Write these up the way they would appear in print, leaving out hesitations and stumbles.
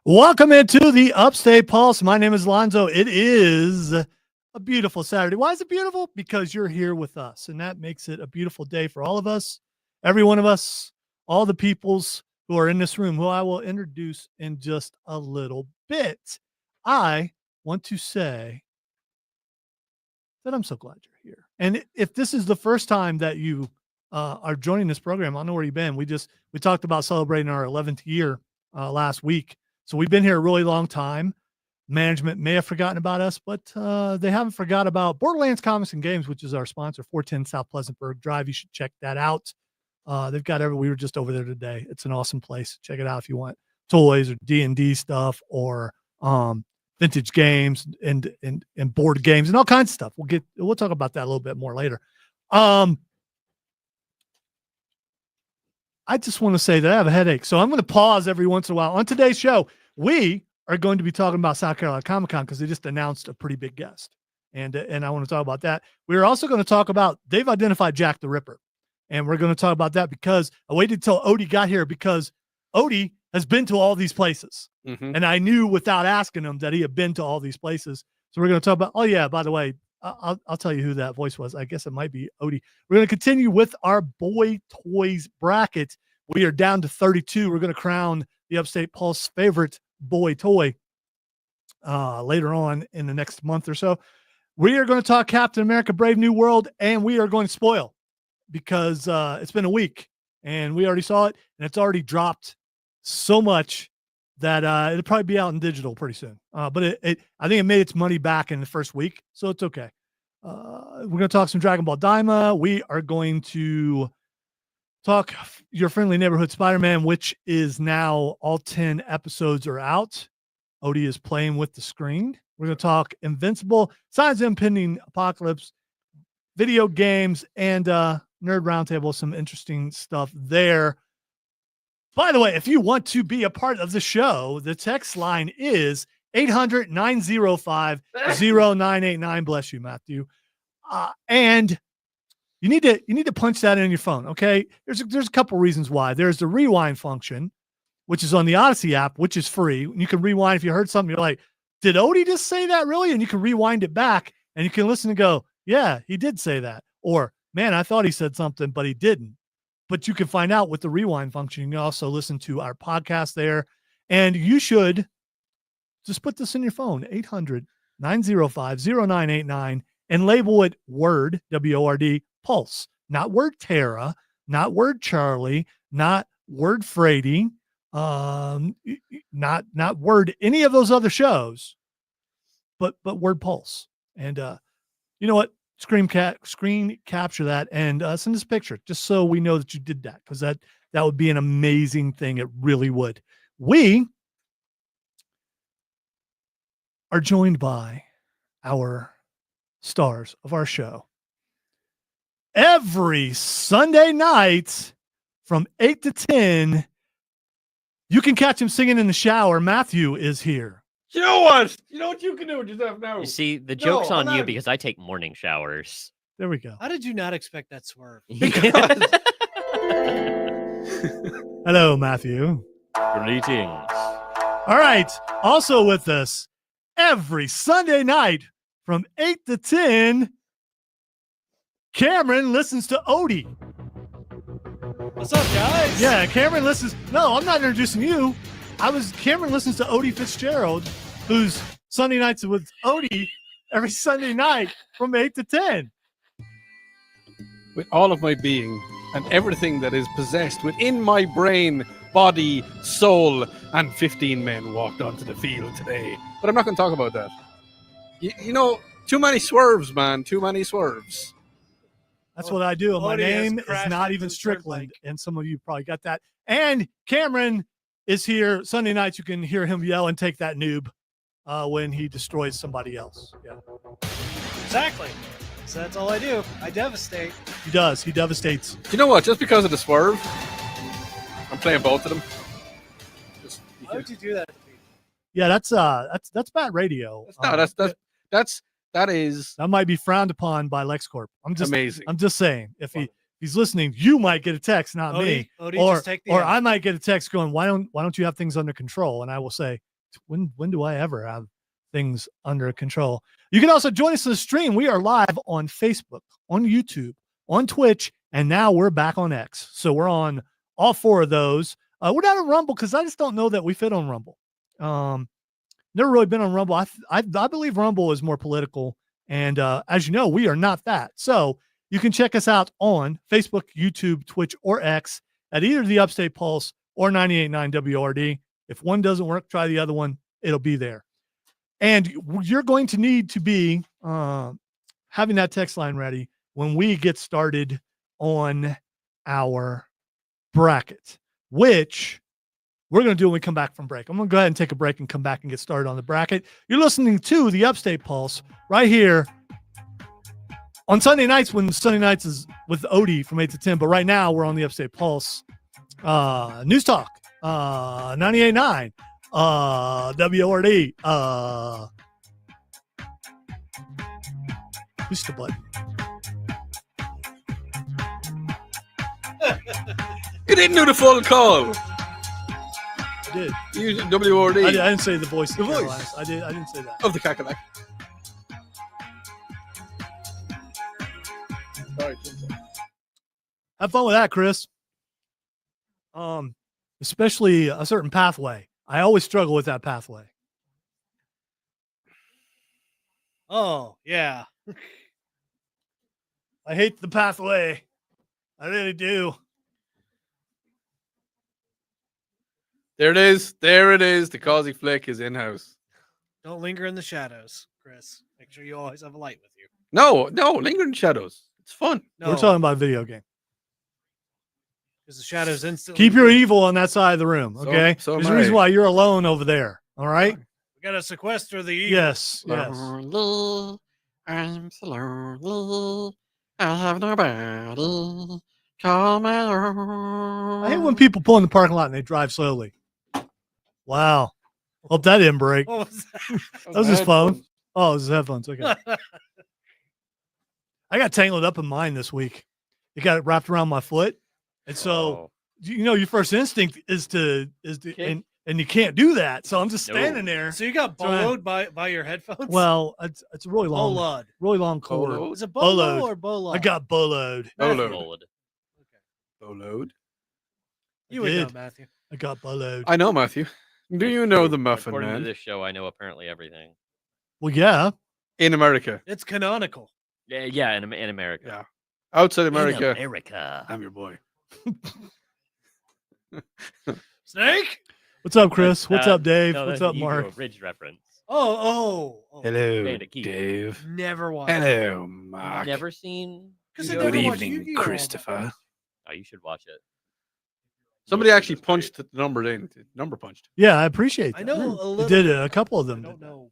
Welcome into the Upstate Pulse. My name is Lonzo. It is a beautiful Saturday. Why is it beautiful? Because you're here with us, and that makes it a beautiful day for all of us, every one of us, all the peoples who are in this room, who I will introduce in just a little bit. I want to say that I'm so glad you're here. And if this is the first time that you are joining this program, I don't know where you've been. We talked about celebrating our 11th year last week. So we've been here a really long time. Management may have forgotten about us, but they haven't forgot about Borderlands Comics and Games, which is our sponsor, 410 South Pleasantburg Drive. You should check that out. They've got we were just over there today. It's an awesome place. Check it out if you want toys or D&D stuff or vintage games and board games and all kinds of stuff. We'll talk about that a little bit more later. I just want to say that I have a headache. So I'm going to pause every once in a while. On today's show, we are going to be talking about South Carolina Comic-Con because they just announced a pretty big guest. And I want to talk about that. We're also going to talk about, they've identified Jack the Ripper. And we're going to talk about that because I waited till Odie got here because Odie has been to all these places. Mm-hmm. And I knew without asking him that he had been to all these places. So we're going to talk about, oh yeah, by the way, I'll tell you who that voice was. I guess it might be Odie. We're going to continue with our boy toys bracket. We are down to 32. We're going to crown the Upstate Pulse favorite boy toy later on in the next month or so. We are going to talk Captain America Brave New World, and we are going to spoil because it's been a week and we already saw it and it's already dropped so much that it'll probably be out in digital pretty soon. But I think it made its money back in the first week, so it's okay. We're going to talk some Dragon Ball Daima. We are going to talk Your Friendly Neighborhood Spider-Man, which is now all 10 episodes are out. Odie is playing with the screen. We're going to talk Invincible, signs of impending apocalypse, video games, and Nerd Roundtable, some interesting stuff there. By the way, if you want to be a part of the show, the text line is 800-905-0989. Bless you, Matthew. And you need to punch that in your phone, okay? There's a couple reasons why. There's the rewind function, which is on the Odyssey app, which is free. You can rewind if you heard something. You're like, did Odie just say that really? And you can rewind it back, and you can listen and go, yeah, he did say that. Or, man, I thought he said something, but he didn't. But you can find out with the rewind function. You can also listen to our podcast there. And you should just put this in your phone, 800-905-0989, and label it Word, W-O-R-D, Pulse. Not Word Tara, not Word Charlie, not Word Frady, not Word any of those other shows, but Word Pulse. And you know what? Screen capture that and send us a picture just so we know that you did that, because that would be an amazing thing. It really would. We are joined by our stars of our show every Sunday night from 8 to 10. You can catch him singing in the shower. Matthew is here. You know what? You know what you can do with yourself now? You see, the joke's on you because I take morning showers. There we go. How did you not expect that swerve? Hello, Matthew. Greetings. All right. Also with us every Sunday night from 8 to 10, Cameron listens to Odie. What's up, guys? Yeah, Cameron listens. No, I'm not introducing you. Cameron listens to Odie Fitzgerald, who's Sunday nights with Odie every Sunday night from 8 to 10. With all of my being and everything that is possessed within my brain, body, soul, and 15 men walked onto the field today. But I'm not going to talk about that. You know, too many swerves, man. Too many swerves. That's what I do. My name is not even Strickland, and some of you probably got that. And Cameron is here Sunday nights. You can hear him yell and take that noob when he destroys somebody else. Yeah, Exactly. So that's all I do. I devastate. he does. He devastates. You know what? Just because of the swerve, I'm playing both of them. Why would you do that to people? Yeah, that's bad radio. That is that might be frowned upon by LexCorp. amazing. I'm just saying, if he's listening, you might get a text, not me, Odie, just take the or L. I might get a text going, why don't you have things under control? And I will say, when do I ever have things under control? You can also join us in the stream. We are live on Facebook, on YouTube, on Twitch, and now we're back on X. So we're on all 4 of those. We're not on Rumble because I just don't know that we fit on Rumble. Never really been on Rumble. I believe Rumble is more political. And as you know, we are not that. So you can check us out on Facebook, YouTube, Twitch, or X at either the Upstate Pulse or 98.9 WRD. If one doesn't work, try the other one. It'll be there. And you're going to need to be having that text line ready when we get started on our bracket, which we're going to do when we come back from break. I'm going to go ahead and take a break and come back and get started on the bracket. You're listening to the Upstate Pulse right here on Sunday nights, when Sunday nights is with Odie from 8 to 10. But right now we're on the Upstate Pulse News Talk 98.9 WRD. Push the button. You didn't do the full call. I did. You used WRD. I didn't say the voice. The voice. Carolinas. I didn't say that. Of the Kakalak. Sorry. Have fun with that, Chris. Especially a certain pathway. I always struggle with that pathway. Oh, yeah. I hate the pathway. I really do. There it is. There it is. The Causey Flick is in-house. Don't linger in the shadows, Chris. Make sure you always have a light with you. No, linger in shadows. It's fun. No, We're talking about a video game. because the shadows instantly. Keep your evil on that side of the room, okay? So There's am a reason I. why you're alone over there, all right? We gotta sequester the evil. Yes. Lonely, I'm so lonely. I have nobody. Come I hate when people pull in the parking lot and they drive slowly. Wow. Hope that didn't break. What was that? That was his phone. Oh, it was his headphones. Okay. I got tangled up in mine this week. It got wrapped around my foot. And so, you know, your first instinct is to Kick. and you can't do that. So I'm just standing there. So you got boloed by your headphones? Well, it's a really long, bolod. really long cord. Bolo? Is it bolo Boloed. or bolod? I got boloed. Bolo. Rolled. Load. You would know, did. Matthew. I got boloed. I know, Matthew. Do you know the Muffin According Man? to this show, I know apparently everything. Well, yeah. In America. It's canonical. Yeah, in America. Yeah. Outside America, In America. I'm your boy. Snake? What's up, Chris? What's Uh, up, Dave? No, What's that's up, an Mark? Ego Ridge reference. Oh. Hello, Bandit Keith. Dave. Never watched. Hello, Mark. Never seen. Because I Yu-Gi-Oh! never Good watched evening, Yu-Gi-Oh! Christopher. Oh, you should watch it. Somebody Yu-Gi-Oh! actually was great. punched the number in. Number punched. Yeah, I appreciate that. I know a You little. did bit. a couple of I them. don't know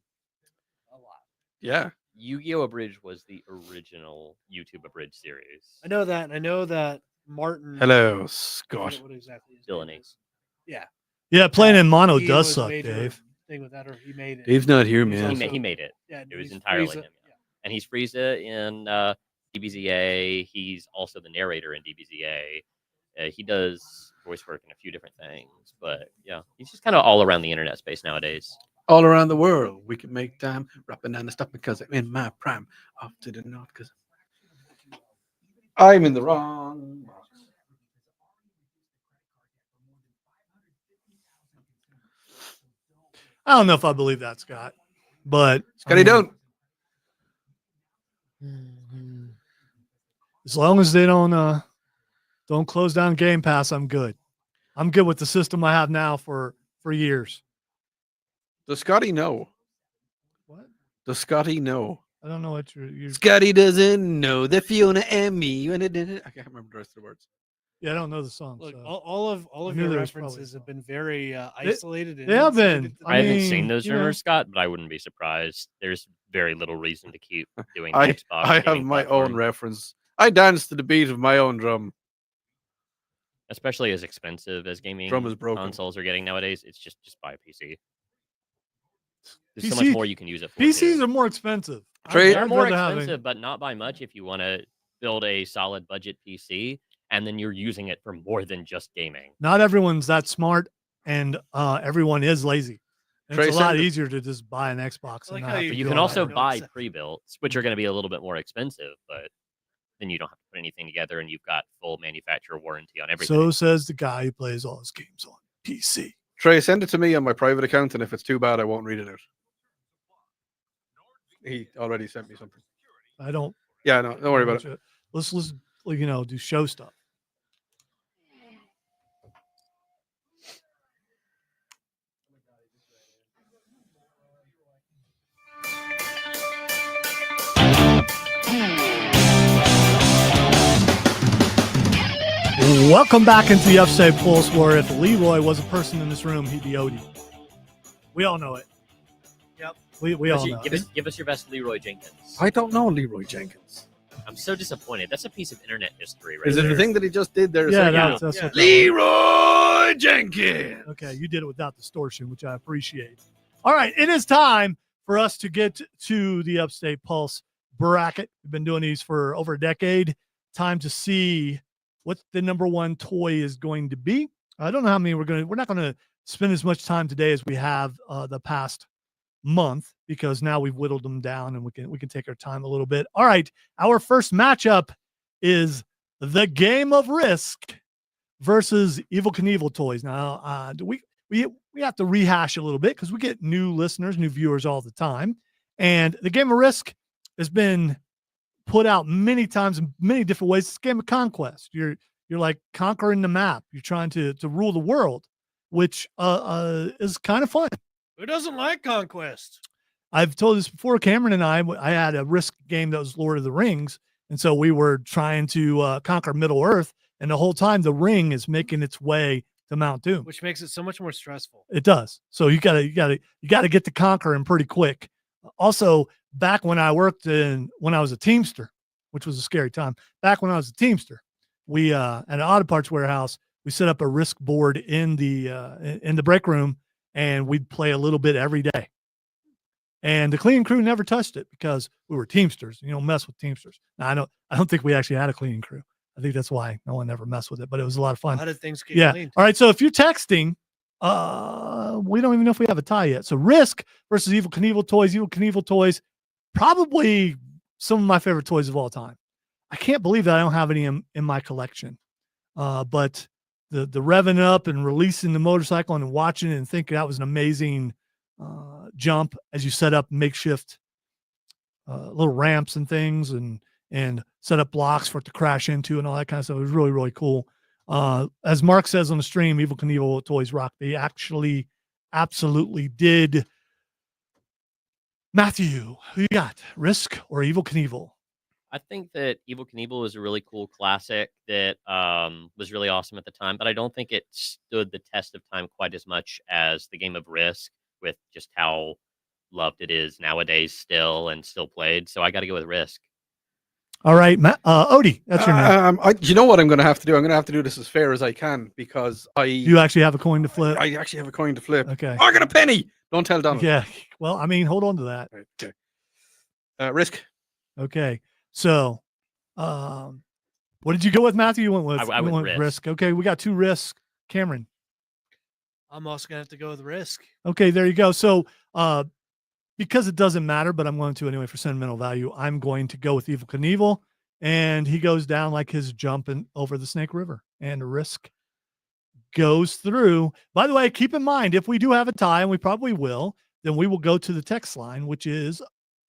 a lot. Yeah. Yu-Gi-Oh! Abridged was the original YouTube Abridged series. I know that. And I know that Martin. Hello, I forget Scott. what exactly his Villainy. name is. Yeah. Yeah, playing in mono He does was suck, major Dave. Thing with that, or he made it. Dave's not here, He's man. also- He made it, Yeah, it was he's entirely Frieza. him. And he's Frieza in DBZA. He's also the narrator in DBZA. He does voice work in a few different things, but yeah, he's just kind of all around the internet space nowadays. All around the world, we can make time rapping down the stuff because I'm in my prime. Off to the north because I'm in the wrong box. I don't know if I believe that, Scott. But Scotty, don't. As long as they don't close down Game Pass, I'm good. I'm good with the system I have now for years. Does Scotty know? What? Does Scotty know? I don't know what you're Scotty doesn't know that Fiona and me when it did it. I can't remember the rest of the words. yeah, I don't know the song. Look, so. all of I your knew there was probably references have some. been very isolated. And they have been. insulated to I haven't mean, seen those you know. rumors, Scott, but I wouldn't be surprised. There's very little reason to keep doing the I Xbox. have gaming my own platform, reference. I dance to the beat of my own drum. especially as expensive as gaming Drum is broken. consoles are getting nowadays. It's just buy a PC. There's so PC much more you can use it for. PCs too. are more expensive. Trade- They're I'd more rather have a- expensive, but not by much if you want to build a solid budget PC and then you're using it for more than just gaming. Not everyone's that smart, and everyone is lazy. And Trey, it's a lot send it. easier to just buy an Xbox. I like and not how have you to But you do can all also that. buy pre-builts, which are going to be a little bit more expensive, but then you don't have to put anything together, and you've got full manufacturer warranty on everything. So says the guy who plays all his games on PC. Trey, send it to me on my private account, and if it's too bad, I won't read it out. He already sent me something. I don't. Yeah, no, don't worry about it. Let's do show stuff. Welcome back into the Upstate Pulse, where if Leroy was a person in this room, he'd be Odie. We all know it. Yep. We all know it. Give us your best Leroy Jenkins. I don't know Leroy Jenkins. I'm so disappointed. That's a piece of internet history, right? Is it there. the thing that he just did there? Yeah, That's that's what Leroy Jenkins. Okay, you did it without distortion, which I appreciate. All right, it is time for us to get to the Upstate Pulse bracket. We've been doing these for over a decade. Time to see what the number one toy is going to be. I don't know how many we're not going to spend as much time today as we have the past month, because now we've whittled them down and we can take our time a little bit. All right, our first matchup is the Game of Risk versus Evel Knievel toys. Now, we have to rehash a little bit because we get new listeners, new viewers all the time, and the Game of Risk has been put out many times in many different ways. It's a game of conquest. You're like conquering the map. You're trying to rule the world, which is kind of fun. Who doesn't like conquest? I've told this before. Cameron and I had a Risk game that was Lord of the Rings, and so we were trying to conquer Middle Earth, and the whole time the ring is making its way to Mount Doom, Which makes it so much more stressful. It does. So you gotta get to conquering pretty quick. Also, back when I worked when I was a Teamster, which was a scary time. Back when I was a Teamster, we at an auto parts warehouse, we set up a Risk board in the break room, and we'd play a little bit every day. And the cleaning crew never touched it because we were Teamsters. You don't mess with Teamsters. Now, I don't think we actually had a cleaning crew. I think that's why no one ever messed with it, but it was a lot of fun. How did things get Yeah. cleaned? All right. So if you're texting, we don't even know if we have a tie yet. So Risk versus Evel Knievel toys. Evel Knievel toys, probably some of my favorite toys of all time. I can't believe that I don't have any in my collection. But the revving up and releasing the motorcycle and watching it and thinking that was an amazing jump as you set up makeshift little ramps and things and set up blocks for it to crash into and all that kind of stuff. It was really, really cool. As Mark says on the stream, Evel Knievel toys rock. They actually absolutely did. Matthew, who you got? Risk or Evel Knievel? I think that Evel Knievel is a really cool classic that was really awesome at the time, but I don't think it stood the test of time quite as much as the Game of Risk, with just how loved it is nowadays still and still played. So I got to go with Risk. All right, Odie, that's your name. You know what I'm going to have to do? I'm going to have to do this as fair as I can because You actually have a coin to flip. I actually have a coin to flip. Okay. I got a penny. Don't tell Donald. Yeah. Well, I mean, hold on to that. Right, okay. Risk. Okay. So, what did you go with, Matthew? You went with I went Risk. Okay, we got two Risk. Cameron. I'm also gonna have to go with Risk. Okay, there you go. So, because it doesn't matter, but I'm going to anyway for sentimental value, I'm going to go with Evel Knievel, and he goes down like his jumping over the Snake River, and Risk goes through. By the way, keep in mind, if we do have a tie, and we probably will, then we will go to the text line, which is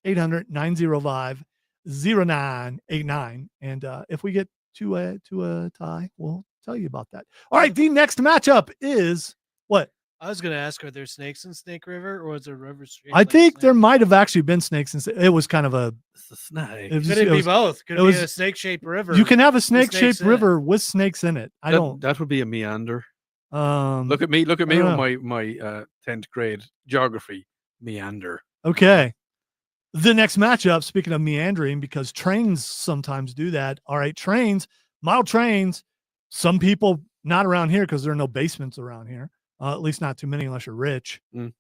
800-905-0989. And if we get to a tie, we'll tell you about that. All right, the next matchup is what? I was gonna ask, are there snakes in Snake River, or was there river straight? I think there might have actually been snakes. It was kind of a. It's a snake. Could it be both? Could it it be was- a snake-shaped river? You can have a snakes snake-shaped in it. river with snakes in it. I don't. That would be a meander. Look Look at me I with don't my 10th grade geography. Meander. Okay. The next matchup, speaking of meandering, because trains sometimes do that. All right, model trains, some people not around here because there are no basements around here. At least not too many unless you're rich. Mm.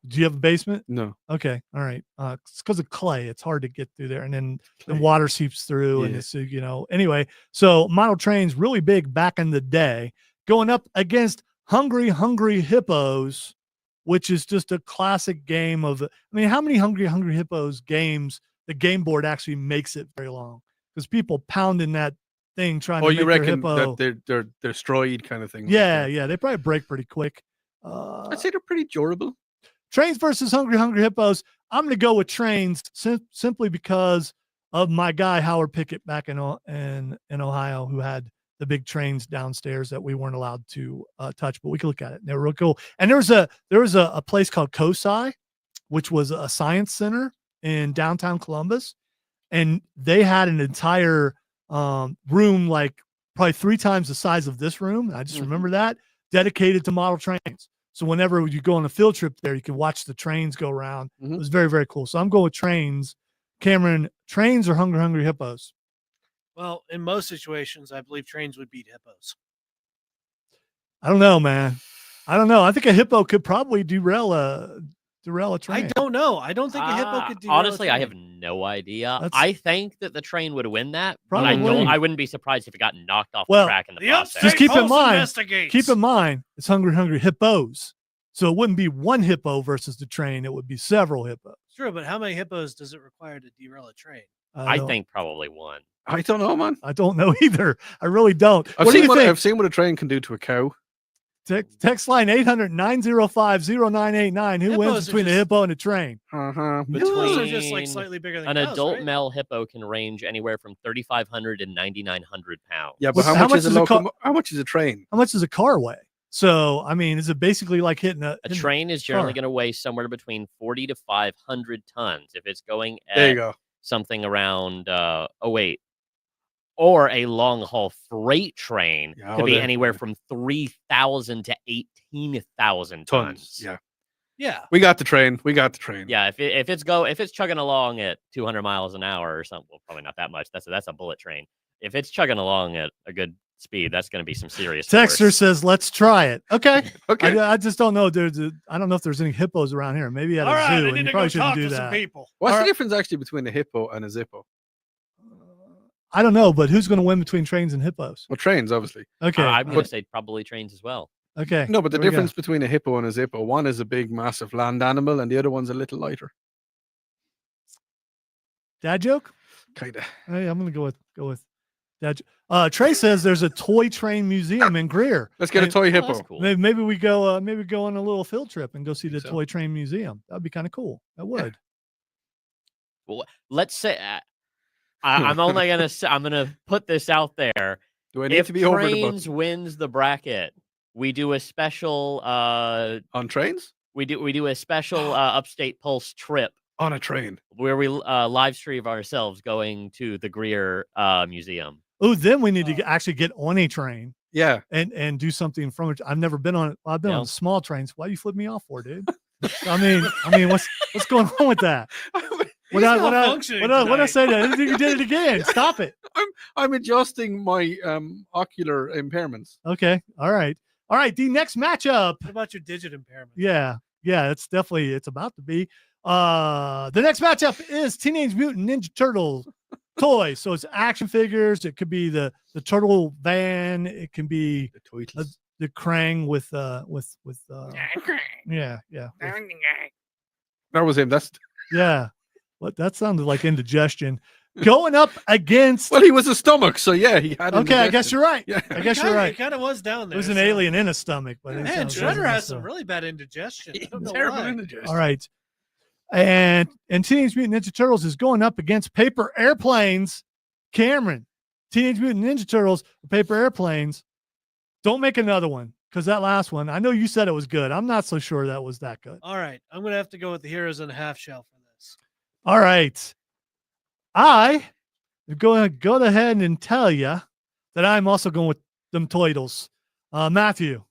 Do you have a basement? No. Okay. All right. It's because of clay. It's hard to get through there. And then the Clay. water seeps through and Yeah. it's, anyway. So model trains really big back in the day, going up against hungry hippos which is just a classic game of. I mean, how many Hungry Hippos games the game board actually makes it very long because people pounding that thing trying Or to you make their reckon hippo. that they're destroyed kind of thing? Yeah, they probably break pretty quick. I'd say they're pretty durable. Trains versus Hungry Hippos. I'm going to go with trains simply because of my guy Howard Pickett back in Ohio, who had the big trains downstairs that we weren't allowed to touch, but we could look at it. They were real cool. And there was a place called COSI, which was a science center in downtown Columbus, and they had an entire room like probably 3 times the size of this room. I just remember that, dedicated to model trains. So whenever you go on a field trip there, you can watch the trains go around. It was very, very cool. So I'm going with trains. Cameron, trains or Hungry Hippos? Well, in most situations, I believe trains would beat hippos. I don't know, man. I don't know. I think a hippo could probably derail a train. I don't know. I don't think a hippo could derail Honestly, a I train. have no idea. I think that the train would win that, but Probably. I wouldn't be surprised if it got knocked off Well, the track in the The process. Upstate Just keep in Pulse mind- investigates. Keep in mind, it's Hungry Hippos. So it wouldn't be one hippo versus the train. It would be several hippos. True, but how many hippos does it require to derail a train? I don't- think probably one. I don't know, man. I don't know either. I really don't. I've What do you think? I've seen what a train can do to a cow. Text line 800-905-0989. Who Hippos wins are between a just- hippo and a train? Uh-huh. Hippos are just Between like slightly bigger than An cows, adult right? male hippo can range anywhere from 3,500 to 9,900 pounds. Yeah, but How how much much is is a a car- how much is a train? How much does a car weigh? So, I mean, is it basically like hitting A hitting train is generally car. going to weigh somewhere between 40 to 500 tons. If it's going There you at go. something around, or a long haul freight train Yeah, could be there- anywhere from 3,000 to 18,000 Tons. tons. Yeah. Yeah. We got the train. Yeah, if it's chugging along at 200 miles an hour or something, well, probably not that much. That's a bullet train. If it's chugging along at a good speed, that's going to be some serious Texter force. says, let's try it. Okay. Okay. I just don't know. I don't know if there's any hippos around here. Maybe at All a right, zoo, I and need you to probably go shouldn't talk do to some that. people. What's All the right. difference actually between a hippo and a zippo? I don't know, but who's going to win between trains and hippos? Well, trains, obviously. Okay. I'm going to say probably trains as well. Okay. No, but the There we go. difference between a hippo and a zippo, one is a big, massive land animal, and the other one's a little lighter. Dad joke? Kind of. Hey, I'm going to go with dad. Trey says there's a toy train museum in Greer. Let's get a toy Oh, hippo. that's cool. Maybe we go on a little field trip and go see the so. toy train museum. That'd be kind of cool. That would. Let's say I'm only going to I'm going to put this out there. Do I need If to be over the trains button? wins the bracket, we do a special On trains? we do a special Upstate Pulse trip On a train. where we live stream ourselves going to the Greer Museum. Oh, then we need to actually get on a train Yeah. and do something from it. I've never been on it. I've been Yeah. on small trains. Why you flip me off for, dude? I mean, what's going on with that? What I malfunctioning say that? You did it again. Stop it. I'm adjusting my ocular impairments. Okay. All right. The next matchup. What about your digit impairment? Yeah. It's about to be. The next matchup is Teenage Mutant Ninja Turtles toys. So it's action figures. It could be the turtle van. It can be The Tweetles. the Krang with yeah. That was him. That's Yeah. What that sounded like indigestion. Going up against well, he was a stomach, so yeah, he had. Okay, I guess indigestion. you're right. Yeah. I guess you're It right. kind of was down It there. was an so- alien in a stomach, but it Man, sounds- Shredder has so- some really bad indigestion. I don't know Terrible why. indigestion. All right. And Teenage Mutant Ninja Turtles is going up against Paper Airplanes. Cameron, Teenage Mutant Ninja Turtles, Paper Airplanes. Don't make another one because that last one, I know you said it was good. I'm not so sure that was that good. All right, I'm gonna have to go with the Heroes and a Half Shell for this. All right. I am going to go ahead and tell you that I'm also going with them Toidles. Matthew.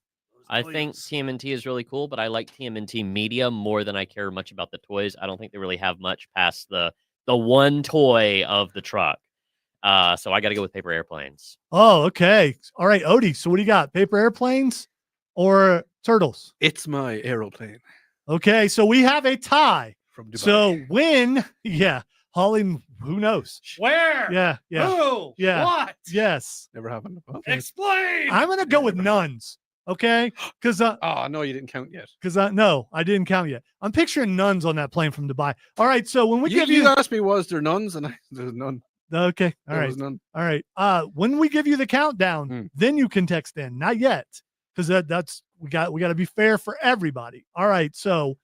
I think TMNT is really cool, but I like TMNT Media more than I care much about the toys. I don't think they really have much past the one toy of the truck. So I got to go with Paper Airplanes. Oh, okay. All right, Odie. So what do you got? Paper Airplanes or Turtles? It's my aeroplane Okay, so we have a tie. from Dubai. So when, yeah, Holly, who knows? Where? Yeah. Who? Yeah. What? Yes. Never happened. Okay. Explain. I'm going to go with nuns. Okay, because Oh, no, you didn't count yet. no, I didn't count yet. I'm picturing nuns on that plane from Dubai. All right, so when we give You you asked me, was there nuns? And there's none. okay, all There right, was none. all right. When we give you the countdown, then you can text in. Not yet, because that's we got to be fair for everybody. All right, so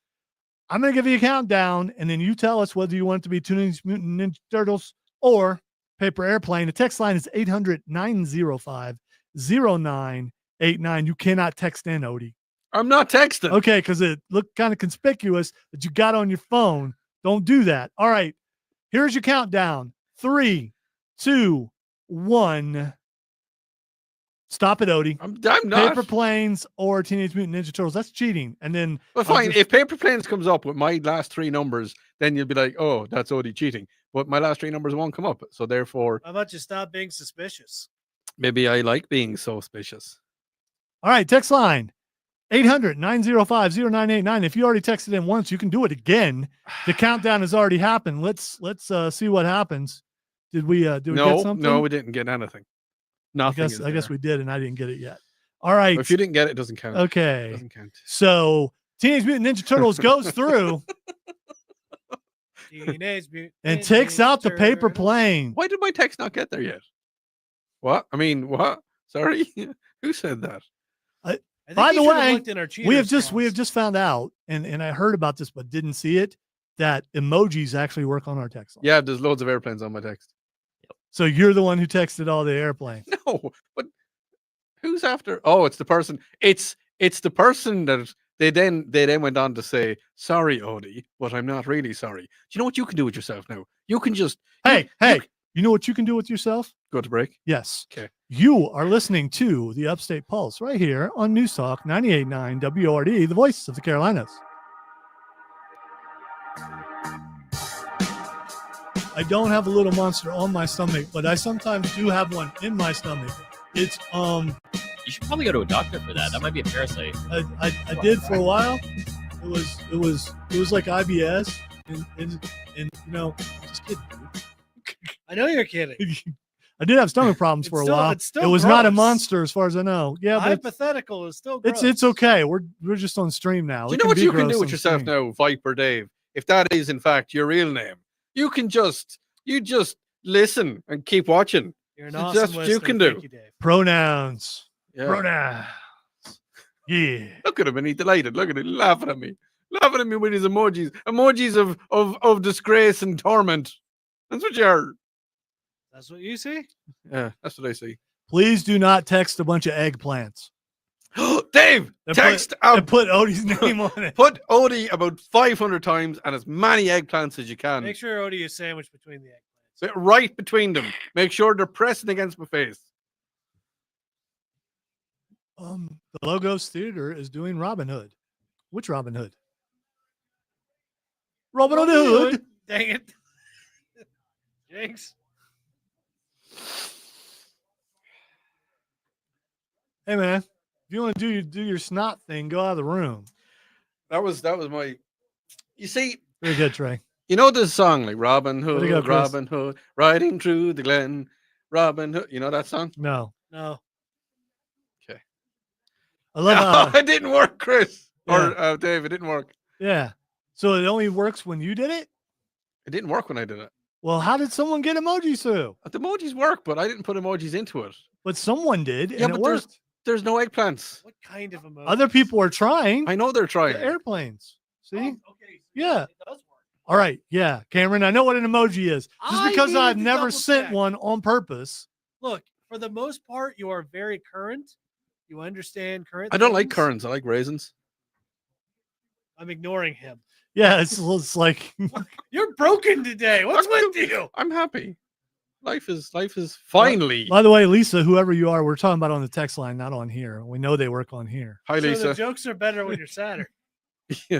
I'm gonna give you a countdown, and then you tell us whether you want it to be Teenage Mutant Ninja Turtles or Paper Airplane. The text line is 800-905-0989. You cannot text in, Odie. I'm not texting. Okay, because it looked kind of conspicuous that you got on your phone. Don't do that. All right, here's your countdown. 3, 2, 1. Stop it, Odie. I'm not. Paper Planes or Teenage Mutant Ninja Turtles. That's cheating. And then Well, fine. If Paper Planes comes up with my last 3 numbers, then you'll be like, oh, that's Odie cheating. But my last 3 numbers won't come up. So therefore, How about you stop being suspicious? maybe I like being so suspicious. all right, text line 800-905-0989. If you already texted in once, you can do it again. The countdown has already happened. Let's see what happens. Did we get something? No, we didn't get anything. Nothing. I guess we did, and I didn't get it yet. All right. If you didn't get it, it doesn't count. Okay. It doesn't count. So Teenage Mutant Ninja Turtles goes through Teenage Mutant and takes out the paper Turtles. plane. Why did my text not get there yet? What? I mean, what? Sorry, who said that? I think By you the should have way, looked in our we have cheater just found out, and I heard about this but didn't see it, that emojis actually work on our text line. Yeah, there's loads of airplanes on my text. So you're the one who texted all the airplanes. No, but who's after? Oh, it's the person. It's the person that they then went on to say, "Sorry, Odie, but I'm not really sorry." Do you know what you can do with yourself now? You can just Hey, you know what you can do with yourself? go to break. Yes. Okay. You are listening to the Upstate Pulse right here on News Talk 98.9 WORD, the voice of the Carolinas. I don't have a little monster on my stomach, but I sometimes do have one in my stomach. It's You should probably go to a doctor for that. That might be a parasite. I did for a while. It was like IBS and you know, just kidding. I know you're kidding. I did have stomach problems for a while. It's still It was not a gross. monster as far as I know. Yeah, but Hypothetical is still gross. it's okay. We're just on stream now. Do you It know what be you can gross do on with yourself stream. now, Viper Dave? If that is in fact your real name, you just listen and keep watching. You're an That's awesome what you listener. can do. Thank you, Dave. Pronouns. Yeah. Pronouns. Yeah. Look at him, and he's delighted. Look at him laughing at me with his emojis of disgrace and torment. That's what you heard. That's what you see? Yeah, that's what I see. Please do not text a bunch of eggplants. Dave, And text and put Odie's name on it. Put Odie about 500 times and as many eggplants as you can. Make sure Odie is sandwiched between the eggplants. Sit right between them. Make sure they're pressing against my face. The Logos Theater is doing Robin Hood. Which Robin Hood? Robin Hood. Dang it. Jinx. Hey man, if you want to do your snot thing, go out of the room. That was my. You see, Very good, Trey. you know this song like Robin Way to Hood, go, Chris. Robin Hood, riding through the glen. Robin Hood, you know that song? No, No. Okay. I love how. it didn't work, Chris Yeah. or Dave. It didn't work. Yeah. So it only works when you did it. It didn't work when I did it. Well, how did someone get emojis through? The emojis work, but I didn't put emojis into it. But someone did, Yeah, and but it worked. There's no eggplants. What kind of emoji? Other people are trying. I know they're trying. The airplanes. See? Okay. Yeah. It does work. All right. Yeah, Cameron. I know what an emoji is. Just I because needed I've to never double sent check. one on purpose. Look, for the most part, you are very current. You understand current. I don't like things. currants. I like raisins. I'm ignoring him. Yeah, it's like You're broken today. What's with you? I'm happy. Life is finally. By the way, Lisa, whoever you are, we're talking about on the text line, not on here. We know they work on here. Hi, So the Lisa. jokes are better when you're sadder. Yeah.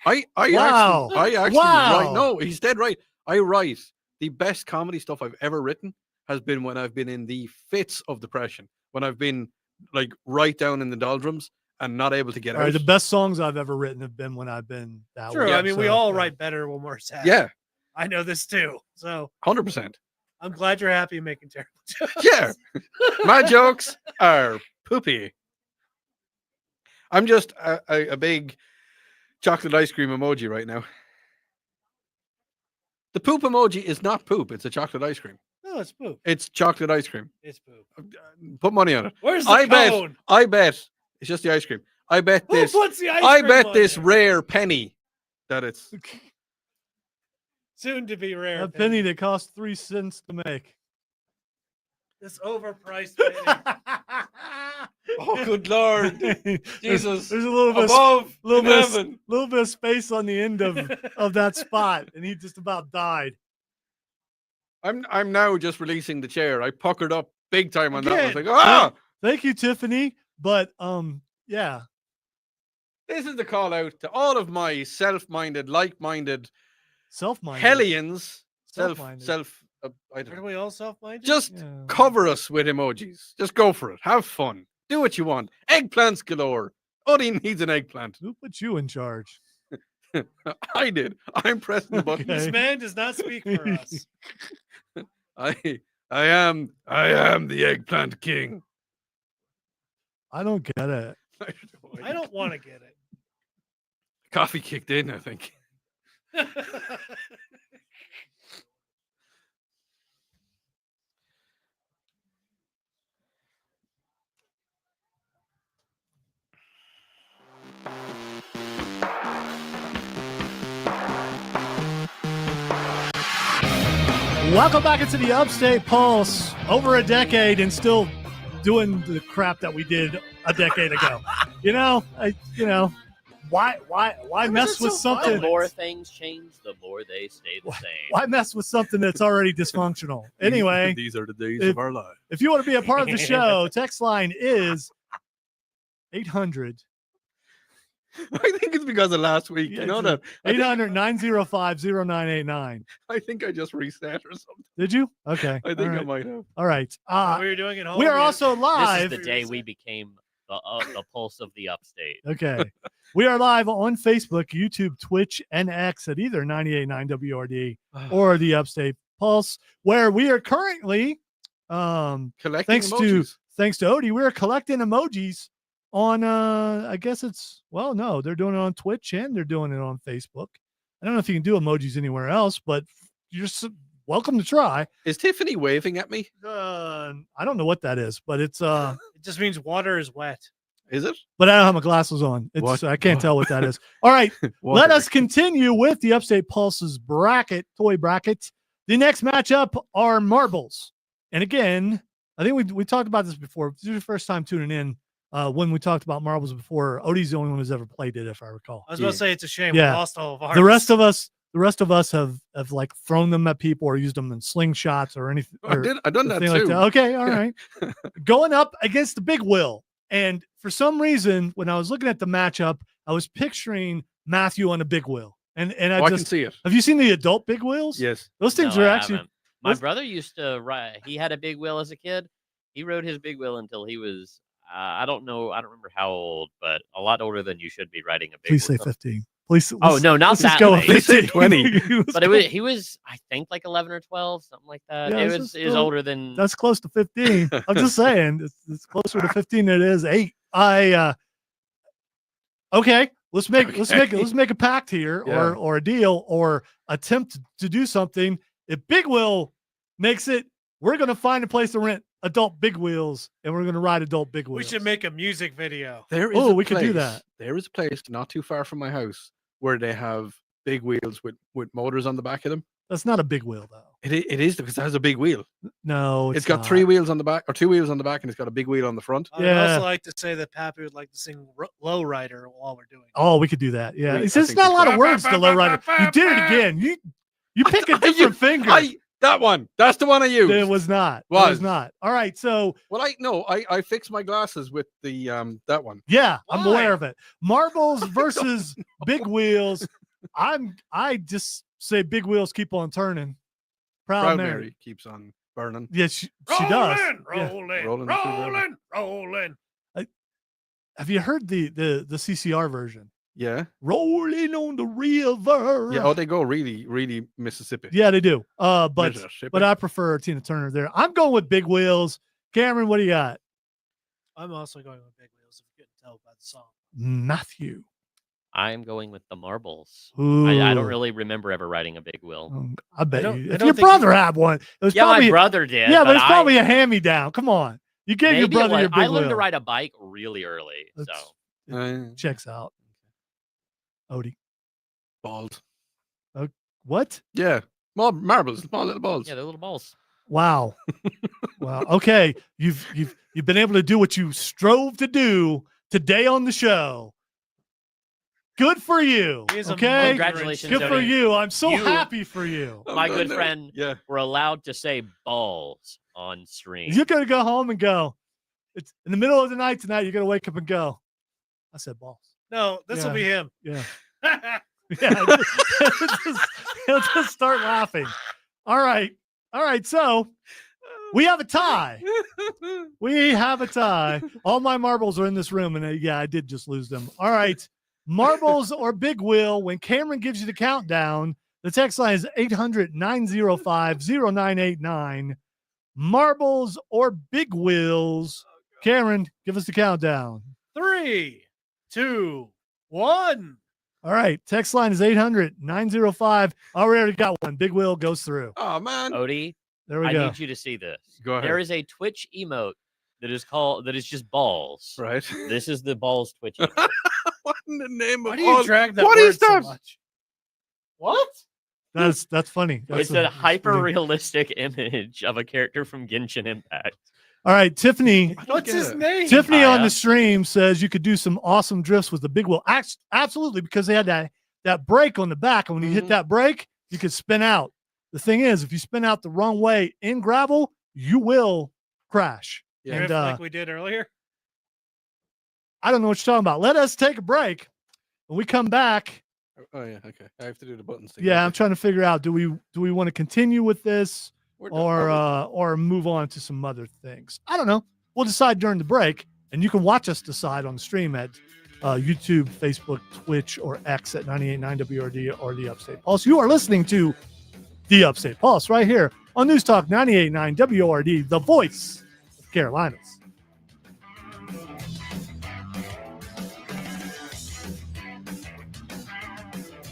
I Wow. actually Wow. write. No, he's dead right. I write the best comedy stuff I've ever written has been when I've been in the fits of depression, when I've been like right down in the doldrums and not able to get All out. right, the best songs I've ever written have been when I've been that True. way. I mean, we So, all yeah. write better when we're sad. Yeah, I know this too. So 100%. I'm glad you're happy making terrible jokes. Yeah, my jokes are poopy. I'm just a big chocolate ice cream emoji right now. The poop emoji is not poop. It's a chocolate ice cream. No, it's poop. It's chocolate ice cream. It's poop. Put money on it. Where's the I cone? bet. It's just the ice cream. I bet Who this. puts the ice I cream bet on this there? rare penny that it's. Soon to be rare. A penny that costs 3 cents to make. This overpriced penny. Oh, good Lord. Jesus. There's a little bit, Above little in bit, heaven. little bit of space on the end of that spot, and he just about died. I'm now just releasing the chair. I puckered up big time on that. I was Again. like, ah! Thank you, Tiffany. But yeah, This is the call out to all of my self-minded, like-minded self-minded. hellions. Self-minded. I don't Aren't know. we all self-minded? Just Yeah. cover us with emojis. Just go for it. Have fun. Do what you want. Eggplants galore. Odie needs an eggplant. Who put you in charge? I did. I'm pressing the button. This Okay. man does not speak for us. I am the eggplant king. I don't get it. I don't want to get Coffee kicked in, I think. it. Welcome back into the Upstate Pulse. Over a decade and still doing the crap that we did a decade ago. Why mess with The something? more things change, the more they stay the same. Why mess with something that's already dysfunctional? Anyway, These are the days if- of our lives. if you want to be a part of the show, text line is 800 I think it's because of last week. Yeah, You know it's that? 800-905-0989. I think I just reset or something. Did you? Okay. I think All I right. might have. All right. we were doing it home. We are yeah. also This live. is the day we became the pulse of the upstate. Okay. We are live on Facebook, YouTube, Twitch, and X at either 98.9 WRD or the Upstate Pulse, where we are currently, Collecting thanks emojis. to Odie, we're collecting emojis on, I guess no, they're doing it on Twitch and they're doing it on Facebook. I don't know if you can do emojis anywhere else, but you're welcome to try. Is Tiffany waving at me? I don't know what that is, but it's, It just means water is wet. Is it? but I don't have my glasses on. What? I can't tell what that is. All right. Let Water. us continue with the Upstate Pulse's toy bracket. The next matchup are marbles. And again, I think we talked about this before. This is your first time tuning in when we talked about marbles before. Odie's the only one who's ever played it, if I recall. I was about to say it's a shame Yeah. we lost all of ours. The rest of us have like thrown them at people or used them in slingshots or anything. I've done that thing too. like that. Okay, all right. Going up against the Big Will. And for some reason, when I was looking at the matchup, I was picturing Matthew on a Big Wheel. And I can see it. have you seen the adult Big Wheels? Yes. Those things No, are I actually haven't. My those- brother used to ride. He had a big wheel as a kid. He rode his big wheel until he was, I don't remember how old, but a lot older than you should be riding a big please wheel. say 15. Please. Oh, no, not let's just that go with late. Please say 15. 20. But he was, I think, like 11 or 12, something like that. Yeah, it this was is still- older than. That's close to 15. I'm just saying it's closer to 15 than it is 8. Okay, let's make a pact here Yeah. or a deal or attempt to do something. If Big Wheel makes it, we're going to find a place to rent adult big wheels and we're going to ride adult big We wheels. should make a music video. There is Oh, a we could do place- that. There is a place not too far from my house where they have big wheels with motors on the back of them. That's not a big wheel though. It is because it has a big wheel. No, It's got not. 3 wheels on the back or 2 wheels on the back and it's got a big wheel on the front. I'd Yeah. also like to say that Pappy would like to sing Lowrider while we're doing it. Oh, we could do that. Yeah, I it's just think not a we lot of could. words to lowrider. You did it again. You pick a different finger. That one. That's the one I used. It was not. It was Was. not. All right. So Well, I fixed my glasses with the that one. yeah, I'm Why? aware of it. Marbles versus big wheels. I just say big wheels keep on turning. Proud, Proud Mary. Mary keeps on burning. Yeah, she does. Yeah. Rolling rolling. Have you heard the CCR version? Yeah. Rolling on the river. Yeah. Oh, they go really, really Mississippi. Yeah, they do. But Mississippi. I prefer Tina Turner there. I'm going with big wheels. Cameron, what do you got? I'm also going with big wheels. If you're getting tell by the song. Matthew. I'm going with the marbles. Ooh. I don't really remember ever riding a big wheel. I bet don't- you. I If don't your think brother had one, it was Yeah, probably my brother did. yeah, but it's I- probably a hand-me-down. Come on, you gave your maybe it brother was. your big I learned wheel. to ride a bike really early, so That's- Checks out. Odie, Balls. what? Yeah. Marbles, small little balls. yeah, they're little balls. Wow, wow. Okay, you've been able to do what you strove to do today on the show. Good for you. He is a Okay, monkey Congratulations, good for Odie. you. I'm so You- happy for you. I'm My done good now. friend, Yeah. we're allowed to say balls on stream. You're gonna go home and go. It's in the middle of the night tonight. You're gonna wake up and go. I said balls. No, this will Yeah. be him. Yeah. Yeah, he'll just start laughing. All right. So we have a tie. We have a tie. All my marbles are in this room, and yeah, I did just lose them. All right. Marbles or big wheel. When Cameron gives you the countdown, the text line is 800-905-0989. Marbles or big wheels. Cameron, give us the countdown. 3, 2, 1. All right. Text line is 800-905. Already got one. Big wheel goes through. Oh man. Odie, There we I go. need you to see this. Go ahead. There is a Twitch emote that is just balls. Right. This is the balls Twitch emote. What in the name Why of do you all? drag that What word is so that? much? What? That's funny. That's It's a that's hyper funny. realistic image of a character from Genshin Impact. All right, Tiffany. I don't What's get his it. name? Tiffany on Hiya. the stream says you could do some awesome drifts with the big wheel. Absolutely, because they had that brake on the back, and when you hit Mhm. that brake, you could spin out. The thing is, if you spin out the wrong way in gravel, you will crash. Yeah. And Drift like we did earlier. I don't know what you're talking about. Let us take a break. When we come back, Oh yeah. Okay. I have to do the buttons thing. yeah, I'm Okay. trying to figure out do we want to continue with this We're done. Are or move on to some other things. I don't know. We'll decide during the break, and you can watch us decide on the stream at YouTube, Facebook, Twitch, or X at 98.9 WRD or the Upstate Pulse. You are listening to the Upstate Pulse right here on News Talk 98.9 WRD, the voice of Carolinas.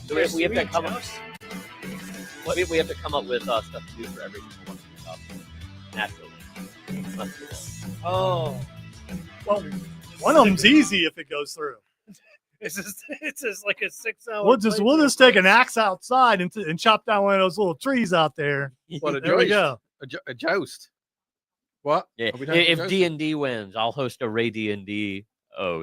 So we have to Sweet come up. Joust. We have to come up with stuff to do for every single one of these stuff. Naturally. Must be that. Oh, Well, one of them's easy if it goes through. it's just like a 6-hour. We'll just take an axe outside and chop down one of those little trees out there. What a There we joust. go. A joust. What? Yeah. Are we talking If joust? D&D wins, I'll host a Ray D&D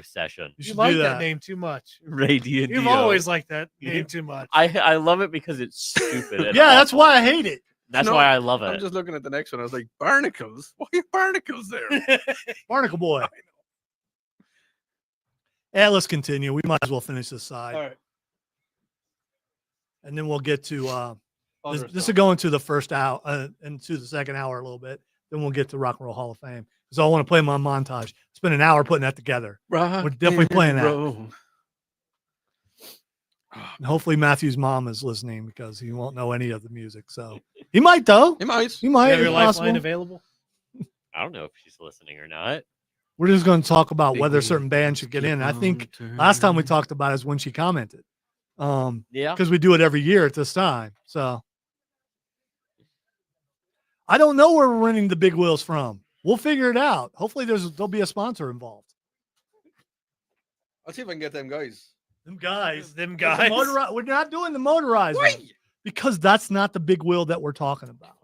session. You You should like do that that. name too much. Ray D&D. You've always liked that Yeah. name too much. I love it because it's stupid. and Yeah, that's awful. why I hate it. That's No, why I love I'm it. just looking at the next one. I was like, barnacles. Why are barnacles there? Barnacle Boy. Yeah, let's continue. We might as well finish this side. All right. And then we'll get to this Other will stuff. go into the first hour into the second hour a little bit. Then we'll get to Rock and Roll Hall of Fame. Because I want to play my montage. Spend an hour putting that together. Rock We're definitely and playing that. roll. And hopefully Matthew's mom is listening because he won't know any of the music. So he might though. He might. He might. You have your It's lifeline possible. available? I don't know if she's listening or not. We're just going to talk about Big whether wheels certain bands should get keep in. I think on last time we turning. talked about it is when she commented. Yeah. Because we do it every year at this time. So I don't know where we're renting the big wheels from. We'll figure it out. Hopefully there'll be a sponsor involved. I'll see if I can get them guys. Them guys. Them The guys. we're not doing the motorized Why? one because that's not the big wheel that we're talking about.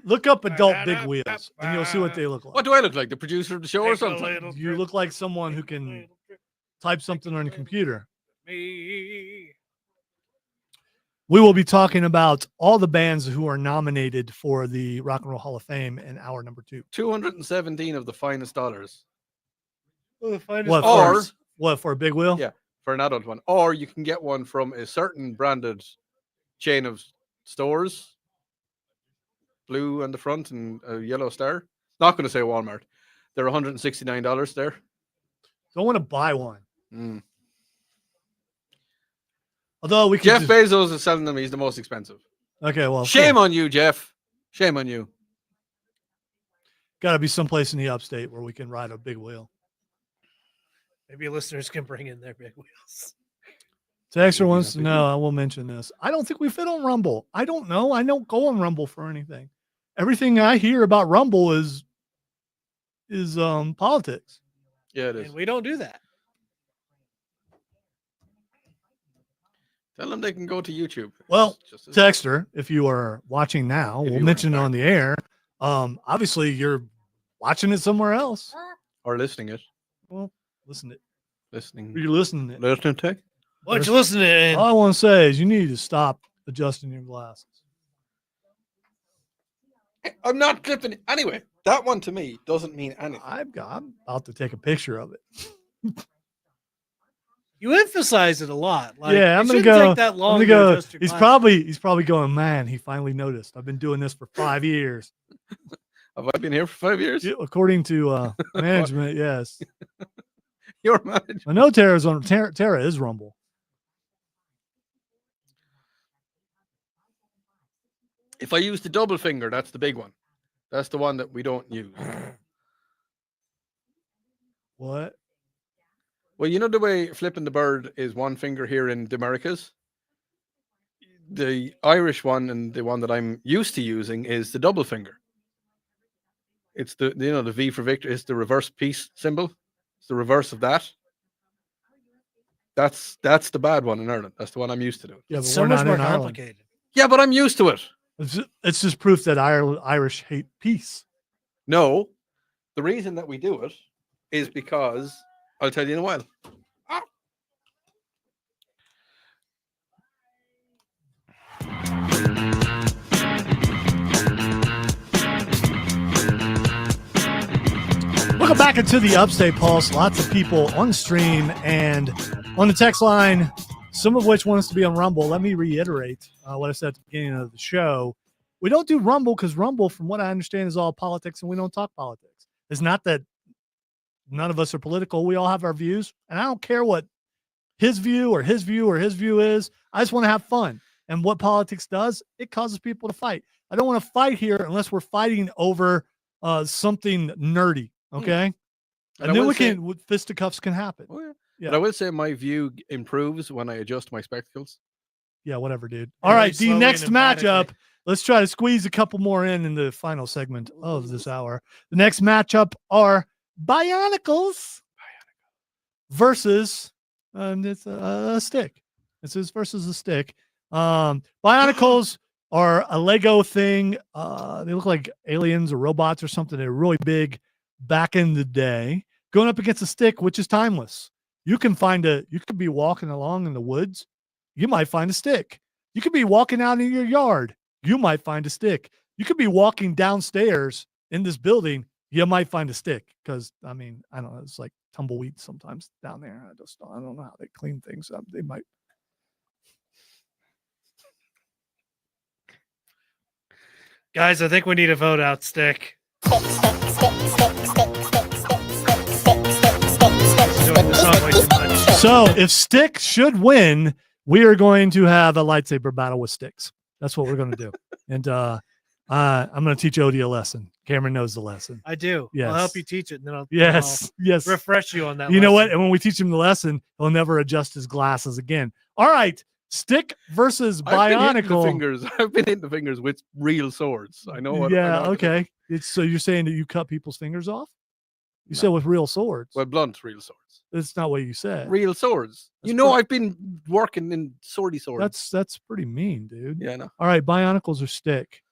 Look up adult big wheels and you'll see what they look like. What do I look like? The producer of the show or something? You look like someone who can type something on a computer. Me. We will be talking about all the bands who are nominated for the Rock and Roll Hall of Fame in hour number 2. 217 of the finest dollars Oh, the finest What Or- for, what for a big wheel? Yeah. for an adult one. Or you can get one from a certain branded chain of stores. Blue on the front and a yellow star. Not going to say Walmart. They're $169 there. Don't want to buy one. Mm. Although we could Jeff just- Bezos is selling them. He's the most expensive. Okay, well, Shame on you, Jeff. Shame on you. Got to be someplace in the upstate where we can ride a big wheel. Maybe listeners can bring in their big wheels. Texter wants to know, I will mention this. I don't think we fit on Rumble. I don't know. I don't go on Rumble for anything. Everything I hear about Rumble is politics. Yeah, it is. And we don't do that. Tell them they can go to YouTube. Well, Just as- Texter, if you are watching now, If we'll you mention it are. on the air. Obviously you're watching it somewhere else. or listening it. Well, listen to it. Listening. You're listening to it. Listening to. Why don't you listen to it? All I want to say is you need to stop adjusting your glasses. I'm not clipping it. Anyway, that one to me doesn't mean anything. I'm about to take a picture of it. You emphasize it a lot. Like, Yeah, I'm it gonna shouldn't go. Take that I'm long gonna to go. adjust your He's glasses. probably going, man, he finally noticed. I've been doing this for 5 years. Have I been here for 5 years? Yeah, according to management, yes. Your manager. I know Tara's on. Tara is Rumble. If I use the double finger, that's the big one. That's the one that we don't use. What? Well, you know the way flipping the bird is one finger here in the Americas? The Irish one and the one that I'm used to using is the double finger. It's the the V for Victor is the reverse peace symbol. It's the reverse of that. That's the bad one in Ireland. That's the one I'm used to doing. Yeah, but It's we're so much not more in Ireland. complicated. Yeah, but I'm used to it. It's just proof that Irish hate peace. No, the reason that we do it is because I'll tell you in a while. Welcome back into the Upstate Pulse. Lots of people on stream and on the text line, some of which want us to be on Rumble. Let me reiterate what I said at the beginning of the show. We don't do Rumble because Rumble, from what I understand, is all politics, and we don't talk politics. It's not that none of us are political. We all have our views, and I don't care what his view or his view or his view is. I just want to have fun. And what politics does, it causes people to fight. I don't want to fight here unless we're fighting over something nerdy. Okay. And then fisticuffs can happen. Oh, yeah. Yeah. But I will say my view improves when I adjust my spectacles. Yeah, whatever, dude. Yeah, All right. very The slowly next and emphatically. matchup, let's try to squeeze a couple more in the final segment of this hour. The next matchup are Bionicles versus it's a stick. This is versus a stick. Bionicles are a Lego thing. They look like aliens or robots or something. They're really big back in the day. Going up against a stick, which is timeless. You could be walking along in the woods. You might find a stick. You could be walking out in your yard. You might find a stick. You could be walking downstairs in this building. You might find a stick because, I mean, I don't know. It's like tumbleweed sometimes down there. I don't know how they clean things up. They might. Guys, I think we need a vote out stick. Doing the song way too much. So if stick should win, we are going to have a lightsaber battle with sticks. That's what we're going to do. And I'm going to teach Odie a lesson. Cameron knows the lesson. I do. Yes. I'll help you teach it, and then I'll Yes. refresh you on that. You know what? lesson. And when we teach him the lesson, he'll never adjust his glasses again. All right. Stick versus Bionicle. I've been hitting the fingers with real swords. I know what. I Yeah. know what to do. Okay. So you're saying that you cut people's fingers off? You No. said with real swords. Well, blunt real swords. That's not what you said. Real swords. That's You know, pretty- I've been working in swordy swords. That's pretty mean, dude. Yeah, I know. All right, Bionicles or stick.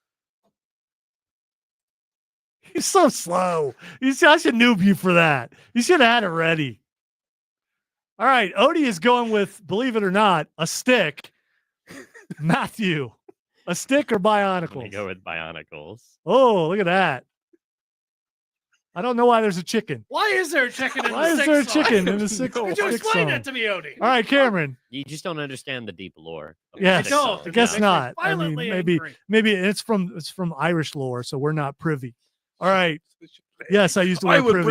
He's so slow. I should noob you for that. You should have had it ready. All right, Odie is going with, believe it or not, a stick. Matthew, a stick or I'm gonna Bionicles? go with Bionicles. Oh, look at that. I don't know why there's a chicken. Why is there a chicken in Why the is six there a song? chicken in the six? No. Could you stick explain song? that to me, Odie? All right, Cameron. You just don't understand the deep lore. of the Yes, Six I don't. Song, I guess no. not. I mean, Violently maybe angry. it's from Irish lore, so we're not privy. All right. Yes, I used the word I will privy.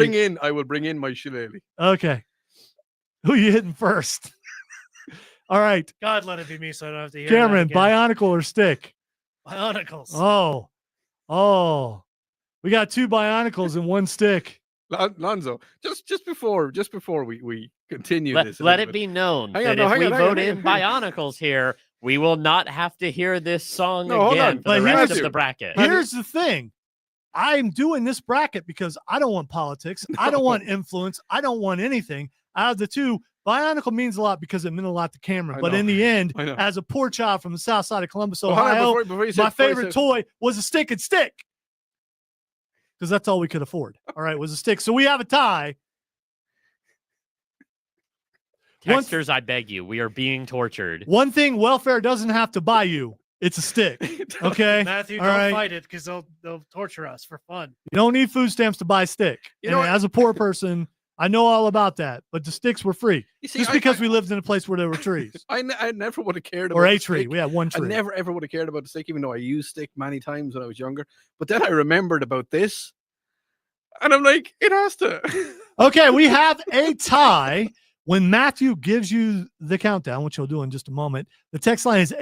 bring in my shillelagh. Okay. Who you hitting first? All right. God, let it be me, so I don't have to hear Cameron, that again. Bionicle or stick? Bionicles. Oh. We got 2 Bionicles and 1 stick. Lonzo, just before we continue this, Let it be known Hang on, that no, if hang we on, hang on, vote hang in on, hang Bionicles here, we will not have to hear this song No, hold again on. for But the rest here's- of the bracket. Here's the thing. I'm doing this bracket because I don't want politics. I don't want influence. I don't want anything. Out of the 2, Bionicle means a lot because it meant a lot to Cameron. I But know. in the end, I know. as a poor child from the south side of Columbus, Well, hold on, Ohio, before you say- my before you favorite say- toy was a stick and stick. Because that's all we could afford. All right, was a stick. So we have a tie. One- Texters, I beg you, we are being tortured. One thing welfare doesn't have to buy you. It's a stick. Okay. Matthew, All don't right. fight it because they'll torture us for fun. You don't need food stamps to buy a stick. You know And what? as a poor person, I know all about that. But the sticks were free. You see, Just because we lived in a place where there were trees. I never would have cared about Or a the tree. stick. We had 1 I tree. never ever would have cared about the stick, even though I used stick many times when I was younger. But then I remembered about this, and I'm like, it has to. Okay, we have a tie. When Matthew gives you the countdown, which he'll do in just a moment, the text line is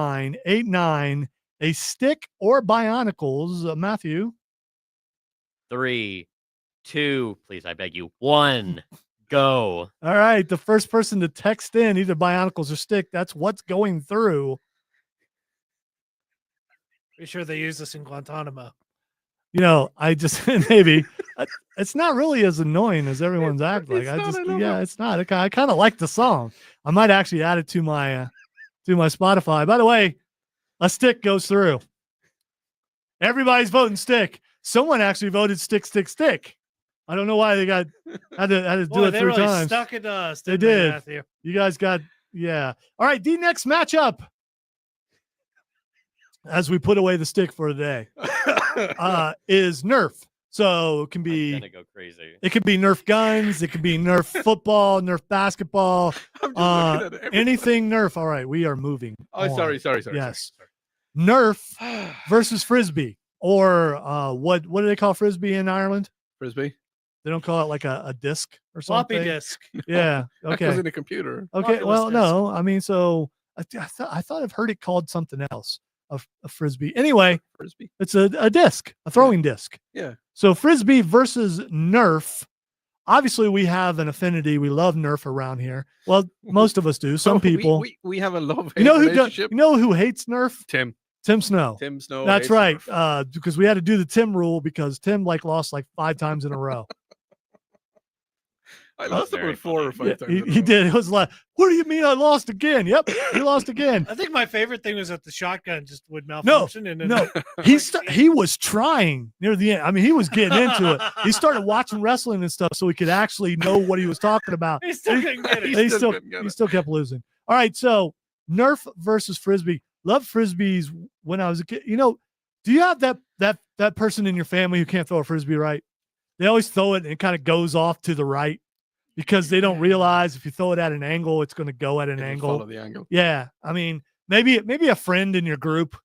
800-905-0989. A stick or Bionicles. Matthew. 3, 2, please, I beg you, 1, go. All right, the first person to text in either Bionicles or stick, that's what's going through. Pretty sure they use this in Guantanamo. You know, I just maybe it's not really as annoying as everyone's acting like. it's I not, just I love yeah, it. it's not. I kind of like the song. I might actually add it to my Spotify. By the way, a stick goes through. Everybody's voting stick. Someone actually voted stick, stick, stick. I don't know why they had to do Boy, it they 3 really times. stuck it to us. They Didn't did. Matthew? You guys got yeah. All right, the next matchup. As we put away the stick for today, is Nerf. So it can I'm be gonna go crazy. it could be Nerf guns, it could be Nerf football, Nerf basketball, I'm just looking at it. anything Nerf. All right, we are moving. Oh, on. sorry. Yes. Nerf versus Frisbee, or what do they call Frisbee in Ireland? Frisbee. They don't call it like a disc or Floppy something. disk. Yeah. That goes Okay. in a computer. Okay. Populous Well, disc. no. I mean, so I thought I've heard it called something else. A Frisbee. Anyway, Frisbee. it's a disc, a throwing disc. Yeah. So Frisbee versus Nerf. Obviously, we have an affinity. We love Nerf around here. Well, most of us do. Some people. We have a love You know who relationship. you know who hates Nerf? Tim Snow. Tim Snow. That's hates right. Nerf. Because we had to do the Tim rule because Tim lost 5 times in a row. I lost Very about 4 or 5 Yeah, times. he, in a he row. did. It was like, what do you mean I lost again? Yep, he lost again. I think my favorite thing was that the shotgun just would malfunction. And then No, he was trying near the end. I mean, he was getting into it. He started watching wrestling and stuff so he could actually know what he was talking about. he still couldn't get it. He still still couldn't get he it. still kept losing. All right, so Nerf versus Frisbee. Love Frisbees when I was a kid. You know, do you have that person in your family who can't throw a Frisbee right? They always throw it and it kind of goes off to the right because they don't realize if you throw it at an angle, it's going to go at an It'll angle. Follow the angle. Yeah, I mean, maybe a friend in your group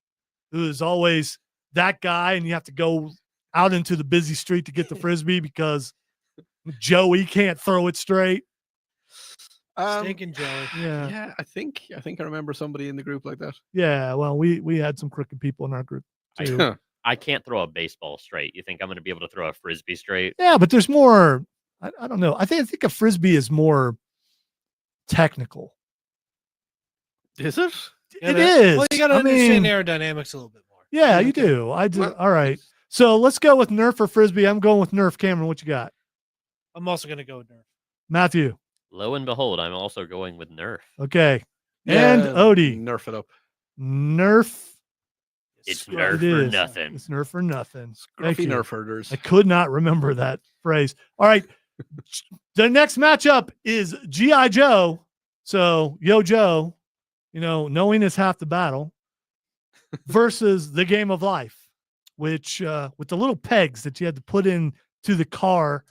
who is always that guy, and you have to go out into the busy street to get the Frisbee because Joey can't throw it straight. Stinking Joey. Yeah. Yeah, I think I remember somebody in the group like that. Yeah, well, we had some crooked people in our group too. I can't throw a baseball straight. You think I'm gonna be able to throw a frisbee straight? Yeah, but there's more. I don't know. I think a Frisbee is more technical. Is it? It is. Well, you got to I understand mean, aerodynamics a little bit more. yeah, you Okay. do. I do. Well- All right. So let's go with Nerf or Frisbee. I'm going with Nerf. Cameron, what you got? I'm also going to go with Nerf. Matthew. Lo and behold, I'm also going with Nerf. Okay. And Odie. Nerf it up. Nerf. It's Scruff. Nerf It for is. nothing. It's Nerf for nothing. Thank Scruffy you. Nerf herders. I could not remember that phrase. All right. The next matchup is G.I. Joe. So, Yo Joe, knowing is half the battle, versus the game of life, which with the little pegs that you had to put in to the car,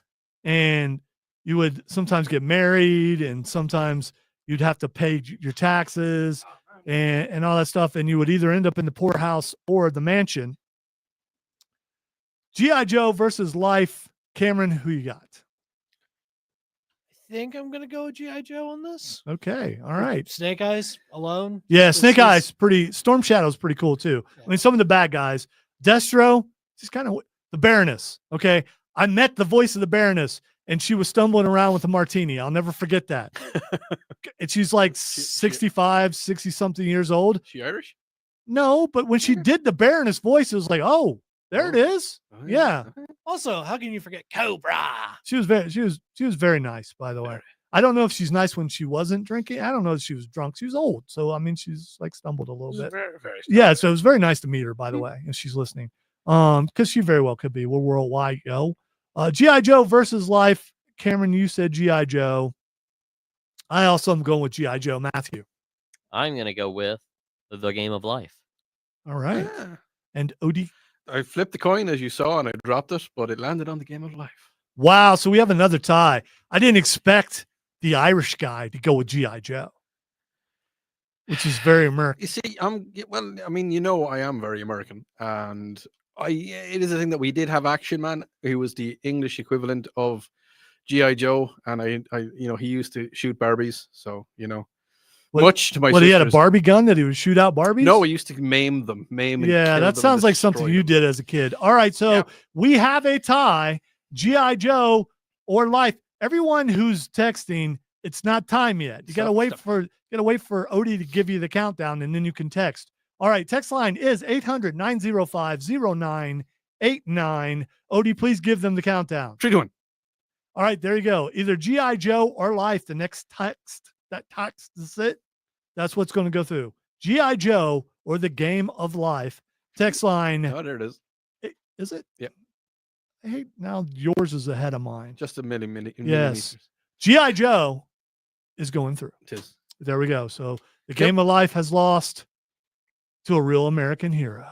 and you would sometimes get married, and sometimes you'd have to pay your taxes and all that stuff, and you would either end up in the poorhouse or the mansion. G.I. Joe versus life. Cameron, who you got? I think I'm gonna go with GI Joe on this. Okay. All right. Snake Eyes alone. Yeah, This Snake is- Eyes pretty. Storm Shadow's pretty cool too. Yeah. I mean, some of the bad guys. Destro, she's kind of the Baroness. Okay, I met the voice of the Baroness, and she was stumbling around with a martini. I'll never forget that. And she's like 65, 60 something years old. She Irish? No, but when she did the Baroness voice, it was like, oh, there it is. Oh, Yeah. Also, how can you forget Cobra? She was very nice, by the way. I don't know if she's nice when she wasn't drinking. I don't know if she was drunk. She was old. So I mean, she's like stumbled a little bit. Very, very Yeah, so it was very nice to meet her, by the way, if she's listening. Because she very well could be. We're worldwide, yo. G.I. Joe versus Life. Cameron, you said G.I. Joe. I also am going with G.I. Joe. Matthew. I'm gonna go with the Game of Life. All right. Yeah. And Odie. I flipped the coin as you saw, and I dropped it, but it landed on the Game of Life. Wow. So we have another tie. I didn't expect the Irish guy to go with G.I. Joe, which is very American. You see, I mean, you know, I am very American, and it is a thing that we did have Action Man, who was the English equivalent of G.I. Joe, and he used to shoot Barbies, so much to my He had a sisters. Barbie gun that he would shoot out Barbies? No, he used to maim them, and Yeah, kill that them, sounds like something destroy you them. did as a kid. All right, so Yeah. we have a tie, G.I. Joe or Life. Everyone who's texting, it's not time yet. You gotta wait for Odie to give you the countdown, and then you can text. All right, text line is 800-905-0989. Odie, please give them the countdown. 3 to 1. All right, there you go. Either G.I. Joe or Life. The next text that text is it. That's what's going to go through. G.I. Joe or the Game of Life. Text line. Oh, there it is. Is it? Yeah. Hey, now yours is ahead of mine. Just a millimeter. Yes. G.I. Joe is going through. It is. There we go. So the Game of Life has lost to a real American hero.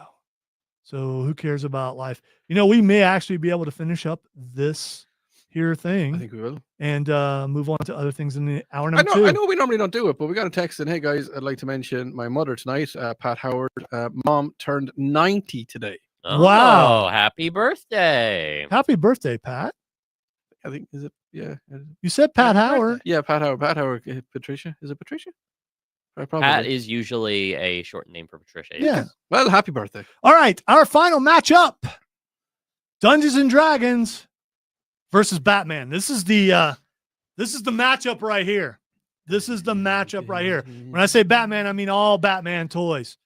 So who cares about Life? We may actually be able to finish up this here thing. I think we will. And move on to other things in the hour number I two. know we normally don't do it, but we got a text and hey guys, I'd like to mention my mother tonight, Pat Howard. Mom turned 90 today. Oh, Wow. Happy birthday. Happy birthday, Pat. I think is it? Yeah. You said Pat Happy Howard. birthday. Yeah, Pat Howard. Pat Howard. Patricia. Is it Patricia? Probably. Pat is usually a short name for Patricia. Yeah. Well, happy birthday. All right. Our final matchup. Dungeons and Dragons versus Batman. This is the matchup right here. This is the matchup right here. When I say Batman, I mean all Batman toys.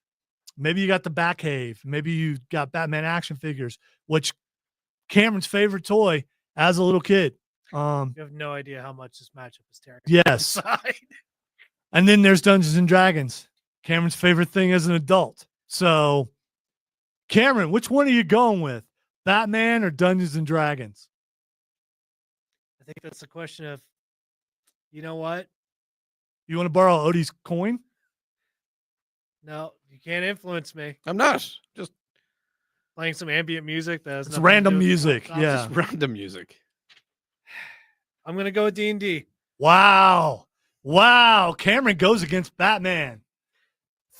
Maybe you got the Batcave. Maybe you got Batman action figures, which Cameron's favorite toy as a little kid. You have no idea how much this matchup is tearing. Yes. Aside. And then there's Dungeons and Dragons, Cameron's favorite thing as an adult. So, Cameron, which one are you going with? Batman or Dungeons and Dragons? I think that's a question of, you know what? You want to borrow Odie's coin? No, you can't influence me. I'm not. Just Playing some ambient music. That has It's nothing to random do with the music, topic. yeah. random music. I'm gonna go with D&D. Wow. Cameron goes against Batman.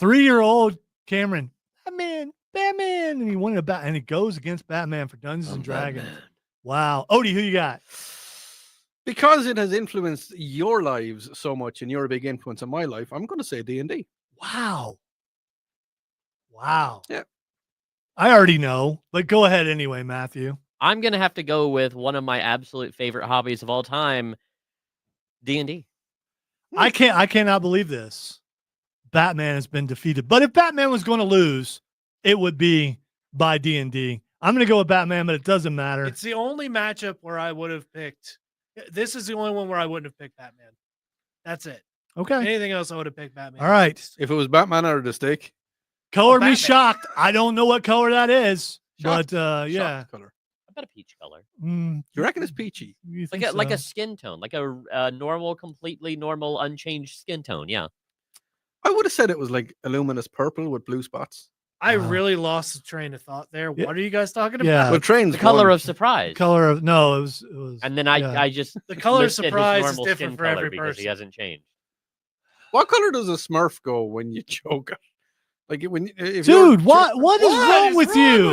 3-year-old Cameron, Batman. And he wanted a and he goes against Batman for Dungeons and Dragons. Wow. Odie, who you got? Because it has influenced your lives so much and you're a big influence on my life, I'm going to say D&D. Wow. Yeah. I already know, but go ahead anyway, Matthew. I'm gonna have to go with one of my absolute favorite hobbies of all time, D&D. I cannot believe this. Batman has been defeated. But if Batman was going to lose, it would be by D&D. I'm going to go with Batman, but it doesn't matter. It's the only matchup where I would have picked. This is the only one where I wouldn't have picked Batman. That's it. Okay. Anything else, I would have picked Batman. All right. If it was Batman or the Stick, Color me Batman. shocked. I don't know what color that is, Shocked. but yeah. shock color. How about a peach color? Mm, You reckon it's peachy? you Like think a so? skin tone, like a normal, completely normal, unchanged skin tone. Yeah. I would have said it was like a luminous purple with blue spots. I Wow. really lost the train of thought there. Yeah. What are you guys talking about? Yeah. Well, trains The color won. of surprise. color of no, it was And then yeah. I just The color of listed his surprise is normal different skin for color every because he person. hasn't changed. What color does a Smurf go when you choke it? Like if Dude, what is wrong with you?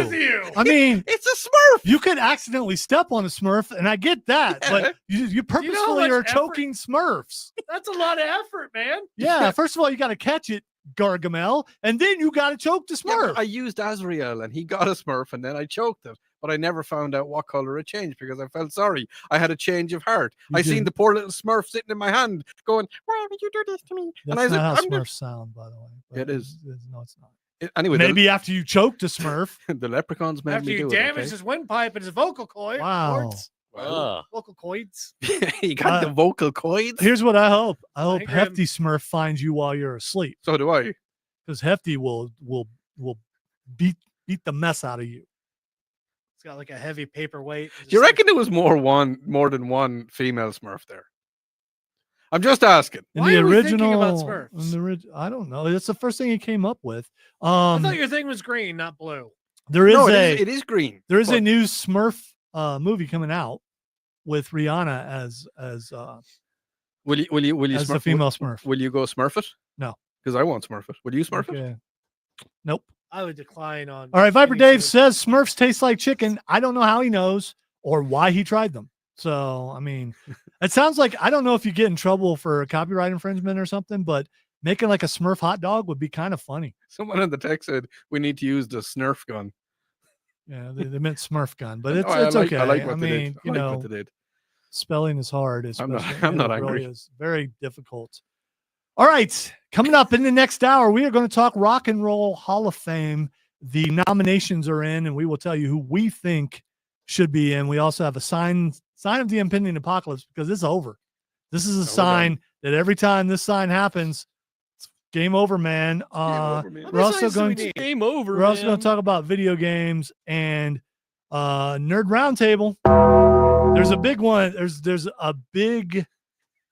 I mean, it's a Smurf. you could accidentally step on a Smurf, and I get that, Yeah. but you purposefully much are effort- choking Smurfs. That's a lot of effort, man. Yeah, first of all, you got to catch it, Gargamel, and then you got to choke the Yeah, Smurf. but I used Azrael and he got a Smurf and then I choked it. But I never found out what color it changed because I felt sorry. I had a change of heart. You I seen did. the poor little Smurf sitting in my hand going, why would you do this to me? That's and I not said, how I'm Smurfs sound, by the way. Yeah, it is. No, it's not. Anyway, Maybe after you choked a Smurf. the leprechauns made After me you do it. damage Okay? his windpipe and his vocal cord. Wow. cords, Well, vocal cords. you got the vocal coins. Here's what I hope. I hope Grim. Hefty Smurf finds you while you're asleep, So do I. because Hefty will beat the mess out of you. It's got like a heavy paperweight. Do you reckon there was more than one female Smurf there? I'm just asking. In Why the are we thinking original, about Smurfs? I don't know. That's the first thing he came up with. I thought your thing was green, not blue. There is No, a it is green. there is a but new Smurf movie coming out with Rihanna as Will you as the Smurf, female Smurf. Will you go Smurf it? No. Because I won't Smurf it. Will you Smurf it? Okay. Nope. I would decline on. All right, Viper any Dave sort of- says Smurfs taste like chicken. I don't know how he knows or why he tried them. So, I mean, it sounds like, I don't know if you get in trouble for copyright infringement or something, but making like a Smurf hot dog would be kind of funny. Someone in the text said we need to use the Snurf gun. Yeah, they meant Smurf gun, but No, it's okay. I like what they mean, did. you I like know, what they did. spelling is hard. I'm not- especially- I'm not it really angry. is very difficult. All right, coming up in the next hour, we are going to talk Rock and Roll Hall of Fame. The nominations are in, and we will tell you who we think should be in. We also have a sign of the impending apocalypse, because it's over. This is a sign that every time this sign happens, it's game over, man. over, man. We're also going to Game over. we're also going to talk about video games and Nerd Roundtable. There's a big one. There's a big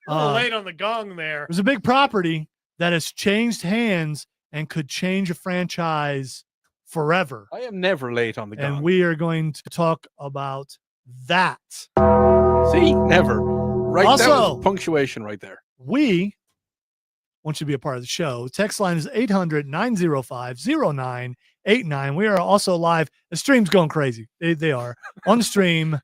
A little late on the gong there. there's a big property that has changed hands and could change a franchise forever. I am never late on the And gun. we are going to talk about that. See, never. Right. That Also- was punctuation right there. We want you to be a part of the show. Text line is 800-905-0989. We are also live. The stream's going crazy. They are on the stream,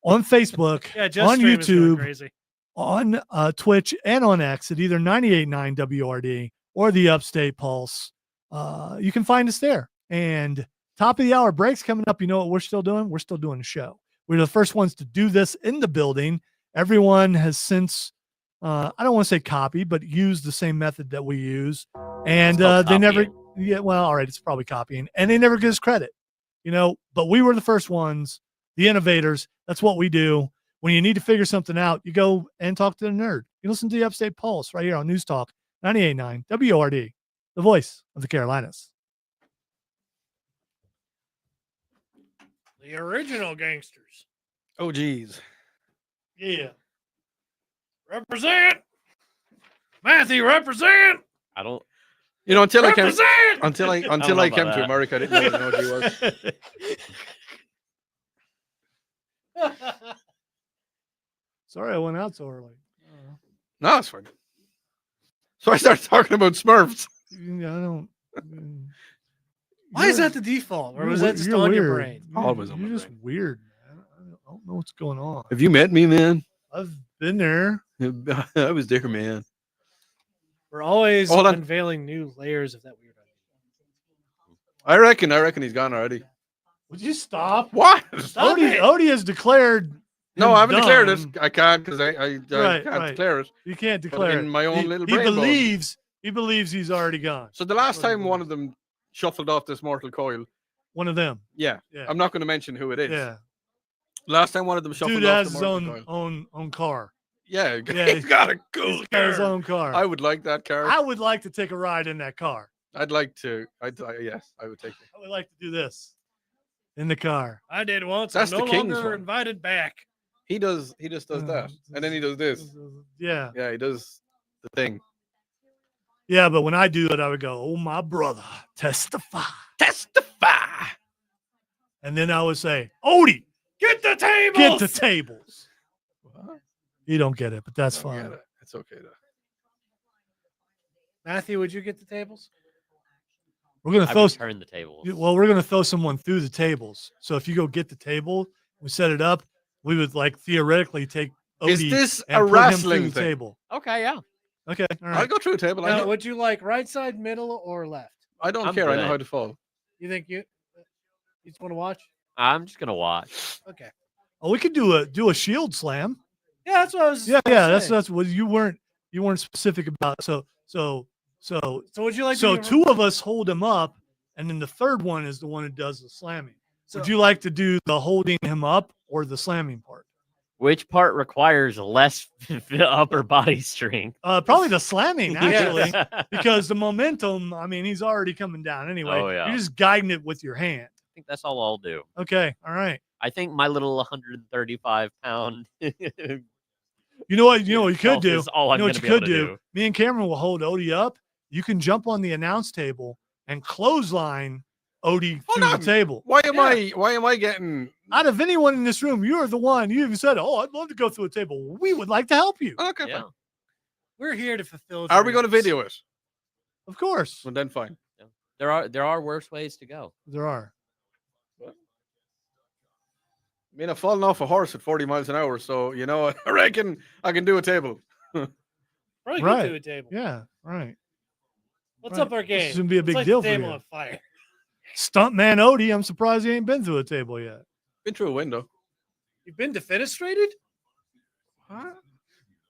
on Facebook, Yeah, just on stream is going YouTube, crazy. on Twitch, and on X at either 98.9 WRD or the Upstate Pulse. You can find us there. And top of the hour breaks coming up. You know what we're still doing? We're still doing a show. We're the first ones to do this in the building. Everyone has since, I don't want to say copy, but used the same method that we use. And It's called they never, copying. yeah, well, all right, it's probably copying. And they never give us credit, you know, but we were the first ones, the innovators. That's what we do. When you need to figure something out, you go and talk to the nerd. You listen to the Upstate Pulse right here on News Talk 98.9 WRD, the voice of the Carolinas. The original gangsters. Oh, geez. Yeah. Represent. Matthew, represent. I don't. You know, until I came Represent. until I know came about to that. America, I didn't know what he was. Sorry, I went out so early. No, it's fine. So I started talking about Smurfs. I don't. Why is that the default? Or you're was we- that just you're on your weird. brain? You're- Always on You're my just brain. weird, man. I don't know what's going on. Have you met me, man? I've been there. I was there, man. We're always Hold on. unveiling new layers of that weird idea. I reckon he's gone already. Would you stop? What? Stop it. Odie has declared. No, him I haven't declared done. it. I can't because I Right, can't right. declare it. You can't But declare in it. my own he, little he brain bubble. believes he's already gone. So the last What time it one is. of them shuffled off this mortal coil, One of them. yeah, Yeah. I'm not going to mention who it is. Yeah. Last time one of them shuffled Dude off has the his mortal own coil. car. Yeah, Yeah, he's got a cool He's got his car. own car. I would like that car. I would like to take a ride in that car. I'd like to. Yes, I would take it. I would like to do this in the car. I did once. That's I'm the no king's longer one. invited back. He just does that, and then he does this. Yeah. Yeah, he does the thing. Yeah, but when I do it, I would go, "Oh, my brother, testify." Testify. And then I would say, "Odie, Get the table. get the tables." What? You don't get it, but that's I don't fine. get it. It's okay though. Matthew, would you get the tables? We're gonna I throw. would turn the tables. Well, we're gonna throw someone through the tables. So if you go get the table, we set it up. We would like theoretically take Is Odie this and a put him through wrestling the thing? table. Okay, yeah. Okay, all I'll right. go through a table. Now, would you like right side, middle, or left? I don't I'm care. I know good. how to fall. You think you just want to watch? I'm just gonna watch. Okay. Oh, we could do a shield slam. Yeah, that's what I was. Yeah, gonna yeah. say. That's what you weren't specific about. So So would you like? so to be, two of us hold him up, and then the third one is the one who does the slamming. So, Would you like to do the holding him up or the slamming part? Which part requires less upper body strength? Probably the slamming actually, I because the momentum. I mean, he's already coming down anyway. Oh, yeah. You're just guiding it with your hand. think that's all I'll do. Okay, all right. I think my little 135-pound. You know what? You know what you could do. Is all You I'm know what gonna you be able could to do. do. Me and Cameron will hold Odie up. You can jump on the announce table and clothesline Odie Hold through on. the table. Why am I getting? Out of anyone in this room, you're the one. You even said, "Oh, I'd love to go through a table. We would like to help you." Okay, Yeah. fine. we're here to fulfill. Are we going to dreams. video it? Of course, Well, then fine. There are worse ways to go. there are. I mean, I've fallen off a horse at 40 miles an hour, so you know, I reckon I can do a table. Probably Right. go to a table. Yeah, right. Let's Right. up our game. This is gonna be a Let's big light deal the for table you. on fire. Stuntman Odie, I'm surprised he ain't been through a table yet. Been through a window. You've been defenestrated? What?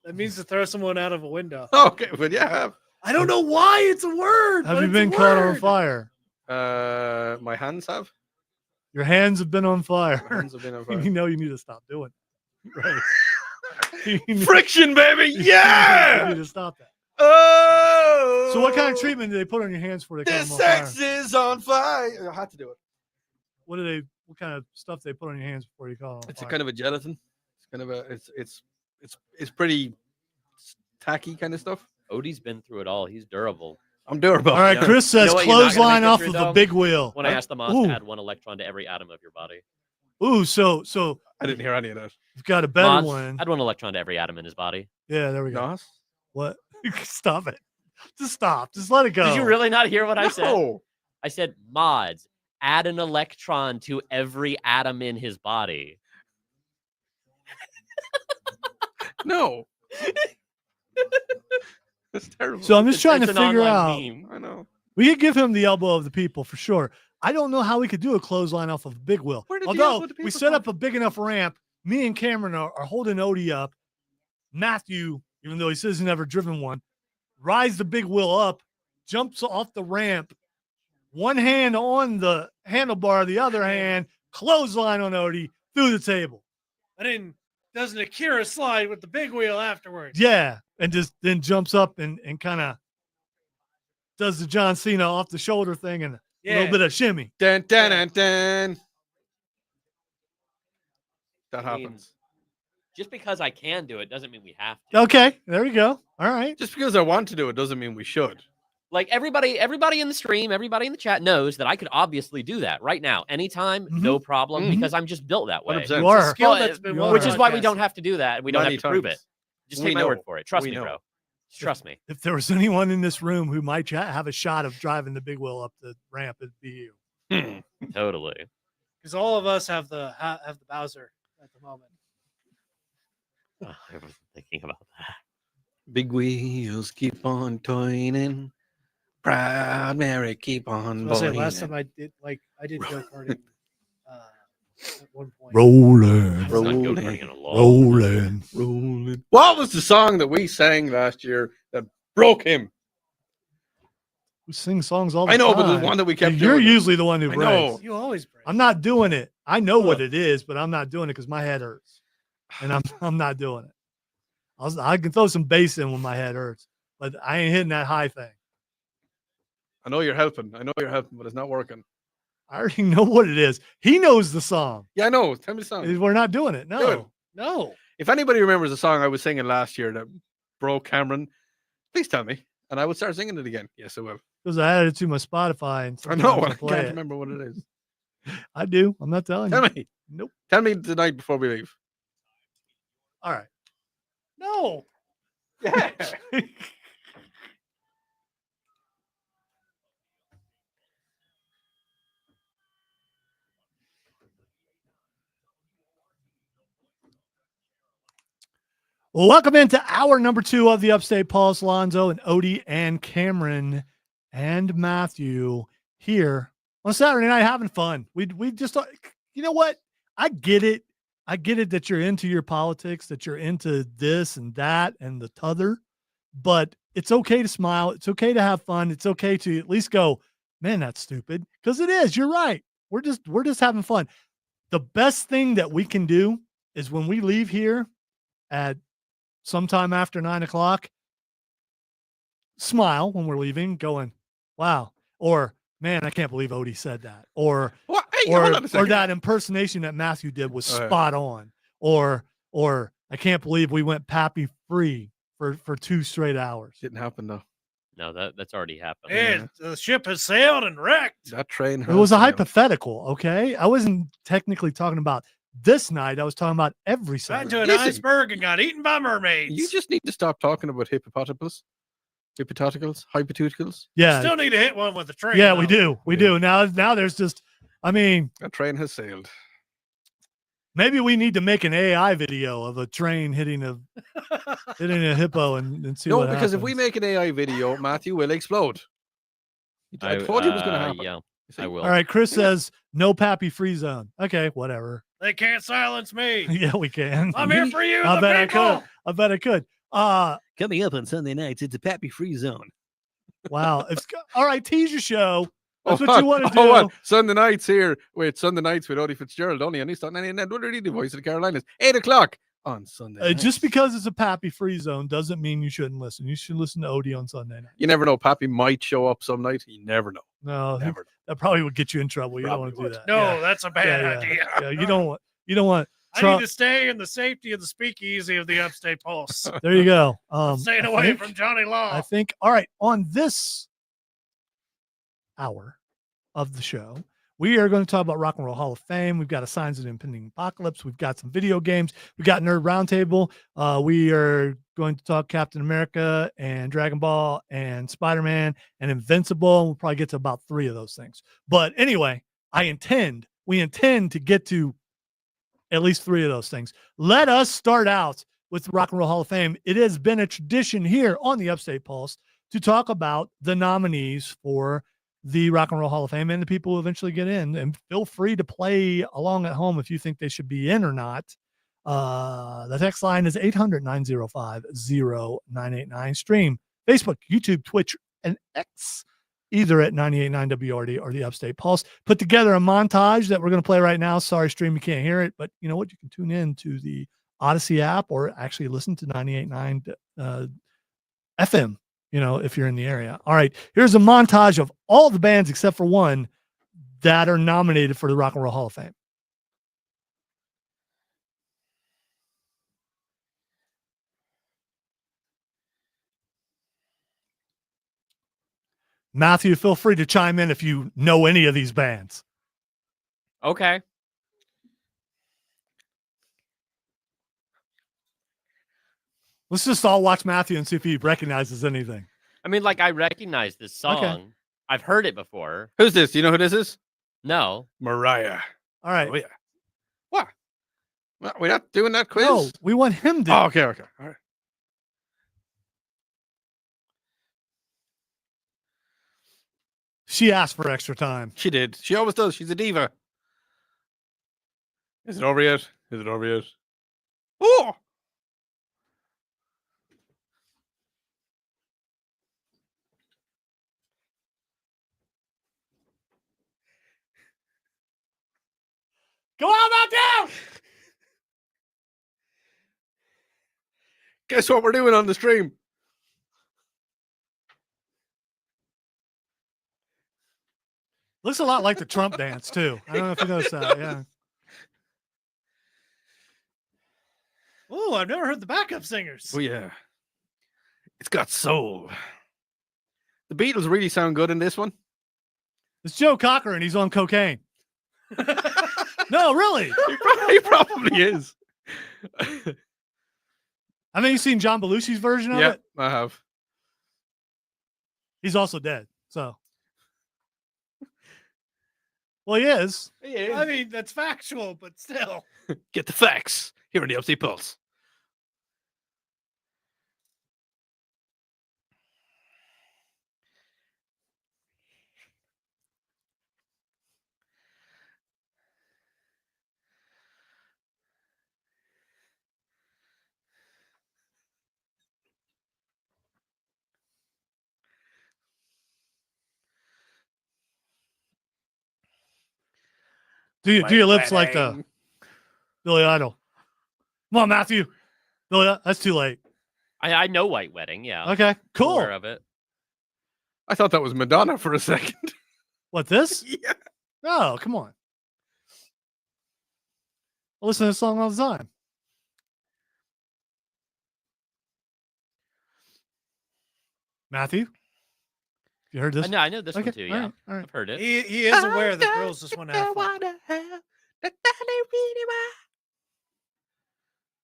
That means to throw someone out of a window. Okay, but yeah, I have. I don't know why it's a word. Have but you it's been a caught on word. fire? My hands have. Your hands have been on My fire. hands have been on You fire. know you need to stop doing it. Right. You need- Friction, baby. You Yeah. need to stop that. Oh. So what kind of treatment do they put on your hands before they The caught them on fire? sex is on fire. I had to do it. What kind of stuff they put on your hands before you call them? It's a kind of a gelatin. It's kind of a. It's pretty tacky kind of stuff. Odie's been through it all. He's durable. I'm durable. All right, Yeah. Chris You says know what you're not gonna clothesline make it off through, of the though? big wheel. When I asked the mods Ooh. to add one electron to every atom of your body. Ooh, so I didn't hear any of that. you've got a better Mods, one. add one electron to every atom in his body. Yeah, there we go. Nos? What? Stop it. Just stop. Just let it go. Did you really not hear what I said? No. I said mods, add an electron to every atom in his body. No. That's terrible. So I'm just trying to It's an figure online out. meme. I know. We could give him the elbow of the people for sure. I don't know how we could do a clothesline off of a big wheel. Where did the Although elbow of the we people set come up a big enough ramp, me and Cameron are holding Odie up. Matthew, even though he says he's never driven one, rides the big wheel up, jumps off the ramp, one hand on the handlebar, the other hand clothesline on Odie through the table. And then does an Akira slide with the big wheel afterwards. Yeah, and just then jumps up and kind of does the John Cena off the shoulder thing and a little bit of shimmy. Dun, dun, dun, dun. That I mean, happens. Just because I can do it doesn't mean we have to. Okay, there we go. All right. Just because I want to do it doesn't mean we should. Like everybody in the stream, everybody in the chat knows that I could obviously do that right now, anytime, no problem, Mhm. because I'm just built that way. 100%. You are. Skill Well, that's been you well are. Which is why we broadcasted. don't have to do that. We don't Many have to prove it. times. Just We take my know. word for it. Trust We me, know. bro. Just trust me. If there was anyone in this room who might have a shot of driving the big wheel up the ramp, it'd be you. Totally. Because all of us have the Bowser at the moment. Oh, I wasn't thinking about that. Big wheels keep on turning. Proud Mary keep on I was gonna say, boiling. last time I did go karting at one point. Rolling, It's not Rolling. go-karting in a long rolling. Rolling. What was the song that we sang last year that broke him? We sing songs all the I know, time. but the one that we kept You're doing. usually the one who I breaks. know. You always break. I'm not doing it. I know what it is, but I'm not doing it because my head hurts, and I'm not doing it. I can throw some bass in when my head hurts, but I ain't hitting that high thing. I know you're helping, but it's not working. I already know what it is. He knows the song. Yeah, I know. Tell me the song. We're not doing it. Do it. No. No. If anybody remembers the song I was singing last year that broke Cameron, please tell me, and I would start singing it again. Yes, I will. Because I added it to my Spotify. And I know, sometimes and I play can't it. remember what it is. I do. I'm not telling Tell you. me. Nope. Tell me the night before we leave. All right. No. Yeah. Well, welcome into hour number 2 of the Upstate Pulse. Lonzo and Odie and Cameron and Matthew here on Saturday night having fun. We just, you know what? I get it. I get it that you're into your politics, that you're into this and that and the t'other, but it's okay to smile. It's okay to have fun. It's okay to at least go, man, that's stupid. Because it is. You're right. We're just having fun. The best thing that we can do is when we leave here at sometime after 9:00, smile when we're leaving, going, wow, or man, I can't believe Odie said that, or What? Hey, hold on a or second. that impersonation that Matthew did was spot on, or I can't believe we went pappy free for 2 straight hours. Didn't happen though. No, that's already happened. And the ship has sailed and wrecked. That train. It was a has sailed. hypothetical, okay? I wasn't technically talking about this night. I was talking about every Ran Saturday. to an Listen. iceberg and got eaten by mermaids. You just need to stop talking about hippopotamus, hypotheticals. Yeah, Still need to hit one with a train. yeah, though. we do. We do. Now there's just, I mean, That train has sailed. maybe we need to make an AI video of a train hitting a hippo and see No, what because if we happens. make an AI video, Matthew will explode. I told you it was going to happen. Yeah, You see? I will. All right, Chris says no pappy free zone. Okay, whatever. They can't silence me. Yeah, we can. I'm here for you, I the bet people. I bet I could. Coming up on Sunday nights, it's a Pappy Free Zone. Wow. All right, tease your show. That's Oh, what you want to do. Oh, what? Sunday nights here. Wait, Sunday nights with Odie Fitzgerald only on East on 99. What are the voice of the Carolinas? 8:00 on Sunday. Just nights. because it's a pappy free zone doesn't mean you shouldn't listen. You should listen to Odie on Sunday night. You never know. Pappy might show up some night. You never know. No, Never. that probably would get you in trouble. You don't want to do Probably that. No, Yeah. that's a bad Yeah, idea. Yeah, you don't want I Trump. need to stay in the safety of the speakeasy of the Upstate Pulse. There you go. Staying I away think- from Johnny Law. I think, all right, on this hour of the show, we are going to talk about Rock and Roll Hall of Fame. We've got a Signs of the Impending Apocalypse. We've got some video games. We've got Nerd Roundtable. We are going to talk Captain America and Dragon Ball and Spiderman and Invincible. We'll probably get to about 3 of those things. But anyway, we intend to get to at least 3 of those things. Let us start out with the Rock and Roll Hall of Fame. It has been a tradition here on the Upstate Pulse to talk about the nominees for the Rock and Roll Hall of Fame and the people who eventually get in. And feel free to play along at home if you think they should be in or not. The text line is 800-905-0989. Stream Facebook, YouTube, Twitch, and X, either at 98.9 WRD or the Upstate Pulse. Put together a montage that we're going to play right now. Sorry, stream, you can't hear it, but you know what? You can tune in to the Odyssey app or actually listen to 98.9 FM, if you're in the area. All right, here's a montage of all the bands except for one that are nominated for the Rock and Roll Hall of Fame. Matthew, feel free to chime in if you know any of these bands. Okay. Let's just all watch Matthew and see if he recognizes anything. I mean, like I recognize this song. Okay. I've heard it before. Who's this? Do you know who this is? No. Mariah. All right. Oh, yeah. What? We're not doing that quiz? No, we want him to. Oh, okay. All right. She asked for extra time. She did. She always does. She's a diva. Is it over yet? Oh! Go on back down. Guess what we're doing on the stream? Looks a lot like the Trump dance, too. I don't know if you noticed that. Yeah. Oh, I've never heard the backup singers. Oh, yeah. It's got soul. The Beatles really sound good in this one. It's Joe Cocker, and he's on cocaine. No, really. He probably is. I mean, you've seen John Belushi's version of Yeah, it. I have. He's also dead. So, well, he is. I mean, that's factual, but still. Get the facts here on the Upstate Pulse. Do your lips like the Billy Idol. Come on, Matthew. Billy, that's too late. I know White Wedding. Yeah. Okay, I'm cool. aware of it. I thought that was Madonna for a second. What, this? Yeah. Oh, come on. I listen to this song all the time. Matthew? You heard this? I know this Okay, one too. all Yeah. right, all right. I've heard it. He is aware that girls just want to have fun.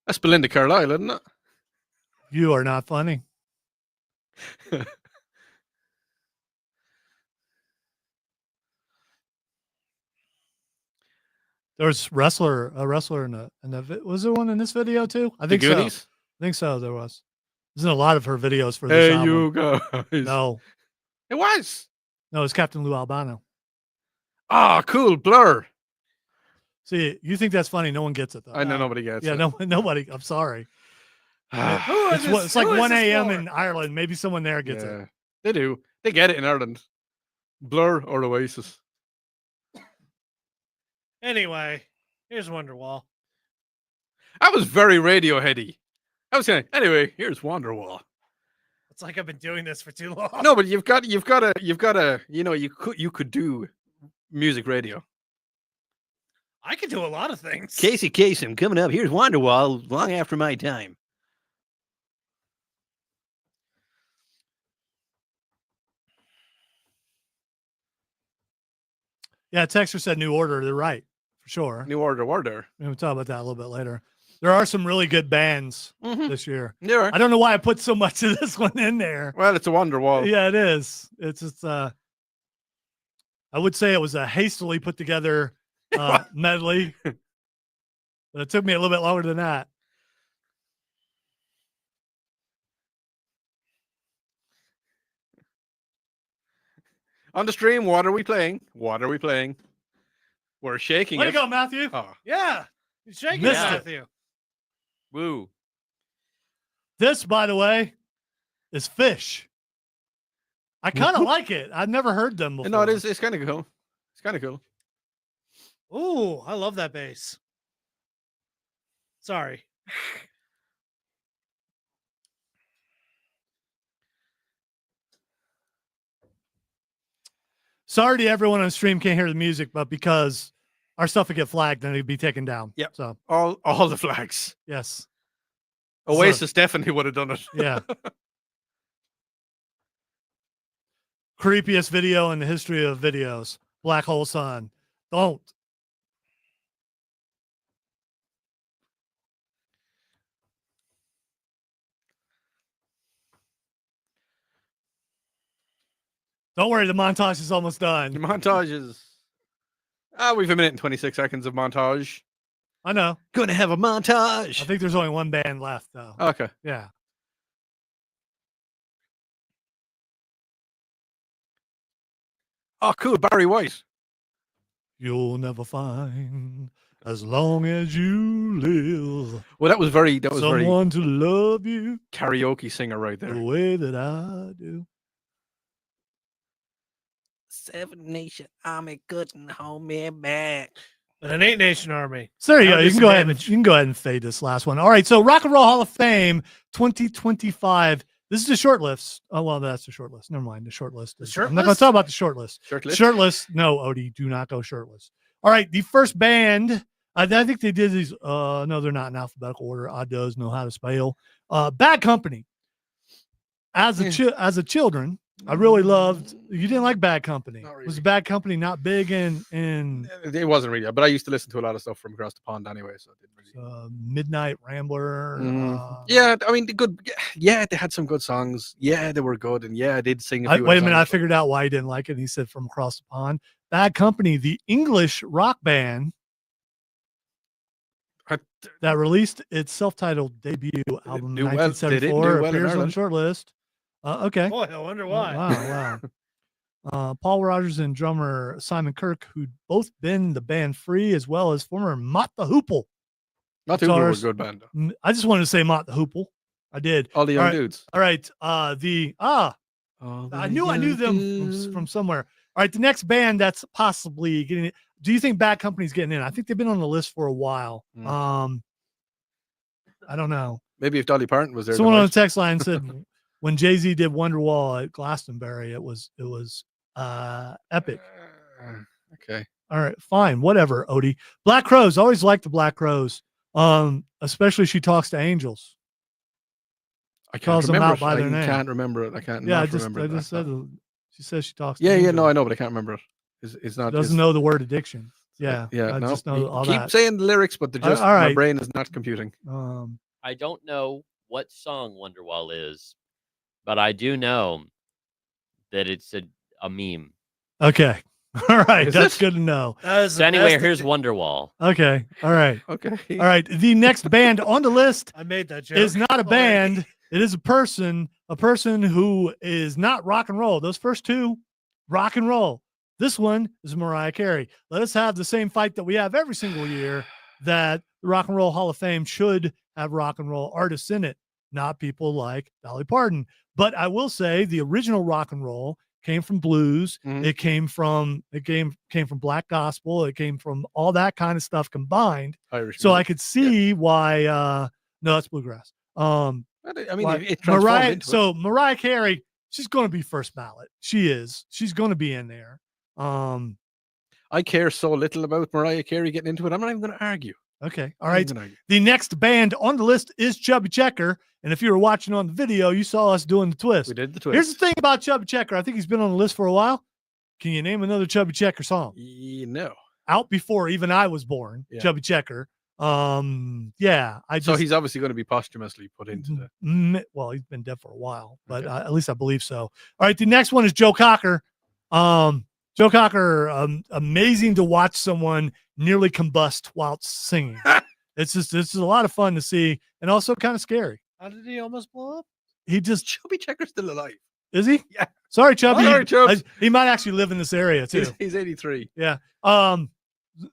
That's Belinda Carlisle, isn't it? You are not funny. There was a wrestler in the was there one in this video too? I think The so. Goonies? I think so. There was. There's a lot of her videos for this Hey, album. you guys. No, It was. it's Captain Lou Albano. Ah, cool. Blur. See, you think that's funny? No one gets it though. I know nobody gets Yeah, it. nobody. I'm sorry. Ah, It's like 1 a.m. in Ireland. Maybe someone there gets it. yeah, they do. They get it in Ireland. Blur or Oasis. Anyway, here's Wonderwall. I was very Radioheady. I was saying, anyway, here's Wonderwall. It's like I've been doing this for too long. No, but you've got to, you could do music radio. I could do a lot of things. Casey Kasem coming up. Here's Wonderwall, long after my time. Yeah, Texter said New Order. They're right for sure. New Order. We'll talk about that a little bit later. There are some really good bands Mm-hmm. this year. Yeah. I don't know why I put so much of this one in there. Well, it's a Wonderwall. Yeah, it is. It's just I would say it was a hastily put together medley. But it took me a little bit longer than that. On the stream, what are we playing? We're shaking Way to it. go, Matthew. Oh, Yeah. You're shaking it, Missed it. Matthew. Woo. This, by the way, is Fish. I kind of like it. I've never heard them before. no, it is. It's kind of cool. It's kind of cool. Ooh, I love that bass. Sorry. Sorry to everyone on stream can't hear the music, but because our stuff would get flagged and it'd be taken down. Yep. So All the flags. yes. Oasis definitely would have done it. Yeah. Creepiest video in the history of videos. Black Hole Sun. Don't. Don't worry, the montage is almost The done. montage is. We've a minute and 26 seconds of montage. I know. Gonna have a montage. I think there's only one band left, though. Okay. Yeah. Oh, cool. Barry White. You'll never find as long as you live Well, that was very someone to love you karaoke singer right the there. way that I do. Seven Nation Army couldn't hold me back. But an 8 Nation Army. So there you That'll go. do You can some go ahead. And, damage. you can go ahead and fade this last one. All right. So Rock and Roll Hall of Fame 2025. This is the short list. Oh well, that's the short list. Never mind. The short list. The short I'm not going to list? talk about the short list. Shirtless. Shirtless. No, Odie, do not go shirtless. All right. The first band. I think they did these. No, they're not in alphabetical order. I does know how to spell. Bad Company. As a children, I really loved. You didn't like Bad Company. Not Was really. Bad Company not big in It wasn't really, but I used to listen to a lot of stuff from across the pond anyway, so it didn't really. Midnight Rambler? Yeah, I mean, yeah, they had some good songs. Yeah, they were good, and yeah, I did sing. Wait a minute. I figured out why he didn't like it. He said from across the pond. Bad Company, the English rock band that released its self-titled debut album in do well- they didn't do 1974 well in appears on the Ireland. short list. Okay. Boy, I wonder Oh, why. wow. Paul Rogers and drummer Simon Kirk, who'd both been the band Free as well as former Mott the Hoople. Not too were a guitars. good band. Though. I just wanted to say Mott the Hoople. I did. All the young All right. dudes. All right. I knew them from somewhere. All right, the next band that's possibly getting it. do you think Bad Company's getting in? I think they've been on the list for a while. I don't know. Maybe if Dolly Parton was there. Someone on the text line said when Jay-Z did Wonderwall at Glastonbury, it was epic. Okay. All right, fine, whatever, Odie. Black Crows, always liked the Black Crows. Especially She Talks to Angels. I can't Calls them remember out by it. their I name. can't remember it. I can't. Yeah, I not just remember it. said she says she talks to Yeah, angels. no, I know, but I can't remember it. It's not. Doesn't know the word addiction. Yeah, Yeah, I no. just know You all keep that. saying the lyrics, but they're just all right. my brain is not computing. I don't know what song Wonderwall is, but I do know that it's a meme. Okay. All right, Is that's it? good to know. So anyway, here's Wonderwall. Okay. All right. Okay. All right. The next band on the list I made that joke. is not a already. band. It is a person who is not rock and roll. Those first two, rock and roll. This one is Mariah Carey. Let us have the same fight that we have every single year, that the Rock and Roll Hall of Fame should have rock and roll artists in it, not people like Dolly Parton. But I will say the original rock and roll came from blues. Mhm. It came from black gospel. It came from all that kind of stuff combined. Irish. So I music. could see why. No, it's bluegrass. I mean, why- it transformed Mariah. into it. So Mariah Carey, she's going to be first ballot. She is. She's going to be in there. I care so little about Mariah Carey getting into it. I'm not even going to argue. Okay. All I'm not right. gonna argue. The next band on the list is Chubby Checker. And if you were watching on the video, you saw us doing the twist. We did the twist. Here's the thing about Chubby Checker. I think he's been on the list for a while. Can you name another Chubby Checker song? No. Out before even I was born, Yeah. Chubby Checker. Yeah. I just So he's obviously going to be posthumously put into the. well, he's been dead for a while, but Okay. at least I believe so. All right, the next one is Joe Cocker. Joe Cocker, amazing to watch someone nearly combust while singing. This is a lot of fun to see, and also kind of scary. How did he almost blow up? He just Chubby Checker's still alive. is he? Yeah. Sorry, Chubby. Sorry, Chubbs. He might actually live in this area too. He's 83. Yeah.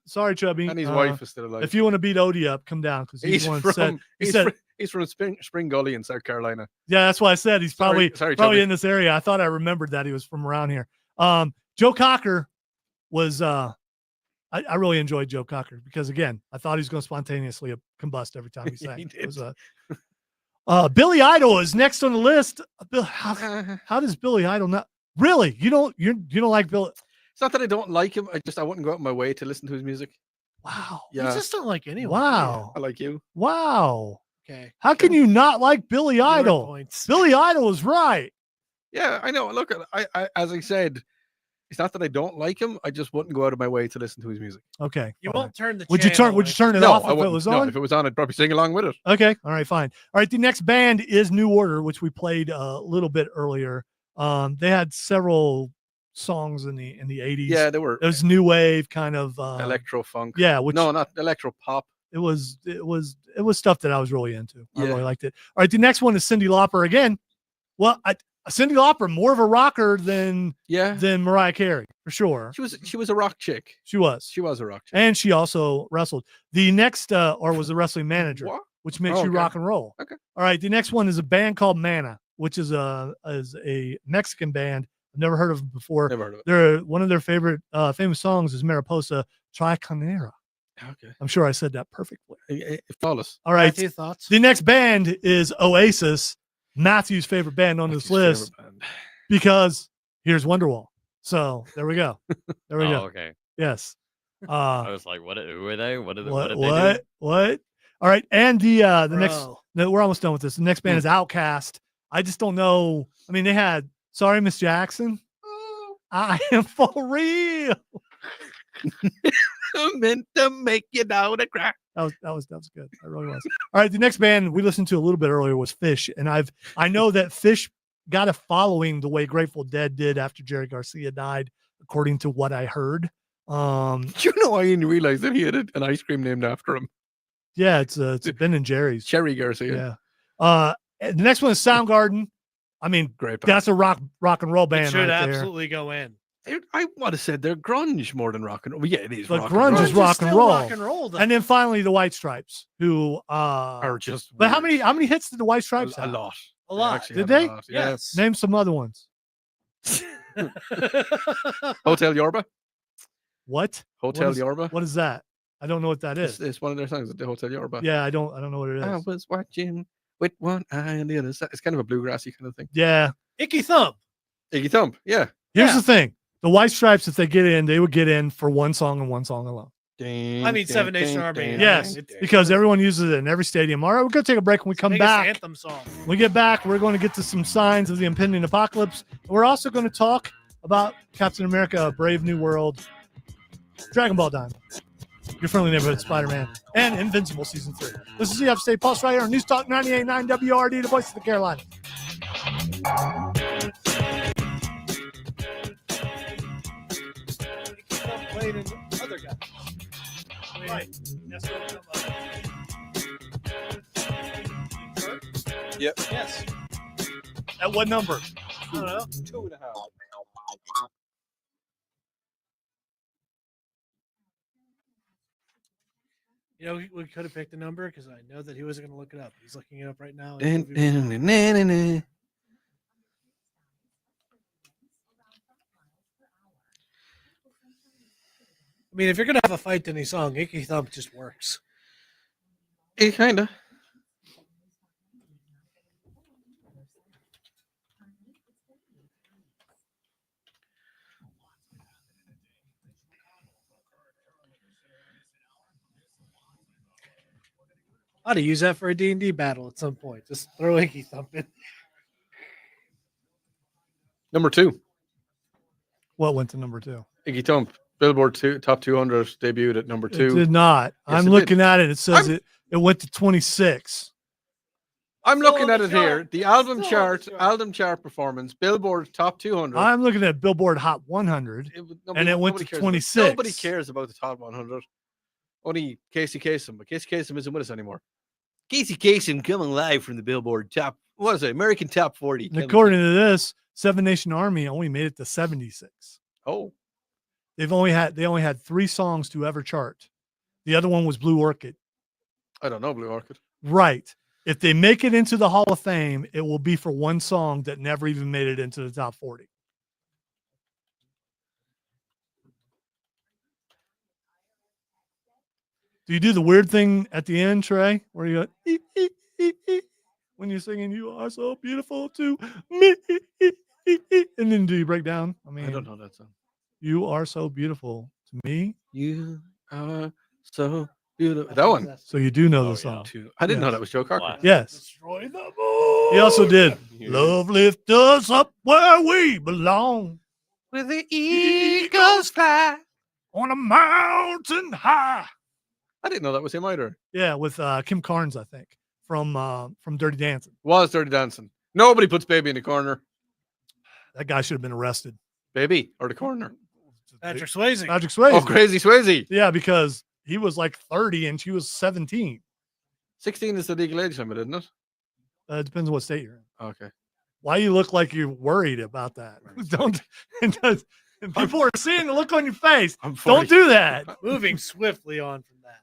Sorry, Chubby. And his wife is still alive. If you want to beat Odie up, come down because he's the one that said. He said, he's from Spring Gully in South Carolina. yeah, that's why I said he's Sorry, probably Chubby. in this area. I thought I remembered that he was from around here. Joe Cocker was I really enjoyed Joe Cocker because again, I thought he was going to spontaneously combust every time he sang. He It was, did. Billy Idol is next on the list. Bill, how does Billy Idol not really? You don't like Billy? It's not that I don't like him. I wouldn't go out of my way to listen to his music. Wow. You Yeah, just don't like anyone. Wow. I like you. Wow. Okay. How can you not like Billy Your Idol? points. Billy Idol is right. Yeah, I know. Look, I as I said, it's not that I don't like him. I just wouldn't go out of my way to listen to his music. Okay. You fine. won't turn the Would you turn it off if it wouldn't. was No, on? if it was on, I'd probably sing along with it. Okay. All right, fine. All right. The next band is New Order, which we played a little bit earlier. They had several songs in the 80s. Yeah, they were It was new wave kind of electro funk. yeah, which No, not electro pop. it was stuff that I was really into. I Yeah. really liked it. All right, the next one is Cyndi Lauper again. Well, Cyndi Lauper more of a rocker than Yeah, Mariah Carey for sure. she was a rock chick. She was. She was a rock chick. And she also wrestled. The next or was a wrestling manager, What? which makes Oh, you okay. rock and roll. Okay. All right, the next one is a band called Mana, which is a Mexican band. I've never heard of them before. Never heard of it. They're one of their favorite famous songs is Mariposa Tricanera. Okay, I'm sure I said that perfectly. flawless. All right. Matthew, thoughts? The next band is Oasis, Matthew's favorite band on this Matthew's list, favorite band. because here's Wonderwall. So there we go. There we Oh, go. okay. Yes. I was like, who are they? What did they do? What? All right. And the next, Bro. no, we're almost done with this. The next band is Outkast. I just don't know. I mean, they had Sorry, Miss Jackson. I am for real. Meant to make you down to cry. That was good. That really was. All right. The next band we listened to a little bit earlier was Fish. And I know that Fish got a following the way Grateful Dead did after Jerry Garcia died, according to what I heard. You know, I didn't realize that he had an ice cream named after him. Yeah, it's Ben and Jerry's. Cherry Garcia. Yeah. And the next one is Soundgarden. I mean, Great band. that's a rock and roll band It should right there. absolutely go in. I would have said they're grunge more than rock and roll. Yeah, it is. But rock grunge and roll. is rock and still roll. Rock and roll. Though. And then finally the White Stripes, who Are just. but how weird. many hits did the White Stripes A have? lot. A lot. actually Did have a they? lot, yeah. Yes. Name some other ones. Hotel Yorba. What? Hotel what is, Yorba. What is that? I don't know what that is. It's one of their songs, the Hotel Yorba. Yeah, I don't know what it I is. was watching with one eye on the other side. It's kind of a bluegrassy kind of thing. Yeah. Icky Thump. Iggy Thump. Yeah. Here's Yeah. the thing: the White Stripes, if they get in, they would get in for one song and one song alone. I mean, Seven Nation Army. Yes, because everyone uses it in every stadium. All right, we're going to take a break. When we come Biggest back, anthem song. when we get back, we're going to get to some signs of the impending apocalypse. We're also going to talk about Captain America, A Brave New World, Dragon Ball Diamond, Your Friendly Neighborhood Spider-Man, and Invincible Season 3. This is the Upstate Pulse right here on News Talk 98.9 WRD, the voice of the Carolinas. Icky Thump played in other guys. Right. That's what I'm talking about. Yep. Yes. At what number? I don't know. 2.5. You know, we could have picked a number because I know that he wasn't going to look it up. He's looking it up right now. Dun, dun, dun, dun, dun. I mean, if you're going to have a fight to any song, Icky Thump just works. It kinda. I ought to use that for a D&D battle at some point. Just throw Icky Thump in. Number 2. What went to number 2? Iggy Thump. Billboard Top 200 debuted at number 2. It did not. Yes, I'm it looking at it. It says I'm- it went to 26. I'm Still looking on at the it here. chart. The album Still on the chart, chart. performance, Billboard Top 200. I'm looking at Billboard Hot 100. And it went to nobody cares 26. Nobody cares about the top 100. Only Casey Kasem, but Casey Kasem isn't with us anymore. Casey Kasem coming live from the Billboard top. What is it? American Top 40. And according to this, Seven Nation Army only made it to 76. Oh, They only had 3 songs to ever chart. The other one was Blue Orchid. I don't know, Blue Orchid. Right. If they make it into the Hall of Fame, it will be for one song that never even made it into the top 40. Do you do the weird thing at the end, Trey, where you go, "Eep, eep, eep, eep," when you're singing "You Are So Beautiful to Me," and then do you break down? I mean, I don't know that song. "You Are So Beautiful to Me." You are so beautiful. That one. So you do know Oh, the song. Too. I didn't know Yes. that was Joe Cocker. Wow. Yes. Destroy the moon. He also did Yeah. "Love Lift Us Up Where We Belong Where the eagles fly. on a mountain high." I didn't know that was him either. Yeah, with Kim Carnes, I think, from Dirty Dancing. Was Dirty Dancing. Nobody puts Baby in the corner. That guy should have been arrested. Baby or the corner. Patrick Swayze. Patrick Swayze. Oh, Crazy Swayze. Yeah, because he was like 30 and she was 17. 16 is the legal age limit, isn't it? It depends on what state you're in. Okay. Why you look like you're worried about that? Don't. And people are seeing the look on your face. I'm 40. Don't do that. Moving swiftly on from that.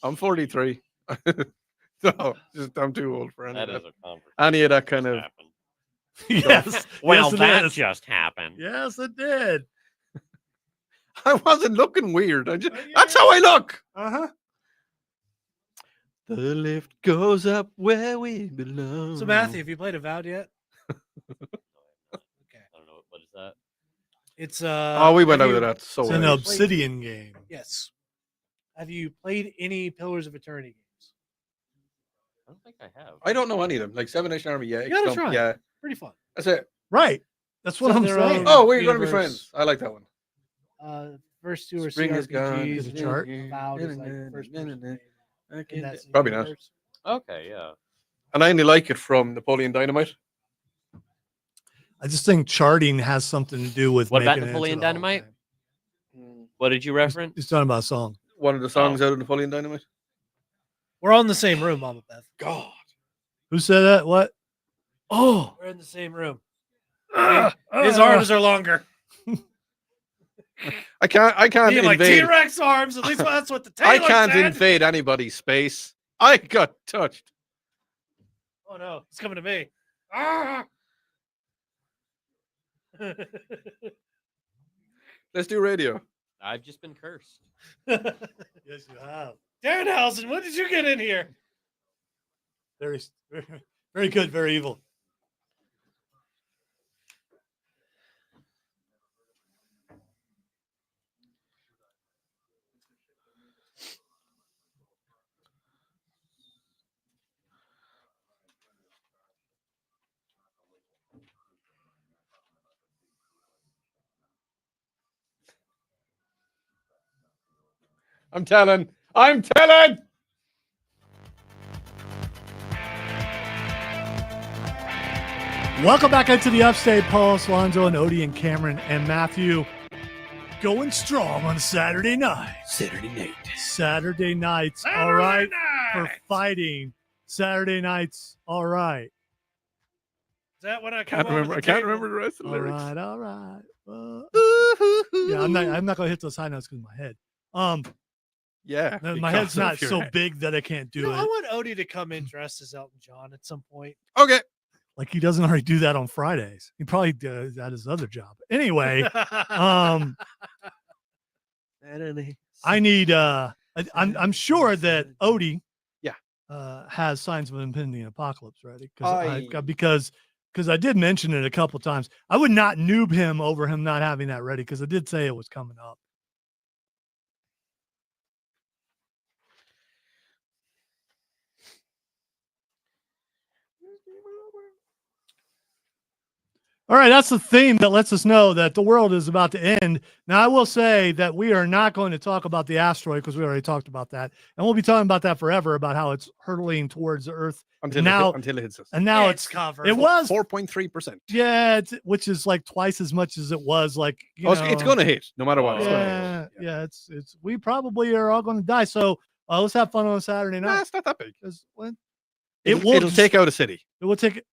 I'm 43. So just I'm too old for any That of is that. a conversation. Any of that kind of. Happened. Yes. Well, yes, it that is. just happened. Yes, it did. I wasn't looking weird. That's how I look. Uh-huh. The lift goes up where we belong. So, Matthew, have you played Avowed yet? Okay. I don't know what is that. It's Oh, we went have over you- that. So It's an early. Obsidian game. Yes. Have you played any Pillars of Eternity games? I don't think I have. I don't know any of them. Like Seven Nation Army, yeah. You gotta X-Dump, try. yeah. Pretty fun. That's it. Right. That's what So I'm they're saying. all- Oh, we're gonna be Universe. friends. I like that one. First two are Spring is gone. CRPGs. Is it and chart? Avowed is like the first person game in that same Probably not. universe. Okay, yeah. And I only like it from Napoleon Dynamite. I just think charting has something to do with What about making it into Napoleon the Hall of Dynamite? Fame. What did you reference? He's talking about a song. One of the songs out of Napoleon Dynamite. We're all in the same room, Mama Beth. God. Who said that? What? Oh, We're in the same room. His arms are longer. I can't Being like invade. T-Rex arms. At least that's what the tail I can't said. invade anybody's space. I got touched. Oh no, it's coming to me. Ah! Let's do radio. I've just been cursed. Yes, you have. Danhausen, when did you get in here? Very, very, very good, very evil. I'm telling. I'm telling. Welcome back into the Upstate Pulse. Lonzo and Odie and Cameron and Matthew going strong on Saturday night. Saturday nights, all right, for fighting. Saturday nights, all right. Is that what I Can't remember. I can't remember the rest of the All lyrics. right, all right. Yeah, I'm not gonna hit those high notes because of my head. Yeah. My head's because not of your so head. big that I can't do I it. want Odie to come in dressed as Elton John at some point. Okay. Like he doesn't already do that on Fridays. He probably does at his other job. Anyway, Saturday. I need I'm sure that Odie Yeah. Has signs of impending apocalypse ready I- because I did mention it a couple times. I would not noob him over him not having that ready because I did say it was coming up. All right, that's the theme that lets us know that the world is about to end. Now, I will say that we are not going to talk about the asteroid because we already talked about that. And we'll be talking about that forever, about how it's hurtling towards the Earth. Until it hits us. And now It's covered. It was 4.3%. yeah, which is like twice as much as it was like, you It's know, going to hit no matter what. It's gonna hit. yeah, it's we probably are all going to die. So let's have fun on a Saturday Nah, night. it's not that big. 'Cause when It'll take out a city. it will take it.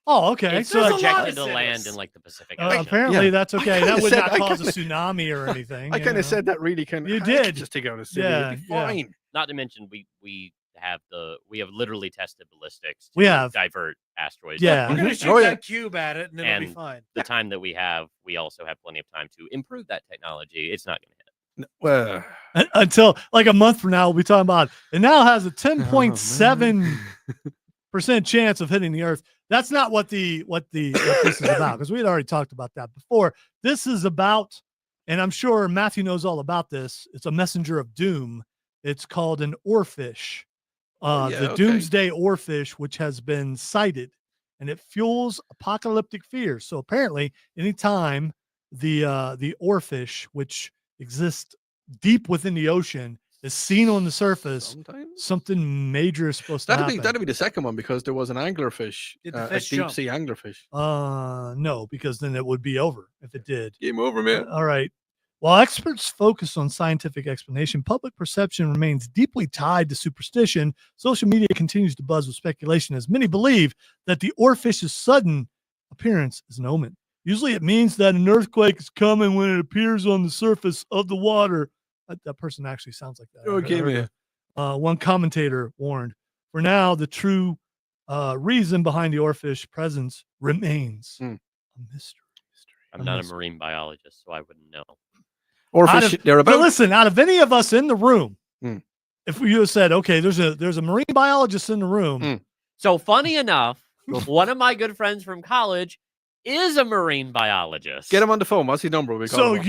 Oh, okay. It's So there's a lot projected of to land cities. in like the Pacific Ocean. apparently Yeah. that's okay. That kinda would said- not I cause a kinda- tsunami or anything. I you kind know. of said that really kind of. You did. Just take out a city. Yeah, It'd be yeah. fine. Not to mention we have literally tested ballistics to We have. divert asteroids. Yeah. We're gonna Mhm. shoot Oh, yeah. that cube at it, and it'll be And- fine. The time that we have, we also have plenty of time to improve that technology. It's not going to hit. Well, Until like a month from now, we'll be talking about it now has a 10.7% chance of hitting the Earth. That's not what this is about because we had already talked about that before. This is about, and I'm sure Matthew knows all about this. It's a messenger of doom. It's called an oarfish, the doomsday oarfish, which has been sighted, and it fuels apocalyptic fears. So apparently, anytime the oarfish, which exists deep within the ocean, is seen on the surface, sometimes. something major is supposed to happen. That'd be the second one because there was an anglerfish, Did the a fish deep jump? sea anglerfish. No, because then it would be over if it did. Game over, man. All right. While experts focus on scientific explanation, public perception remains deeply tied to superstition. Social media continues to buzz with speculation as many believe that the oarfish's sudden appearance is an omen. Usually it means that an earthquake is coming when it appears on the surface of the water. That person actually sounds like that. I Okay, heard man. one commentator warned, for now, the true reason behind the oarfish presence remains Hmm. a mystery. I'm not a marine biologist, so I wouldn't know. Or Out fish, of- they're But about. listen, out of any of us in the room, Hmm. if you had said, okay, there's a marine biologist in the room, Hmm. So funny enough, one of my good friends from college is a marine biologist. Get him on the phone. What's his number? We call so him up.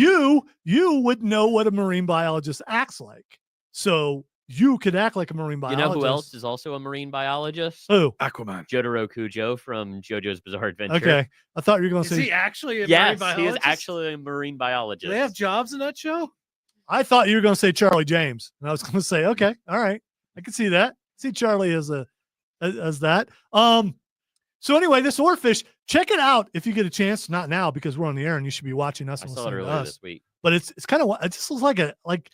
you would know what a marine biologist acts like. So you could act like a marine You biologist. know who else is also a marine biologist? Who? Aquaman. Jotaro Kujo from JoJo's Bizarre Adventure. Okay, I thought you were going to Is say. he actually a marine Yes, he biologist? is actually a marine biologist. Do they have jobs in that show? I thought you were going to say Charlie James, and I was going to say, okay, all right, I can see that. See Charlie as that. So anyway, this oarfish, check it out if you get a chance. Not now because we're on the air and you should be watching us I and saw it listening to earlier us. this week. But it's kind of it just looks like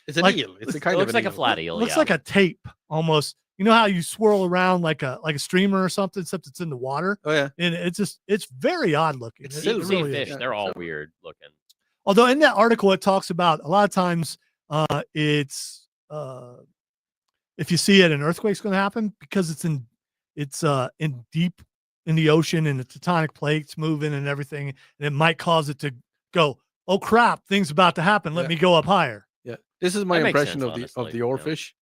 It's an like- eel. It's a It kind looks of like an a flat eel. looks yeah. like a tape almost. You know how you swirl around like a streamer or something, except it's in the water, Oh yeah. and it's very odd looking. It's It Deep sea really fish, is. they're all Yeah. weird looking. Although in that article it talks about a lot of times it's if you see it, an earthquake's going to happen because it's in deep in the ocean and the tectonic plates moving and everything, and it might cause it to go, oh crap, things about to happen. Let Yeah. me go up higher. This is my That makes impression sense, of the honestly, yeah. oarfish.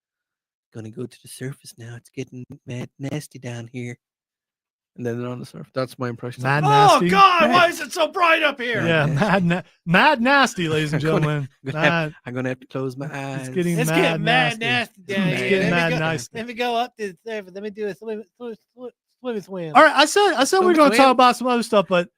Gonna go to the surface now. It's getting mad nasty down here. And then they're on the surf. That's my impression. Mad Oh nasty. God! Why is it so bright up here? Yeah, mad nasty, ladies and I'm gonna- gentlemen. I'm gonna have to close my eyes. It's getting It's mad getting mad nasty. nasty down It's here. getting Let me mad go- nasty. Let me go up to the surface. Let me do a swim. All right, I said we're Swim, going to talk swim. about some other stuff, but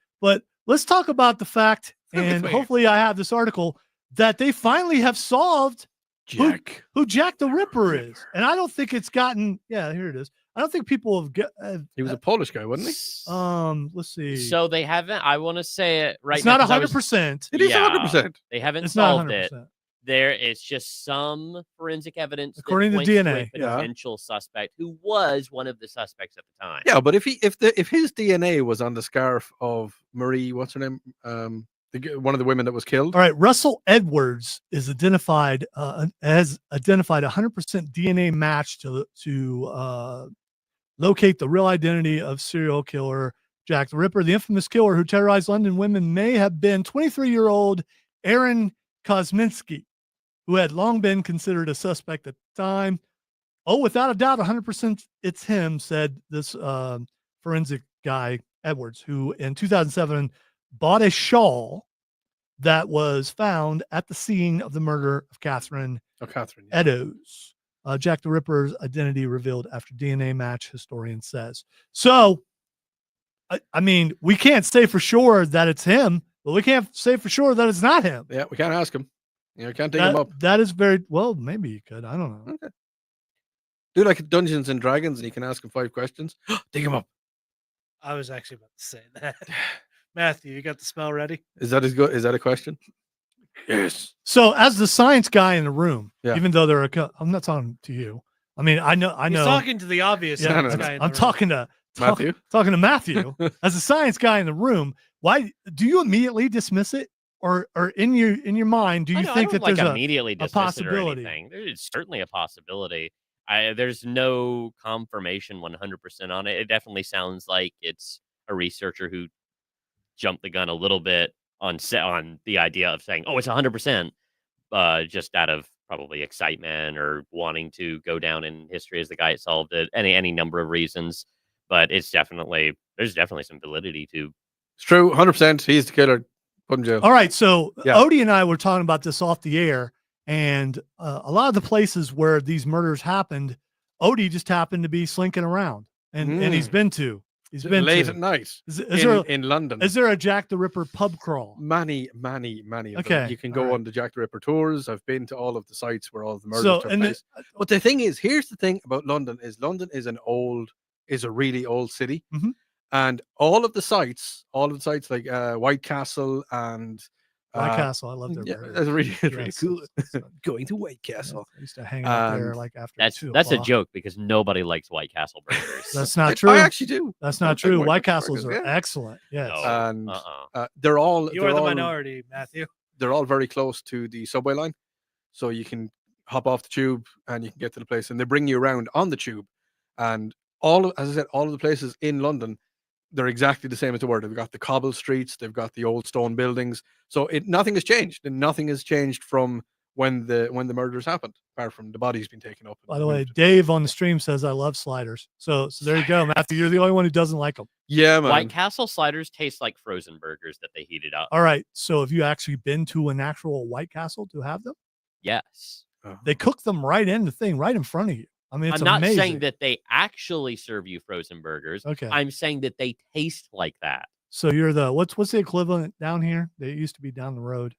let's talk about the fact, Swim, and swim. hopefully I have this article that they finally have solved Jack. who Jack the Ripper is, and I don't think it's gotten. Yeah, here it is. I don't think people have. He was a Polish guy, wasn't he? Let's see. So they haven't. I want to say it right. it's now not 'cause I was- 100%. It is Yeah. 100%. They haven't It's not solved it. 100%. There is just some forensic evidence that According to points DNA, a yeah. potential suspect who was one of the suspects at the time. Yeah, but if his DNA was on the scarf of Marie, what's her name? One of the women that was killed. All right, Russell Edwards is identified has identified 100% DNA match to locate the real identity of serial killer Jack the Ripper. The infamous killer who terrorized London women may have been 23-year-old Aaron Kosminski, who had long been considered a suspect at the time. Oh, without a doubt, 100% it's him, said this forensic guy, Edwards, who in 2007 bought a shawl that was found at the scene of the murder of Catherine Oh, Catherine. Eddowes. Jack the Ripper's identity revealed after DNA match, historian says. So, I mean, we can't say for sure that it's him, but we can't say for sure that it's not him. Yeah, we can't ask him. You know, can't dig him up. That is very well. Maybe you could. I don't know. Okay. Do like Dungeons and Dragons, and you can ask him 5 questions. Dig him up. I was actually about to say that. Matthew, you got the spell ready? Is that as good? Is that a question? Yes. So, as the science guy in the room, Yeah. even though I'm not talking to you. I mean, I know. He's talking to the obvious. Yeah, science no, no. guy in the I'm room. talking to Matthew. Talking to Matthew as a science guy in the room. Why do you immediately dismiss it, or in your mind do you I think don't, that there's immediately dismiss it or possibility? anything. There's certainly a possibility. There's no confirmation 100% on it. It definitely sounds like it's a researcher who jumped the gun a little bit on the idea of saying, "Oh, it's 100%," just out of probably excitement or wanting to go down in history as the guy that solved it. Any number of reasons, but there's definitely some validity to. It's true. 100%. He's the killer. Put in jail. All right, so Yeah. Odie and I were talking about this off the air, and a lot of the places where these murders happened, Odie just happened to be slinking around, and he's been to. He's been late to. at night Is in London. there a Jack the Ripper pub crawl? Many of Okay, them. You can go all right. on the Jack the Ripper tours. I've been to all of the sites where all the murders So, took and place. But the thing is, here's the thing about London is a really old city. Mhm. And all of the sites like White Castle and White Castle, I love their yeah, burgers. that's really Yes, cool. it's- Going to White yes, Castle. I used to hang out there And like after That's 2 a o'clock. joke because nobody likes White Castle burgers. That's not I true. actually do. That's I not like true. White White Castle Castles are burgers, yeah. excellent. Yes. No. And Uh-uh. they're all You are the all- minority, Matthew. They're all very close to the subway line, so you can hop off the tube and you can get to the place, and they bring you around on the tube. And as I said, all of the places in London, they're exactly the same as they were. They've got the cobble streets, they've got the old stone buildings, so nothing has changed, and nothing has changed from when the murders happened, apart from the body's been taken up. By the way, Dave on the stream says I love sliders. So there you go, Matthew. You're the only one who doesn't like them. yeah, man. White Castle sliders taste like frozen burgers that they heated up. All right. So have you actually been to an actual White Castle to have them? Yes. They cook them right in the thing, right in front of you. I mean, it's I'm not amazing. saying that they actually serve you frozen burgers. Okay. I'm saying that they taste like that. So you're the what's the equivalent down here? They used to be down the road.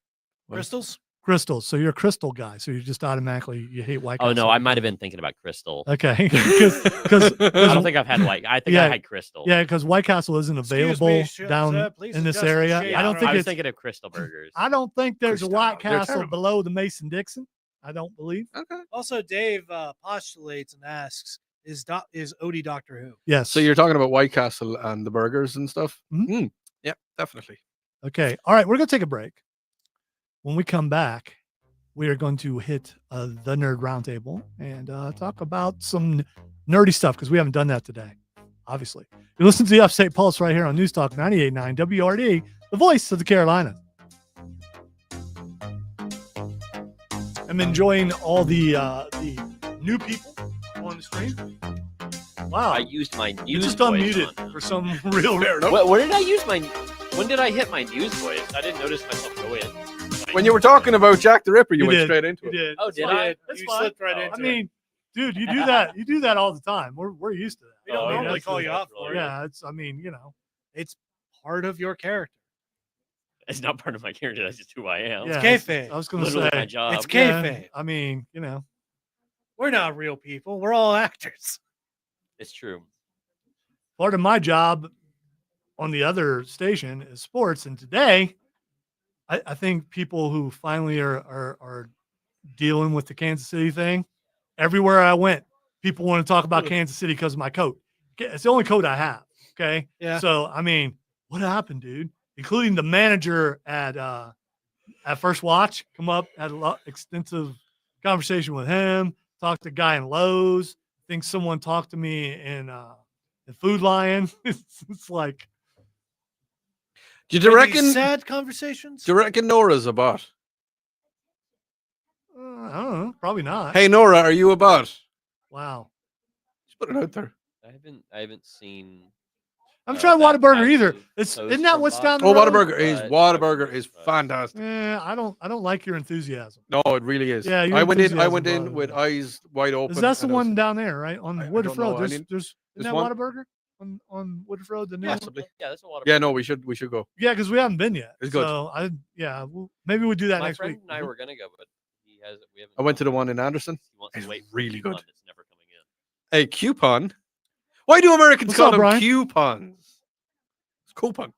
Crystals? Crystals. So you're a crystal guy. So you just automatically you hate White Oh Castle. no, I might have been thinking about Crystal. Okay. Because I don't think I've had white. I think I Yeah. had Crystal. yeah, because White Castle isn't Excuse available me, down sir, please in this adjust the area. shade. I don't think I was it's. thinking of Crystal burgers. I don't think there's a Crystal. White They're Castle terrible. below the Mason Dixon. I don't believe. Okay. Also, Dave postulates and asks, is Odie Doctor Who? Yes. So you're talking about White Castle and the burgers and stuff? Mhm. Yeah, definitely. Okay. All right. We're going to take a break. When we come back, we are going to hit the Nerd Roundtable and talk about some nerdy stuff because we haven't done that today, obviously. You listen to the Upstate Pulse right here on News Talk 98.9 WRD, the voice of the Carolinas. And I'm enjoying all the new people on the stream. Wow, I used my news you just voice unmuted on- for some real. Where did I use my? When did I hit my news voice? I didn't notice myself go in. When you were talking about Jack the Ripper, you You went did. straight into You it. did. Oh, It's did fine. I? That's You fine. slipped right Oh, into I it. mean, dude, you do that. You do that all the time. We're used to that. We don't Oh, yeah. normally that's call the- you out for it. Yeah, it's. I mean, It's part of your character. It's not part of my character. That's just who I am. yeah. kayfabe. I was going to Literally my say. job. It's Yeah, kayfabe. I mean, We're not real people. We're all actors. It's true. part of my job on the other station is sports, and today, I think people who finally are dealing with the Kansas City thing. Everywhere I went, people want to talk about Kansas City because of my coat. It's the only coat I have. Okay. Yeah. So I mean, what happened, dude? Including the manager at First Watch, come up, had a extensive conversation with him. Talked to a guy in Lowe's. I think someone talked to me in Food Lion. It's like, Do you Maybe reckon? sad conversations? Do you reckon Nora's a bot? I don't know, probably not. Hey Nora, are you a bot? Wow. Just put it out there. I haven't seen. I haven't Uh, tried that Whataburger type either. of Isn't toast that from what's Bob. down the Oh, road? Whataburger is fantastic. I don't like your enthusiasm. No, it really is. Yeah, your I went in enthusiasm with bothers me. eyes wide open. Is that the and I was- one down there, right? On I Woodruff don't know. Road. I There's didn't- isn't there's that one- Whataburger on Woodruff Road? The new one? Possibly. Yeah, that's a lot of. Yeah, no, we should go. Yeah, because we haven't been yet. It's good. So maybe we'll do that My next friend week. and I were gonna go, but he has. We haven't. I went to the gone. one in Anderson. He wants It's to wait for really a coupon good. That's never coming in. A coupon. Why do Americans What's call up, them Brian? coupons? It's coupon.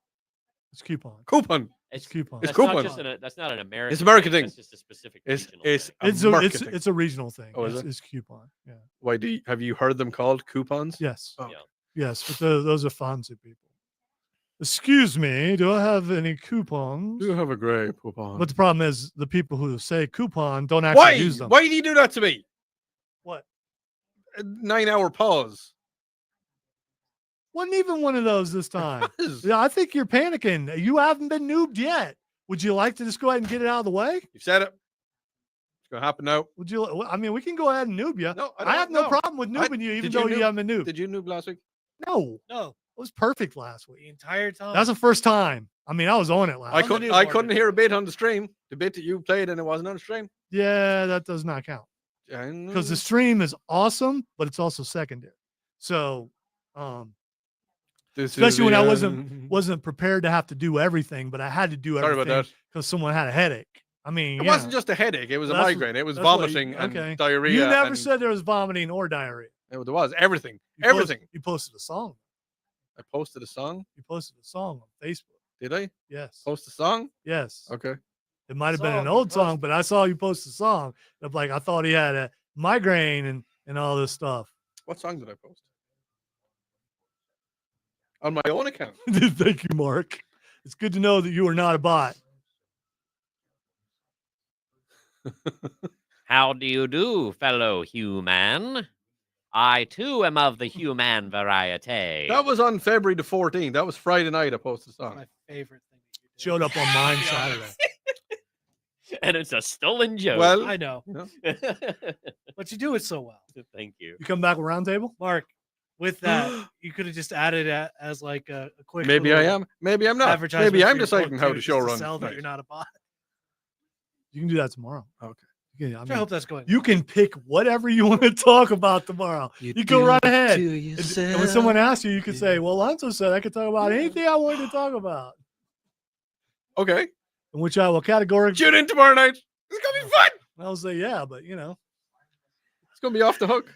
It's coupon. Coupon. It's coupon. It's That's not coupon. just that's not an American. It's American thing. That's just a specific. It's regional it's thing. a It's a, marketing. it's a regional thing. Oh, is it? It's coupon. Yeah. Why have you heard them called coupons? Yes. Oh. Yeah. Yes. But those are fancy people. Excuse me. Do I have any coupons? Do you have a grey coupon? But the problem is the people who say coupon don't actually Why? use them. Why do you do that to me? What? A 9-hour pause. Wasn't even one of those this time. Yes. Yeah, I think you're panicking. You haven't been noobed yet. Would you like to just go ahead and get it out of the way? You've said it. It's gonna happen now. Would you? I mean, we can go ahead and noob you. No, I have no no. problem with noobing you, even did you though you noob- haven't been noobed. Did you noob last week? No, No, it was perfect last week. the entire time. That's the first time. I mean, I was on it last. I week. couldn't. noob I party. couldn't hear a bit on the stream. The bit that you played and it wasn't on the stream. Yeah, that does not count because the Mm. stream is awesome, but it's also secondary. So, This is especially when the I end. wasn't prepared to have to do everything, but I had to do Sorry about everything that. because someone had a headache. I mean, It yeah. wasn't just a headache. It was a That's- migraine. It was that's what you- vomiting and okay. diarrhea. You never and said there was vomiting or diarrhea. there was everything. You post- Everything. you posted a song. I posted a song. You posted a song on Facebook. Did I Yes. post a song? Yes. Okay. It might have been Song an you old song, posted. but I saw you post a song. Of like I thought he had a migraine and all this stuff. What song did I post? On my own account. Thank you, Mark. It's good to know that you are not a bot. How do you do, fellow human? I too am of the human variety. That was on February the 14th. That was Friday night. I posted a That's song. my favorite thing. That you do. Showed up on mine Saturday. And it's a stolen joke. Well, I know, you know, but you do it so well, Thank you. You come back with roundtable? Mark. With that, you could have just added it as like a quick. maybe I little am. Maybe I'm not. advertisement Maybe for I'm your book, deciding how too, the just show to runs. Sell that tonight. you're not a bot. You can do that tomorrow. Okay. You can, I I mean, hope that's going. you can pick whatever you want to talk about tomorrow. You go right ahead. And when someone asks you, you can say, "Well, Lonzo said I could talk about anything I wanted to talk about," Okay. in which I will categorically. Tune in tomorrow night. It's gonna be fun. I'll say, "Yeah," but It's gonna be off the hook.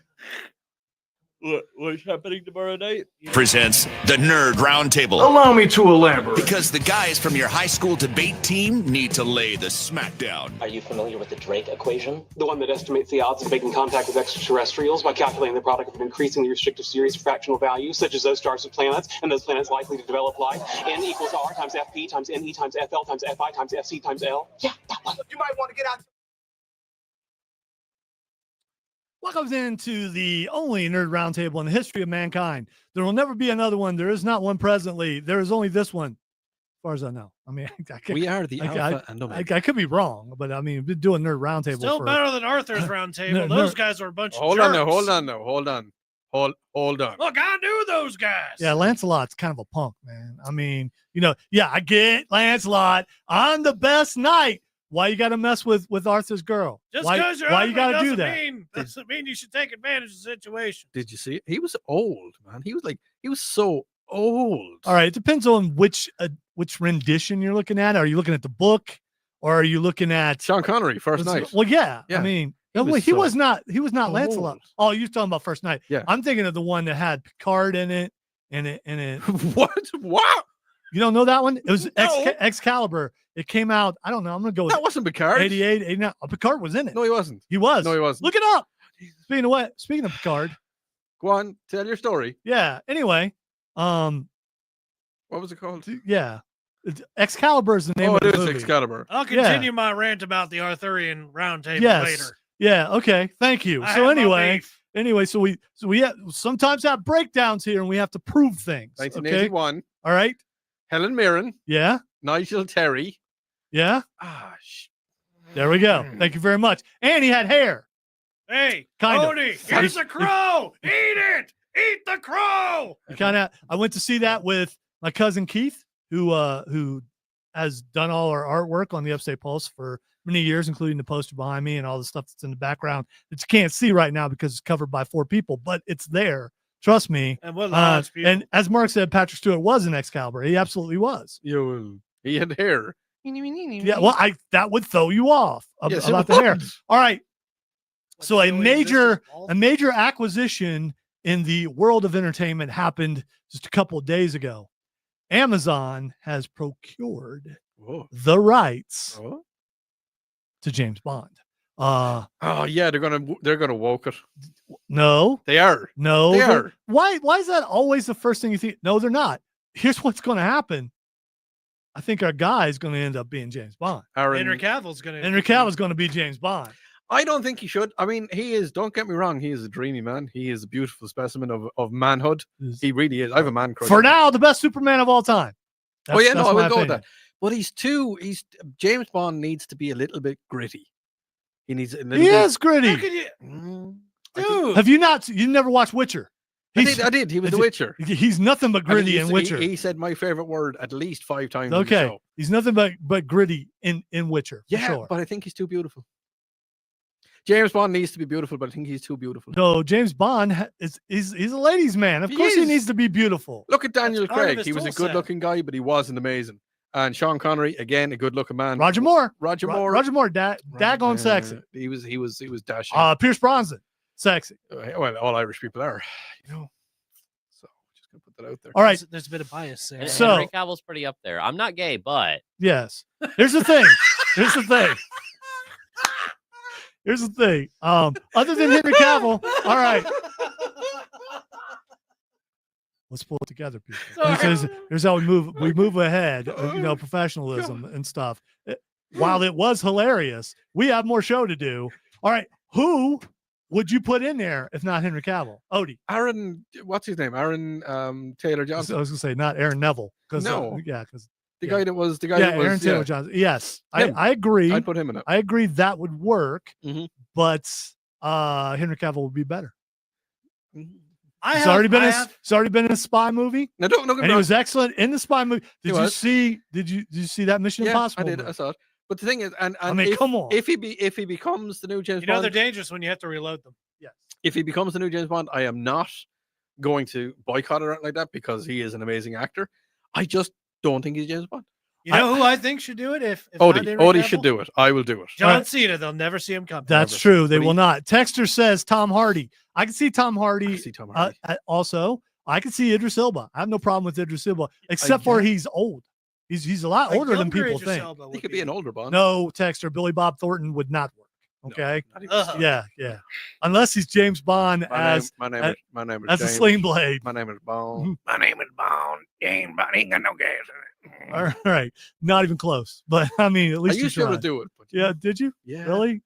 What's happening tomorrow night? Presents the Nerd Roundtable. Allow me to elaborate. Because the guys from your high school debate team need to lay the smackdown. Are you familiar with the Drake equation? The one that estimates the odds of making contact with extraterrestrials by calculating the product of an increasingly restrictive series of fractional values, such as those stars of planets and those planets likely to develop life. N equals R times FP times NE times FL times FI times FC times L. Yeah, that one. You might want to get out. Welcome into the only nerd roundtable in the history of mankind. There will never be another one. There is not one presently. There is only this one. far as I know. I mean, I could, We are the I- alpha and omega. I could be wrong, but I mean, we've been doing Nerd Roundtable Still for better than Arthur's round table. no, Those guys are a bunch Hold of on jerks. now. Hold on now. Hold on. Look, I knew those guys. Yeah, Lancelot's kind of a punk, man. I mean, yeah, I get Lancelot on the best night. Why you got to mess with Arthur's girl? Just why because you're why ugly you got to do doesn't that? doesn't mean you should take advantage of the situation. Did you see it? He was old, man. He was so old. All right, it depends on which rendition you're looking at. Are you looking at the book, or are you looking at Sean Connery, first night. Well, yeah. Yeah. I mean, He was he was not Lancelot. old. Oh, you're talking about First Night. Yeah. I'm thinking of the one that had Picard in it, and it. What? You don't know that one? It was No. Excalibur. It came out. I don't know. I'm gonna go with That wasn't Picard. 88, 89. Picard was in it. No, he wasn't. He was. No, he wasn't. Look it up. Speaking of Picard, Go on, tell your story. yeah. Anyway, What was it called? yeah, Excalibur is the name Oh, of it the is movie. Excalibur. I'll continue my rant about the Arthurian round table Yes. later. Yeah. Okay. Thank you. I So have my anyway, beef. so we sometimes have breakdowns here, and we have to prove things. Okay. 1981. All right. Helen Mirren, Yeah. Nigel Terry. Yeah. Ah, There we go. Thank you very much. And he had hair. Hey, Kind of. Cody, here's a crow. Eat it. Eat the crow. I went to see that with my cousin Keith, who has done all our artwork on the Upstate Pulse for many years, including the poster behind me and all the stuff that's in the background that you can't see right now because it's covered by 4 people, but it's there. Trust me. And what large people. And as Mark said, Patrick Stewart was an Excalibur. He absolutely was. He had hair. Yeah. Well, that would throw you off Yes, it about the hair. would. All right. What, So the a Joey major Mrs. Ball? a major acquisition in the world of entertainment happened just a couple of days ago. Amazon has procured Whoa. the rights Oh. to James Bond. Oh yeah, they're gonna woke it. No, They are. no. They they're- are. Why is that always the first thing you think? No, they're not. Here's what's going to happen. I think our guy is going to end up being James Bond. Henry Cavill's going to. Henry Cavill's going to be James Bond. I don't think he should. I mean, he is. Don't get me wrong. He is a dreamy man. He is a beautiful specimen of manhood. He really is. I have a man crush. For on him. now, the best Superman of all time. Oh yeah, no, that's I my will go with opinion. that. But he's James Bond needs to be a little bit gritty. He needs a little He bit. is gritty. How could you, I think- dude? Have you not? You never watched Witcher? I did. He was The Witcher. He's nothing but And gritty he's- in Witcher. He said my favorite word at least 5 times. in the Okay, show. he's nothing but gritty in Witcher. For Yeah, sure. but I think he's too beautiful. James Bond needs to be beautiful, but I think he's too beautiful. No, James Bond he's a ladies' man. Of He course, he is. needs to be beautiful. Look at Daniel part of Craig. his He was a tool set. good-looking guy, but he wasn't amazing. And Sean Connery, again, a good-looking man. Roger Moore, Roger Moore. daggone sexy. He was dashing. Pierce Bronson, sexy. Well, all Irish people are, you know. So just gonna put that out there. All right, There's a bit of bias there. So- Henry Cavill's pretty up there. I'm not gay, but yes. Here's the thing. Here's the thing. Here's the thing. Other than Henry Cavill, all right. Let's pull it together, people. Here's how we move ahead. Professionalism and stuff. While it was hilarious, we have more show to do. All right, who would you put in there if not Henry Cavill? Odie. Aaron, what's his name? Aaron Taylor I Johnson. was gonna say not Aaron Neville because No. because The yeah. guy that was Aaron Taylor Johnson. Yes, Him. I agree. I'd put him in it. I agree that would work, Mhm. but Henry Cavill would be better. I He's have, already been I in, have- he's already been in a spy movie, Now don't get and me he wrong. was excellent in the spy movie. He Did you was. see? Did you see that Mission Yeah, Impossible? I did. movie? I saw it. But the thing is, and I mean, if, come on. if he becomes the new James You know Bond, they're dangerous when you have to reload them. if he becomes the new James Bond, I am not going to boycott it or anything like that because he is an amazing actor. I just don't think he's James Bond. You know who I think should do it? If not Henry Odie should Cavill? do it. I will do it. John Alright. Cena. They'll never see him coming. That's Never. true. They But will not. Texter says Tom Hardy. I can see Tom I Hardy. can see Tom Hardy. Also, I can see Idris Elba. I have no problem with Idris Elba, except for yeah. he's old. He's a lot Like, older than younger people Idris think. Elba he would could be an older Bond. No, Texter, Billy Bob Thornton would not work. No, Okay. not even- Ugh. Yeah. Unless he's James Bond My as name is as a James. sling blade. My name is Bond. My name is Bond. James Bond ain't got no gas in it. All right. Not even close. But I mean, at I least you used to be able tried. to do it. But Yeah, did you? yeah. Really?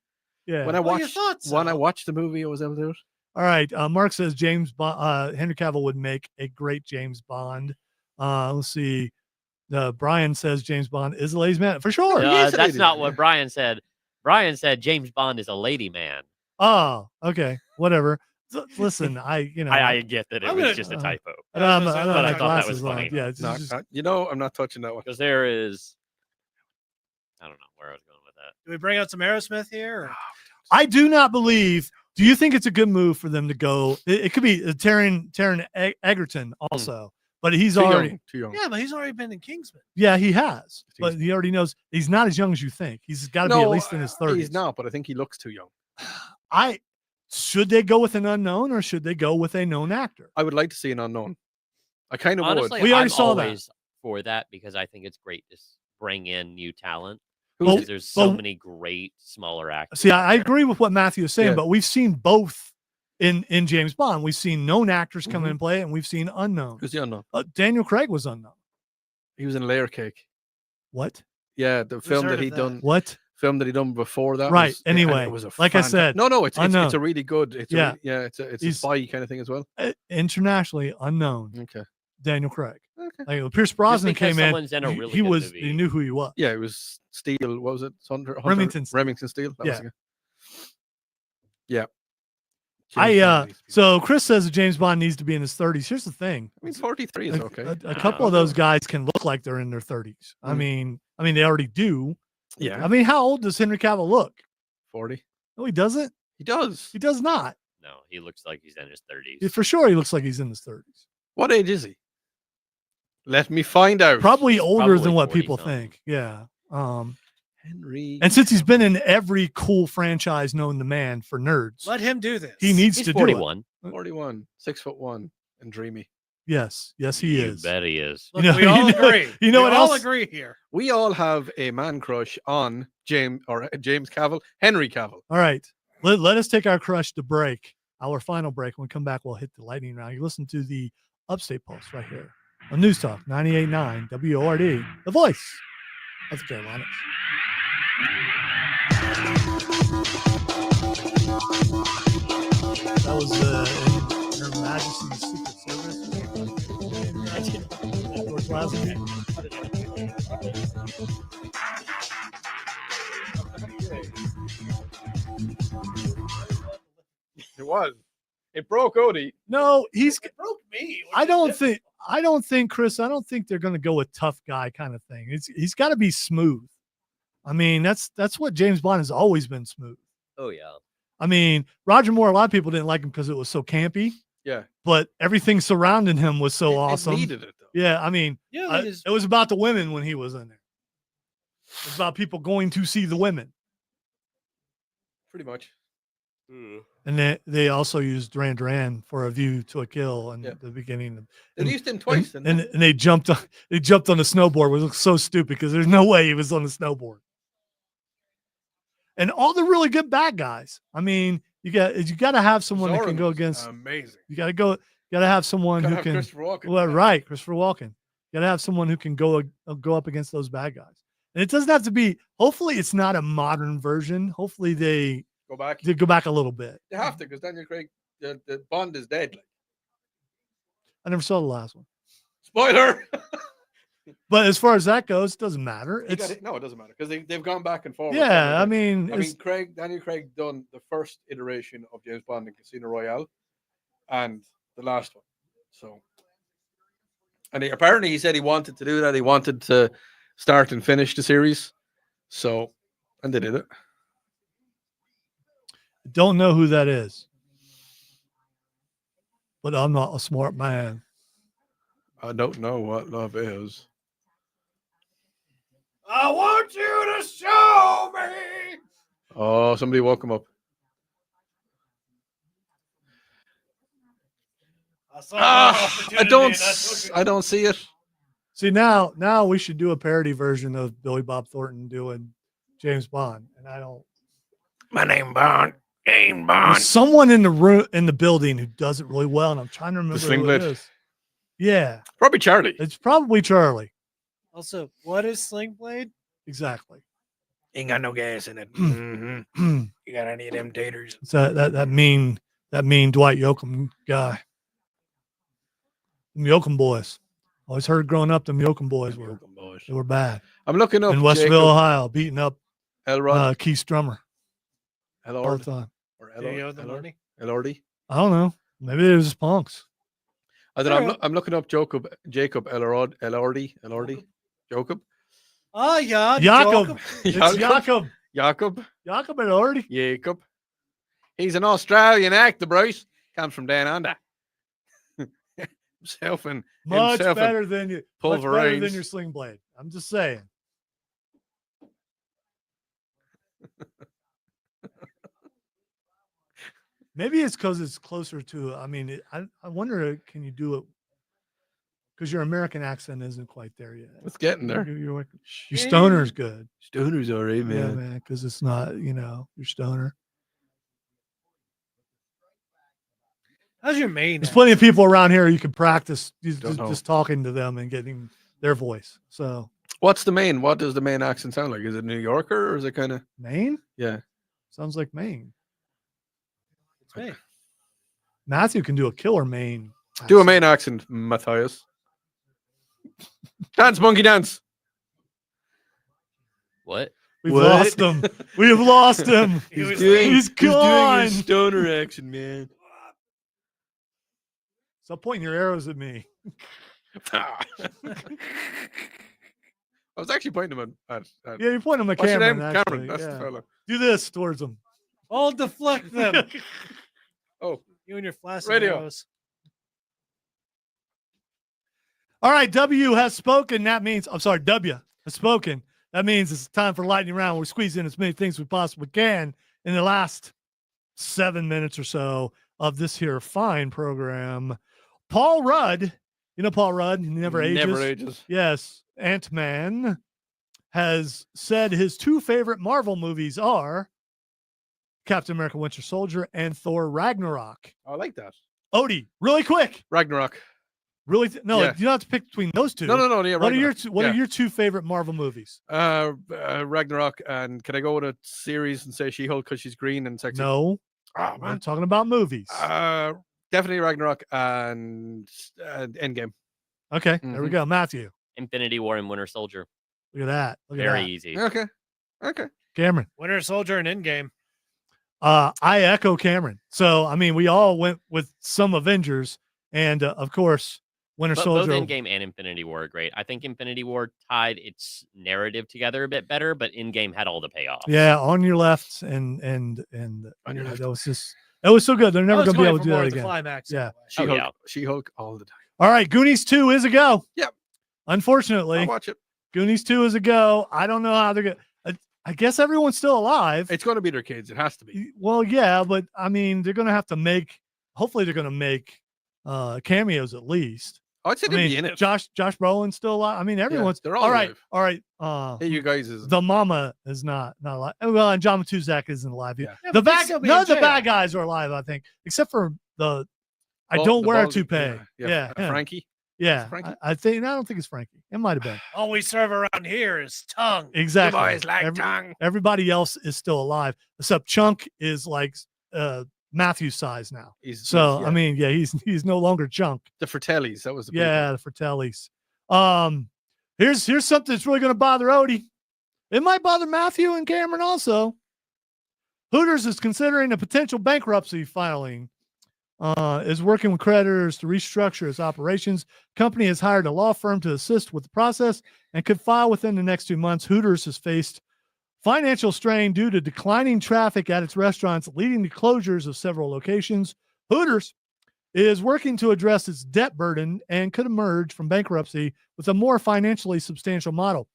Yeah. When I Well, you watched thought when I so. watched the movie, I was able to do it. All right. Mark says Henry Cavill would make a great James Bond. Let's see. Brian says James Bond is a ladies' man for sure. No, is a that's lady not man, what yeah. Brian said. Brian said James Bond is a lady man. Oh, okay, whatever. Listen, I get that it I'm was gonna- just a uh, typo I don't have, I was I don't gonna have But my I thought that glasses was on. funny. Yeah, it's No, just, I'm not touching that one. Because there is, I don't know where I was going with that. Do we bring out some Aerosmith here? Or? I do not believe. Do you think it's a good move for them to go? It could be Taron Egerton also, but he's Too already. young. Too young. Yeah, but he's already been in Kingsman. Yeah, he has, He's- but he already knows he's not as young as you think. He's got to be at least in his 30s. He's not, but I think he looks too young. Should they go with an unknown or should they go with a known actor? I would like to see an unknown. I kind of Honestly, would. We already I'm saw that. always for that because I think it's great to bring in new talent. Who's- Because there's so well- many great smaller actors. See, out I there. agree with what Matthew is saying, Yeah. but we've seen both in James Bond. We've seen known actors come in and play, and we've seen unknown. Who's the unknown? Daniel Craig was unknown. He was in Layer Cake. What? Yeah, the film heard that of he that? done. What? Film that he done before that. Right, Was, and anyway, it was a like I said, no, it's unknown. a really good. It's Yeah. it's a He's- spy kind of thing as well. Internationally unknown. Okay. Daniel Craig. Okay. Like when Pierce Brosnan because came in. someone's in a really he good was. movie. He knew who he was. Yeah, it was Steel. What was it? Remington Steele. Remington Steel. That was Yeah. it. Yeah. James Bond needs to be- So Chris says that James Bond needs to be in his 30s. Here's the thing. I mean, 43 is okay. A couple of those guys can look like they're in their 30s. I mean, they already do. Yeah. I mean, how old does Henry Cavill look? 40. No, he doesn't. He does. He does not. No, he looks like he's in his 30s. For sure, he looks like he's in his 30s. What age is he? Let me find out. Probably older than probably what 40 people something. think. Yeah. Henry. And since he's been in every cool franchise known to man for nerds, Let him do this. he needs He's to 41. 41, 6'1", and dreamy. do it. Yes, he You is. bet he is. Look, You know- we all you know- agree. you know we what all else? agree here. We all have a man crush on James Cavill, Henry Cavill. All right. Let us take our crush to break. Our final break. When we come back, we'll hit the lightning round. You listen to the Upstate Pulse right here on News Talk 98.9 WORD, the voice of the Carolinas. That was in Her Majesty's Secret Service. George Lazenby. It was. It broke Odie. No, he's. It broke me. I don't think, Chris. I don't think they're going to go with tough guy kind of thing. He's got to be smooth. I mean, that's what James Bond has always been, smooth. Oh, yeah. I mean, Roger Moore. A lot of people didn't like him because it was so campy, Yeah. but everything surrounding him was so It awesome. needed it though. Yeah, I mean, Yeah, it was about the women when he was in there. It was about people going to see the women, Pretty much. and they also used Duran Duran for "A View to a Kill" in Yeah. the beginning. They used him twice. And, didn't and they jumped on the snowboard, which looks so stupid because there's no way he was on the snowboard. And all the really good bad guys. I mean, you got to have someone that can go against. Amazing. You got to have someone Gotta who have can. Christopher Walken. Well, right, Christopher Walken. You got to have someone who can go up against those bad guys. And it doesn't have to be. Hopefully, it's not a modern version. Hopefully, they Go back. go back a little bit. They have to because Daniel Craig, the Bond is dead. Like. I never saw the last one, Spoiler. but as far as that goes, it doesn't matter. He got It's it. No, it doesn't matter because they've gone back and forward. yeah. I I mean, mean, Daniel Craig done the first iteration of James Bond in Casino Royale, and the last one. So, and apparently he said he wanted to do that. He wanted to start and finish the series. So, and they did it. don't know who that is, but I'm not a smart man. I don't know what love is. I want you to show me. Oh, somebody woke him up. I saw I don't see it. See, now we should do a parody version of Billy Bob Thornton doing James Bond, and I don't. My name Bond. James There's someone in the room in the building who does it really well, and I'm trying to remember Sling who it Blade. is. Yeah, Probably Charlie. it's probably Charlie. Also, what is Sling Blade? Exactly. Ain't got no gas in it. Mm-hmm. You got any of them taters? It's that mean Dwight Yoakam guy. The Yoakam boys. Always heard growing up the Yoakam boys were right. They were bad. I'm looking up In Westville, Jacob Ohio, beating up Elrod, Keith Strummer all Elord, the time. or There you go, the money. Elordi. I don't know. Maybe they were just punks. I don't know. Alright. I'm looking up Jacob Elordi. Jacob. Oh, yeah. Jakob. It's Jacob. Jakob. Jacob. Jakob had already. Jacob. He's an Australian actor, Bryce. Comes from down under. himself and Much himself and better than you. Much better than Pulverines. your sling blade. I'm just saying. Maybe it's because it's closer to. I mean, I wonder, can you do it? Because your American accent isn't quite there yet. It's getting there. Your stoner's good. Stoner's all right, Yeah, man. man. Because it's not, your stoner. How's your main? There's plenty of people around here you can practice Don't know. just talking to them and getting their voice. So What's the main? What does the main accent sound like? Is it New Yorker or is it kind of? Maine Yeah. sounds like Maine. It's me. Matthew can do a killer Maine. Do a accent. main accent, Matthias. Dance, monkey dance. What? We've What? lost him. We have lost him. He's He's gone. stoner action, man. Stop pointing your arrows at me. I was actually pointing them at Yeah, you're pointing them at what's your Cameron. name? Actually. Cameron. That's the Yeah. fella. Do this towards him. I'll deflect them. Oh, You and your flash Radio. arrows. All right, W has spoken. That means, I'm sorry, W has spoken. That means it's time for lightning round. We're squeezing as many things as we possibly can in the last 7 minutes or so of this here fine program. Paul Rudd, you know Paul Rudd, he never ages. Never ages. Yes, Ant-Man has said his two favorite Marvel movies are Captain America Winter Soldier and Thor Ragnarok. I like that. Odie, really quick. Ragnarok. Really? No, Yeah. you don't have to pick between those two. No. Yeah, What are your Ragnarok. what Yeah. are your two favorite Marvel movies? Ragnarok, and can I go with a series and say She-Hulk because she's green and sexy? No, Oh, I'm man. talking about movies. Definitely Ragnarok and Endgame. Okay, there we Mhm. go. Matthew, Infinity War and Winter Soldier. look at that. Look at Very that. easy. Okay. Cameron. Winter Soldier and Endgame. I echo Cameron. So I mean, we all went with some Avengers, and of course, Winter But both Soldier. Endgame and Infinity War are great. I think Infinity War tied its narrative together a bit better, but Endgame had all the payoff. Yeah, on your left, and On your yeah, left. that was just it was so good. They're never I was going to be able going to do for more that at the again. climax. Yeah. anyway. She-Hulk. yeah. She-Hulk all the time. All right, Goonies 2 is a go. Yep. Unfortunately, I'll watch it. Goonies 2 is a go. I don't know how they're going to. I guess everyone's still alive. It's going to be their kids. It has to be. Well, yeah, but I mean, they're going to have to make. Hopefully, they're going to make cameos at least. I'd say I they'd mean, be in it. Josh Brolin's still alive. I mean, everyone's. they're all right. alive. All right. Hey, you guys is The mama is not alive. Well, and John Matuzak isn't alive. Yeah. Yeah, The but they'd bad, still be none in of the jail. bad guys are alive. I think, except for the. I Bald- don't the wear a bald- toupee. Yeah, him. Frankie. Yeah, Frankie? I think. I don't think it's Frankie. It might have been. All we serve around here is tongue. Exactly. You boys like Every- tongue. Everybody else is still alive, except Chunk is like Matthew's size now. So I mean, yeah, he's no longer Chunk. the Fratellis. That was the big Yeah, one. the Fratellis. Here's something that's really going to bother Odie. It might bother Matthew and Cameron also. Hooters is considering a potential bankruptcy filing. Is working with creditors to restructure its operations. Company has hired a law firm to assist with the process and could file within the next 2 months. Hooters has faced financial strain due to declining traffic at its restaurants, leading to closures of several locations. Hooters is working to address its debt burden and could emerge from bankruptcy with a more financially substantial model.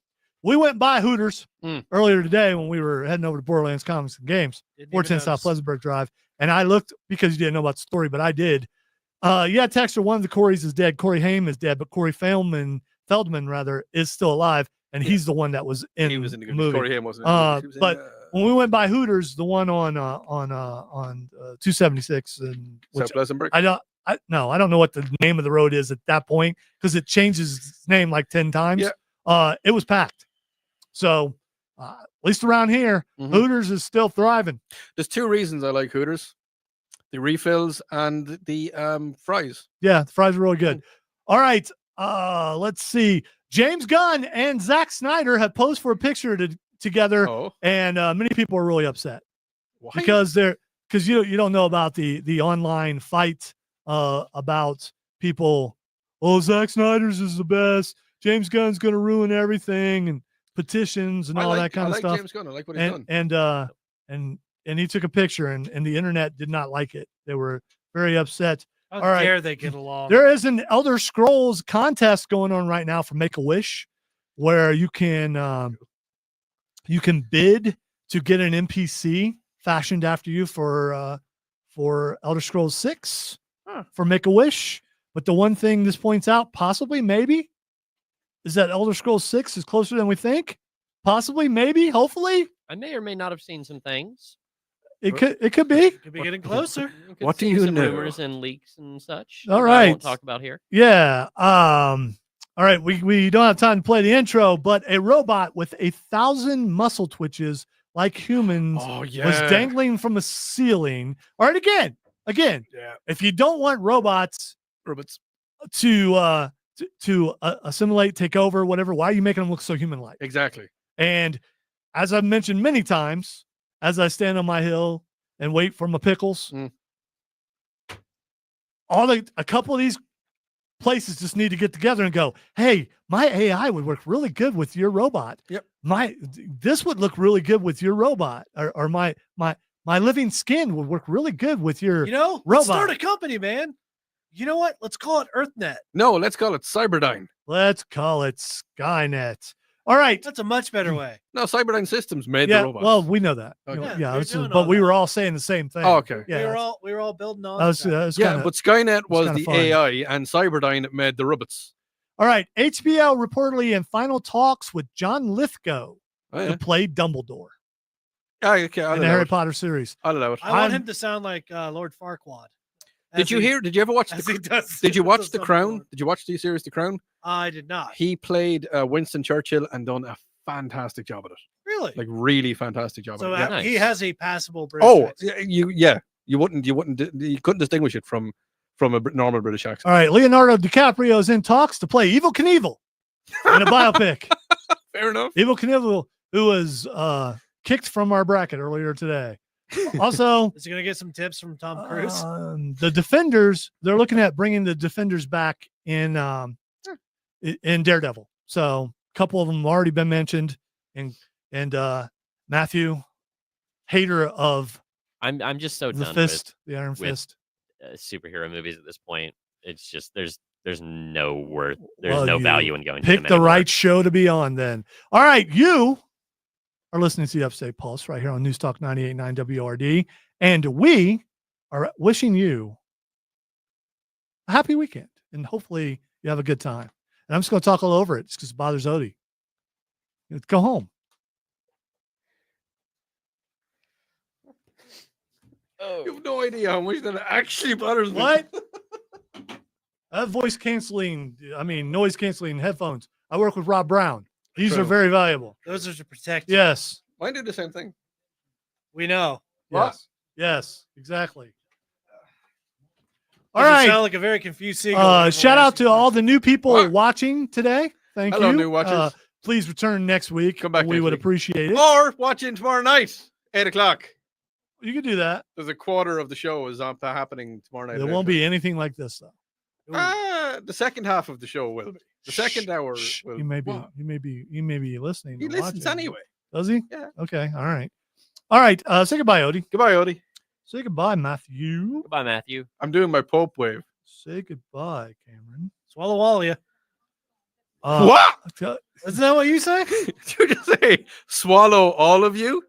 We went by Hooters earlier today when we were heading over to Borderlands Comics and Games, Didn't even 410 South notice. Pleasantburg Drive. And I looked because you didn't know about the story, but I did. Yeah, Texter, one of the Corys is dead. Corey Haim is dead, but Corey Feldman is still alive. And he's the one that was in He was in the the good movie. Corey Haim wasn't. in it. He was in, But when we went by Hooters, the one on 276 and which South Pleasantburg. I don't know what the name of the road is at that point because it changes its name like 10 times. Yeah. It was packed. So at least around here, Mhm. Hooters is still thriving. There's two reasons I like Hooters: the refills and the fries. Yeah, the fries are really good. All right. Let's see. James Gunn and Zack Snyder have posed for a picture together, Oh, and many people are really upset why? because you don't know about the online fight about people. Oh, Zack Snyder's is the best. James Gunn's going to ruin everything, and petitions and all that kind of stuff. James Gunn. I like what he's And done. and he took a picture, and the internet did not like it. They were very upset. How All right. dare they get along? There is an Elder Scrolls contest going on right now for Make-A-Wish, where you can bid to get an NPC fashioned after you for Elder Scrolls 6 for Make-A-Wish. But the one thing this points out, possibly, maybe, is that Elder Scrolls 6 is closer than we think. Possibly, maybe, hopefully. I may or may not have seen some things. It could be. Could be getting closer. Could What do see you some know? rumors and leaks and such. All that I right. won't talk about here. Yeah. All right. We don't have time to play the intro, but a robot with 1,000 muscle twitches like humans Oh yeah. was dangling from a ceiling. All right. Again. Yeah. If you don't want robots Robots. to assimilate, take over, whatever, why are you making them look so human-like? Exactly. And as I've mentioned many times, as I stand on my hill and wait for my pickles, a couple of these places just need to get together and go, hey, my AI would work really good with your robot. Yep. This would look really good with your robot, or my living skin would work really good with your Let's robot. start a company, man. You know what? Let's call it EarthNet. No, let's call it Cyberdyne. Let's call it Skynet. All right. That's a much better way. No, Cyberdyne Systems made Yeah, the robots. well, we know that. Okay. Yeah, Yeah, we're this is- doing but all we that. were all saying the same thing. Oh, okay. Yeah, we were all building on. that was that. Yeah, kinda- but Skynet was kinda the fun. AI, and Cyberdyne made the robots. all right. HBO reportedly in final talks with John Lithgow Oh, to yeah. play Dumbledore Okay, I'll in the allow Harry it. Potter series. I'll allow it. I want I'm- him to sound like Lord Farquaad. Did you ever watch As he does? Did you watch does The on Crown? board. Did you watch the series The Crown? I did not. He played Winston Churchill and done a fantastic job at it. Really? Like really fantastic job So at it. Yeah. Nice. he has a passable British Oh, accent. you couldn't distinguish it from a normal British accent. All right. Leonardo DiCaprio is in talks to play Evel Knievel in a biopic. Fair enough. Evel Knievel, who was kicked from our bracket earlier today. Also, Is he gonna get some tips from Tom Cruise? the Defenders, they're looking at bringing the Defenders back in Daredevil. So a couple of them have already been mentioned, and Matthew, hater of I'm just so the done Fist, the Iron with- Fist. with superhero movies at this point. It's just there's no worth. There's Well, no you value in going. to Pick them the anymore. right show to be on then. All right, you are listening to the Upstate Pulse right here on News Talk 98.9 WRD, and we are wishing you a happy weekend, and hopefully you have a good time. And I'm just going to talk all over it because it bothers Odie. Let's go home. You have no idea how much that actually bothers me. What? I have noise canceling headphones. I work with Rob Brown. These are True. very valuable. Those are to protect you. Yes. Mine do the same thing. We know. What? Yes, exactly. All You right. sound like a very confused seagull. Shout out to all the new people What? watching today. Thank Hello, you. new watchers. Please return next week. Come back We next would week. appreciate it. Or watch in tomorrow night, 8:00. You could do that. There's a quarter of the show is happening tomorrow night. There at won't 8:00. be anything like this though. The second half of the show will be. The second hour Shh, will. He may be. What? He may be listening. He or listens watching. anyway. Does he? Yeah. Okay. All right. All right. Say goodbye, Odie. Goodbye, Odie. Say goodbye, Matthew. Goodbye, Matthew. I'm doing my Pope wave. Say goodbye, Cameron. Swallow all of you. What? Isn't that what you say? Did you just say swallow all of you?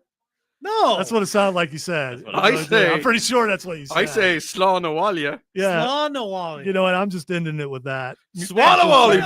No. That's what it sounded like you said. That's what I say- I'm pretty sure that's what you said. I say slaw no walia. yeah. Swallow all of You know what? I'm just ending it with that. Swallow all of you.